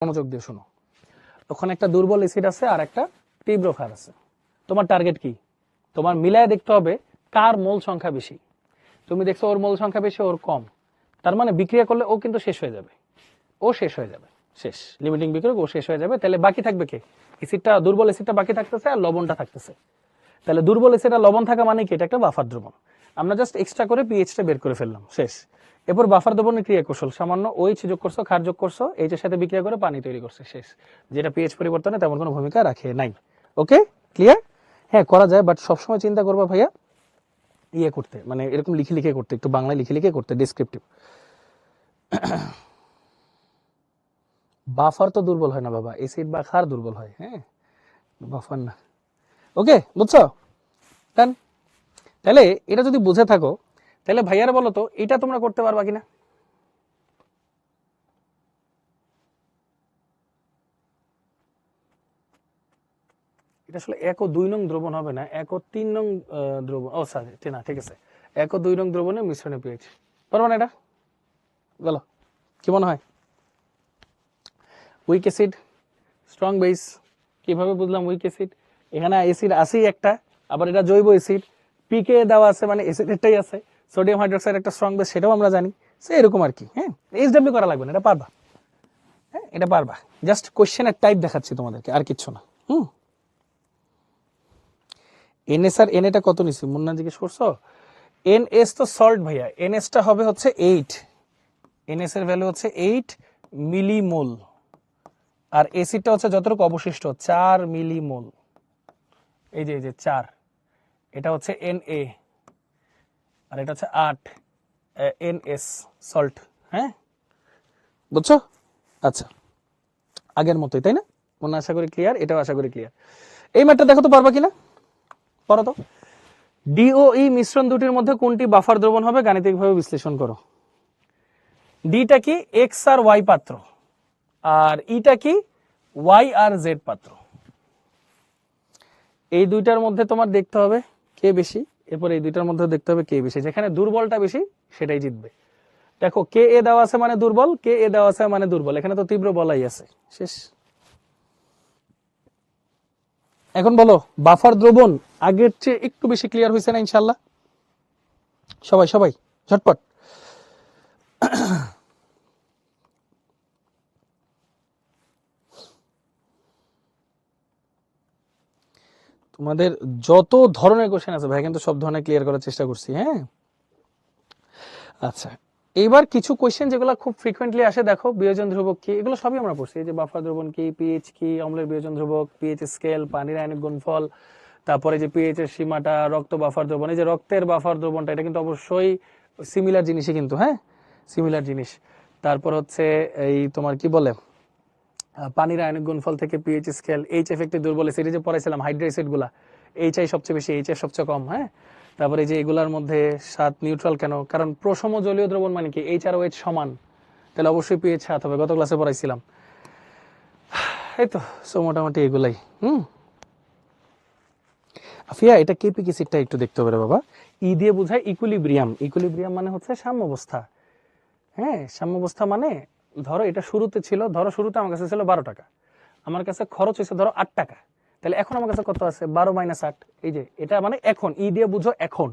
মনোযোগ দিয়ে শোনো, ওখানে একটা দুর্বল অ্যাসিড আছে আর একটা তীব্র ক্ষার আছে। তোমার টার্গেট কি? তোমার মিলায় দেখতে হবে কার মোল সংখ্যা বেশি। তুমি দেখছো ওর মোল সংখ্যা বেশি, ওর কম, তার মানে বিক্রিয়া করলে ও কিন্তু শেষ হয়ে যাবে, ও শেষ হয়ে যাবে, শেষ লিমিটিং বিক্রিয়া, ও শেষ হয়ে যাবে। তাহলে বাকি থাকবে কে? অ্যাসিডটা, দুর্বল অ্যাসিডটা বাকি থাকতেছে আর লবণটা থাকতেছে। তাহলে দুর্বল অ্যাসিড আর লবণ থাকা মানে কি? এটা একটা বাফার দ্রবণ। আমরা জাস্ট এক্সট্রা করে পিএইচটা বের করে ফেললাম, শেষ। এরপর বাফার দ্রবণের ক্রিয়া কৌশল, সামান্য OH যোগ করছো, ক্ষার যোগ করছো, এইচ এর সাথে বিক্রিয়া করে পানি তৈরি করছে, শেষ। যেটা পিএইচ পরিবর্তনে তেমন কোনো ভূমিকা রাখে নাই। ওকে, ক্লিয়ার? হ্যাঁ করা যায়, বাট সবসময় চিন্তা করবা ভাইয়া ইয়ে করতে, মানে এরকম লিখে লিখে করতে, একটু বাংলায় লিখে লিখে করতে, ডেসক্রিপটিভ। বাফার তো দুর্বল হয় না বাবা, এসিড বা ক্ষার দুর্বল হয়, হ্যাঁ বাফার না। ওকে, বুঝছো? ডান। তাহলে এটা যদি বুঝে থাকো, তাহলে ভাইয়ারা বলো তো এটা তোমরা করতে পারবা কিনা? এটা আসলে 1 ও 2 নং দ্রবণ হবে না, 1 ও 3 নং দ্রবণ, ও সরি না, ঠিক আছে, 1 ও 2 নং দ্রবণের মিশ্রণে পিএইচ, পারবা না এটা? বলো কি মনে হয়? উইক অ্যাসিড, স্ট্রং বেস, কিভাবে বুঝলাম উইক অ্যাসিড? এখানে অ্যাসিড আছেই একটা, আবার এটা জৈব অ্যাসিড, পিকে দেওয়া আছে মানে অ্যাসিডেরটাই আছে, সোডিয়াম হাইড্রোক্সাইড একটা স্ট্রং বেস, সেটাও আমরা জানি। সে এরকম আর কি, হ্যাঁ এইচডব্লিউ করা লাগবে না, এটা পারবা, হ্যাঁ এটা পারবা। জাস্ট কোশ্চেনের টাইপ দেখাচ্ছি তোমাদেরকে, আর কিচ্ছু না। এনএস আর এন এটা কত নিছি মুন্না জিজ্ঞেস করছো? এনএস তো সল্ট ভাইয়া, এনএস টা হবে হচ্ছে 8, এনএস এর ভ্যালু হচ্ছে 8 মিলিমোল, আর এসিডটা হচ্ছে যতটুকু অবশিষ্ট 4 মিলিমোল, এই যে 4, এটা হচ্ছে Na, আর এটা হচ্ছে 8 এনএস সল্ট, হ্যাঁ বুঝছো? আচ্ছা, আগের মতোই তাই না? মনে আশা করি ক্লিয়ার, এটাও আশা করি ক্লিয়ার। এই ম্যাটটা দেখো তো পারবা কিনা, পড়ো তো। ডিওই মিশ্রণ দুটির মধ্যে কোনটি বাফার দ্রবণ হবে গাণিতিকভাবে বিশ্লেষণ করো। ডিটা কি? এক্স আর ওয়াই পাত্র, আর ইটা কি? ওয়াই আর জেড পাত্র। এই দুইটার মধ্যে তোমার দেখতে হবে কে বেশি, এরপর এই দুইটার মধ্যে দেখতে হবে কে বেশি, যেখানে দুর্বলটা বেশি সেটাই জিতবে। দেখো কে এ দেওয়া আছে মানে দুর্বল, কে এ দেওয়া আছে মানে দুর্বল, এখানে তো তীব্র বলাই আছে, শেষ। এখন বলো বাফার দ্রবণ আগের চেয়ে একটু বেশি ক্লিয়ার হয়েছে না ইনশাল্লাহ? সবাই সবাই ঝটপট। তোমাদের যত ধরনের কোশ্চেন আছে ভাই কিন্তু সব ধরনের ক্লিয়ার করার চেষ্টা করছি। হ্যাঁ, আচ্ছা এবার কিছু কোশ্চেন যেগুলো খুব ফ্রিকোয়েন্টলি আসে, দেখো বিয়োজন ধ্রুবক কি, এগুলো সবই আমরা পড়ছি। এই যে বাফার দ্রবণ কি, পিএইচ কি, অম্লের বিয়োজন ধ্রুবক, পিএইচ স্কেল, পানির আয়নিক গুণফল, তারপরে যে পিএইচ এর সীমাটা, রক্ত বাফার দ্রবণ, এই যে রক্তের বাফার দ্রবণটা এটা কিন্তু অবশ্যই সিমিলার জিনিসই কিন্তু, হ্যাঁ সিমিলার জিনিস। তারপর হচ্ছে এই তোমার কি বলে পানির আয়নিক গুণফল থেকে পিএইচ স্কেল, এইচ এফেক্টে দুর্বল অ্যাসিড যে পড়াইছিলাম হাইড্রোএসিড গুলা, এইচ আই সবচেয়ে বেশি, এইচ এফ সবচেয়ে কম। হ্যাঁ, তারপরে যে এগুলার মধ্যে 7 নিউট্রাল কেন, কারণ প্রসম জলীয় দ্রবণ মানে কি এইচ আর ও এইচ সমান, তাহলে অবশ্যই পিএইচ 7 হবে, গত ক্লাসে পড়াইছিলাম। এই তো সো মোটামুটি এগুলাই। আফিয়া এটা কেপি সিটটা একটু দেখতে হবে রে বাবা। ই দিয়ে বোঝায় ইকুইলিব্রিয়াম। ইকুইলিব্রিয়াম মানে হচ্ছে সাম্যাবস্থা। হ্যাঁ, সাম্যাবস্থা মানে ধরো এটা শুরুতে ছিল, ধরো শুরুতে আমার কাছে ছিল 12 টাকা, আমার কাছে খরচ হয়েছে ধরো 8 টাকা, তাহলে এখন আমার কাছে কত আছে 12 - 8। এই যে এটা মানে এখন, ই দিয়ে বুঝো এখন,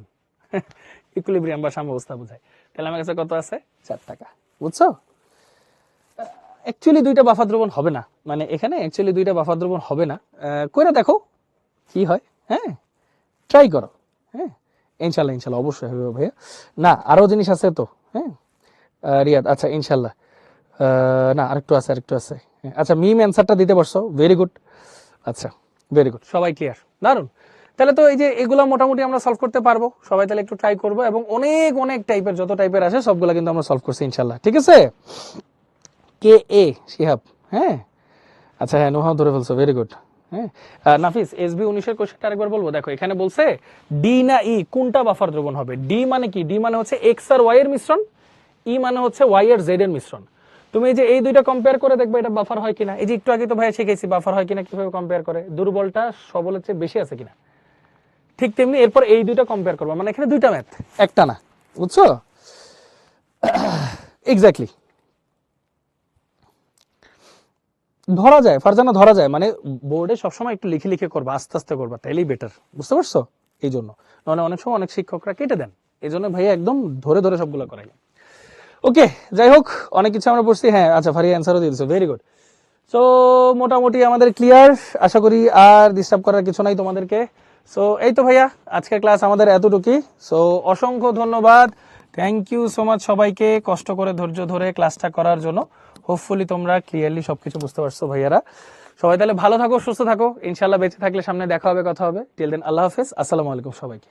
ইকুইলিব্রিয়াম বা সাম্যাবস্থা বোঝায়। তাহলে আমার কাছে কত আছে 4 টাকা, বুঝছো? অ্যাকচুয়ালি দুইটা বাফার দ্রবণ হবে না, মানে এখানে অ্যাকচুয়ালি দুইটা বাফার দ্রবণ হবে না। কইরা দেখো কি হয়। হ্যাঁ, ট্রাই করো। হ্যাঁ, ইনশাল্লাহ ইনশাল্লাহ অবশ্যই হবে ভাইয়া। না আরো জিনিস আছে তো। হ্যাঁ রিয়াদ, আচ্ছা ইনশাল্লাহ। না আরেকটু আছে, আরেকটু আছে। আচ্ছা মিম অ্যান্সারটা দিতে পারছো, ভেরি গুড। আচ্ছা ভেরি গুড, সবাই ক্লিয়ার, দারুন। তাহলে তো এই যে এগুলো মোটামুটি আমরা সলভ করতে পারবো সবাই, তাহলে একটু ট্রাই করবো, এবং অনেক অনেক টাইপের যত টাইপের আছে সবগুলো কিন্তু আমরা সলভ করছি ইনশাল্লাহ, ঠিক আছে? কে এ শিহাব, হ্যাঁ আচ্ছা, হ্যাঁ নোহাও ধরে ফেলছো, ভেরি গুড। হ্যাঁ নাফিস, এসবি 19-এর কোশ্চেনটা আরেকবার বলবো। দেখো এখানে বলছে ডি না ই কোনটা বাফার দ্রবণ হবে। ডি মানে কি? ডি মানে হচ্ছে এক্স আর ওয়াই এর মিশ্রণ, ই মানে হচ্ছে ওয়াই আর জেড এর মিশ্রণ। তুমি এই যে এই দুইটা কম্পেয়ার করে দেখবে এটা বাফার হয় কিনা। এই যে একটু আগে তো ভাই শিখেছি বাফার হয় কিনা কিভাবে কম্পেয়ার করে, দুর্বলটা সবলের চেয়ে বেশি আছে কিনা, ঠিক তেমনি এরপর এই দুইটা কম্পেয়ার করবা, মানে এখানে দুইটা ম্যাথ একটা না, বুঝছো? এক্স্যাক্টলি ধরা যায় ফারজানা, ধরা যায়, মানে বোর্ডে সবসময় একটু লিখে লিখে করবা, আস্তে আস্তে করবা, তাইলেই বেটার, বুঝতে পারছো? এই জন্য মানে অনেক সময় অনেক শিক্ষকরা কেটে দেন, এই জন্য ভাইয়া একদম ধরে ধরে সবগুলো করাই। ওকে, যাই হোক অনেক কিছু আমরা পড়ছি। হ্যাঁ আচ্ছা ফারিয়া অ্যান্সারও দিয়ে দিছো, ভেরি গুড। সো মোটামুটি আমাদের ক্লিয়ার, আশা করি আর ডিস্টার্ব করার কিছু নাই তোমাদেরকে। সো এই তো ভাইয়া আজকের ক্লাস আমাদের এতটুকুই। সো অসংখ্য ধন্যবাদ, থ্যাংক ইউ সো মাচ সবাইকে কষ্ট করে ধৈর্য ধরে ক্লাসটা করার জন্য। হোপফুলি তোমরা ক্লিয়ারলি সবকিছু বুঝতে পারছো ভাইয়ারা। সবাই তাহলে ভালো থাকো, সুস্থ থাকো, ইনশাল্লাহ বেঁচে থাকলে সামনে দেখা হবে, কথা হবে। টিল দেন আল্লাহ হাফেজ, আসসালামু আলাইকুম সবাইকে।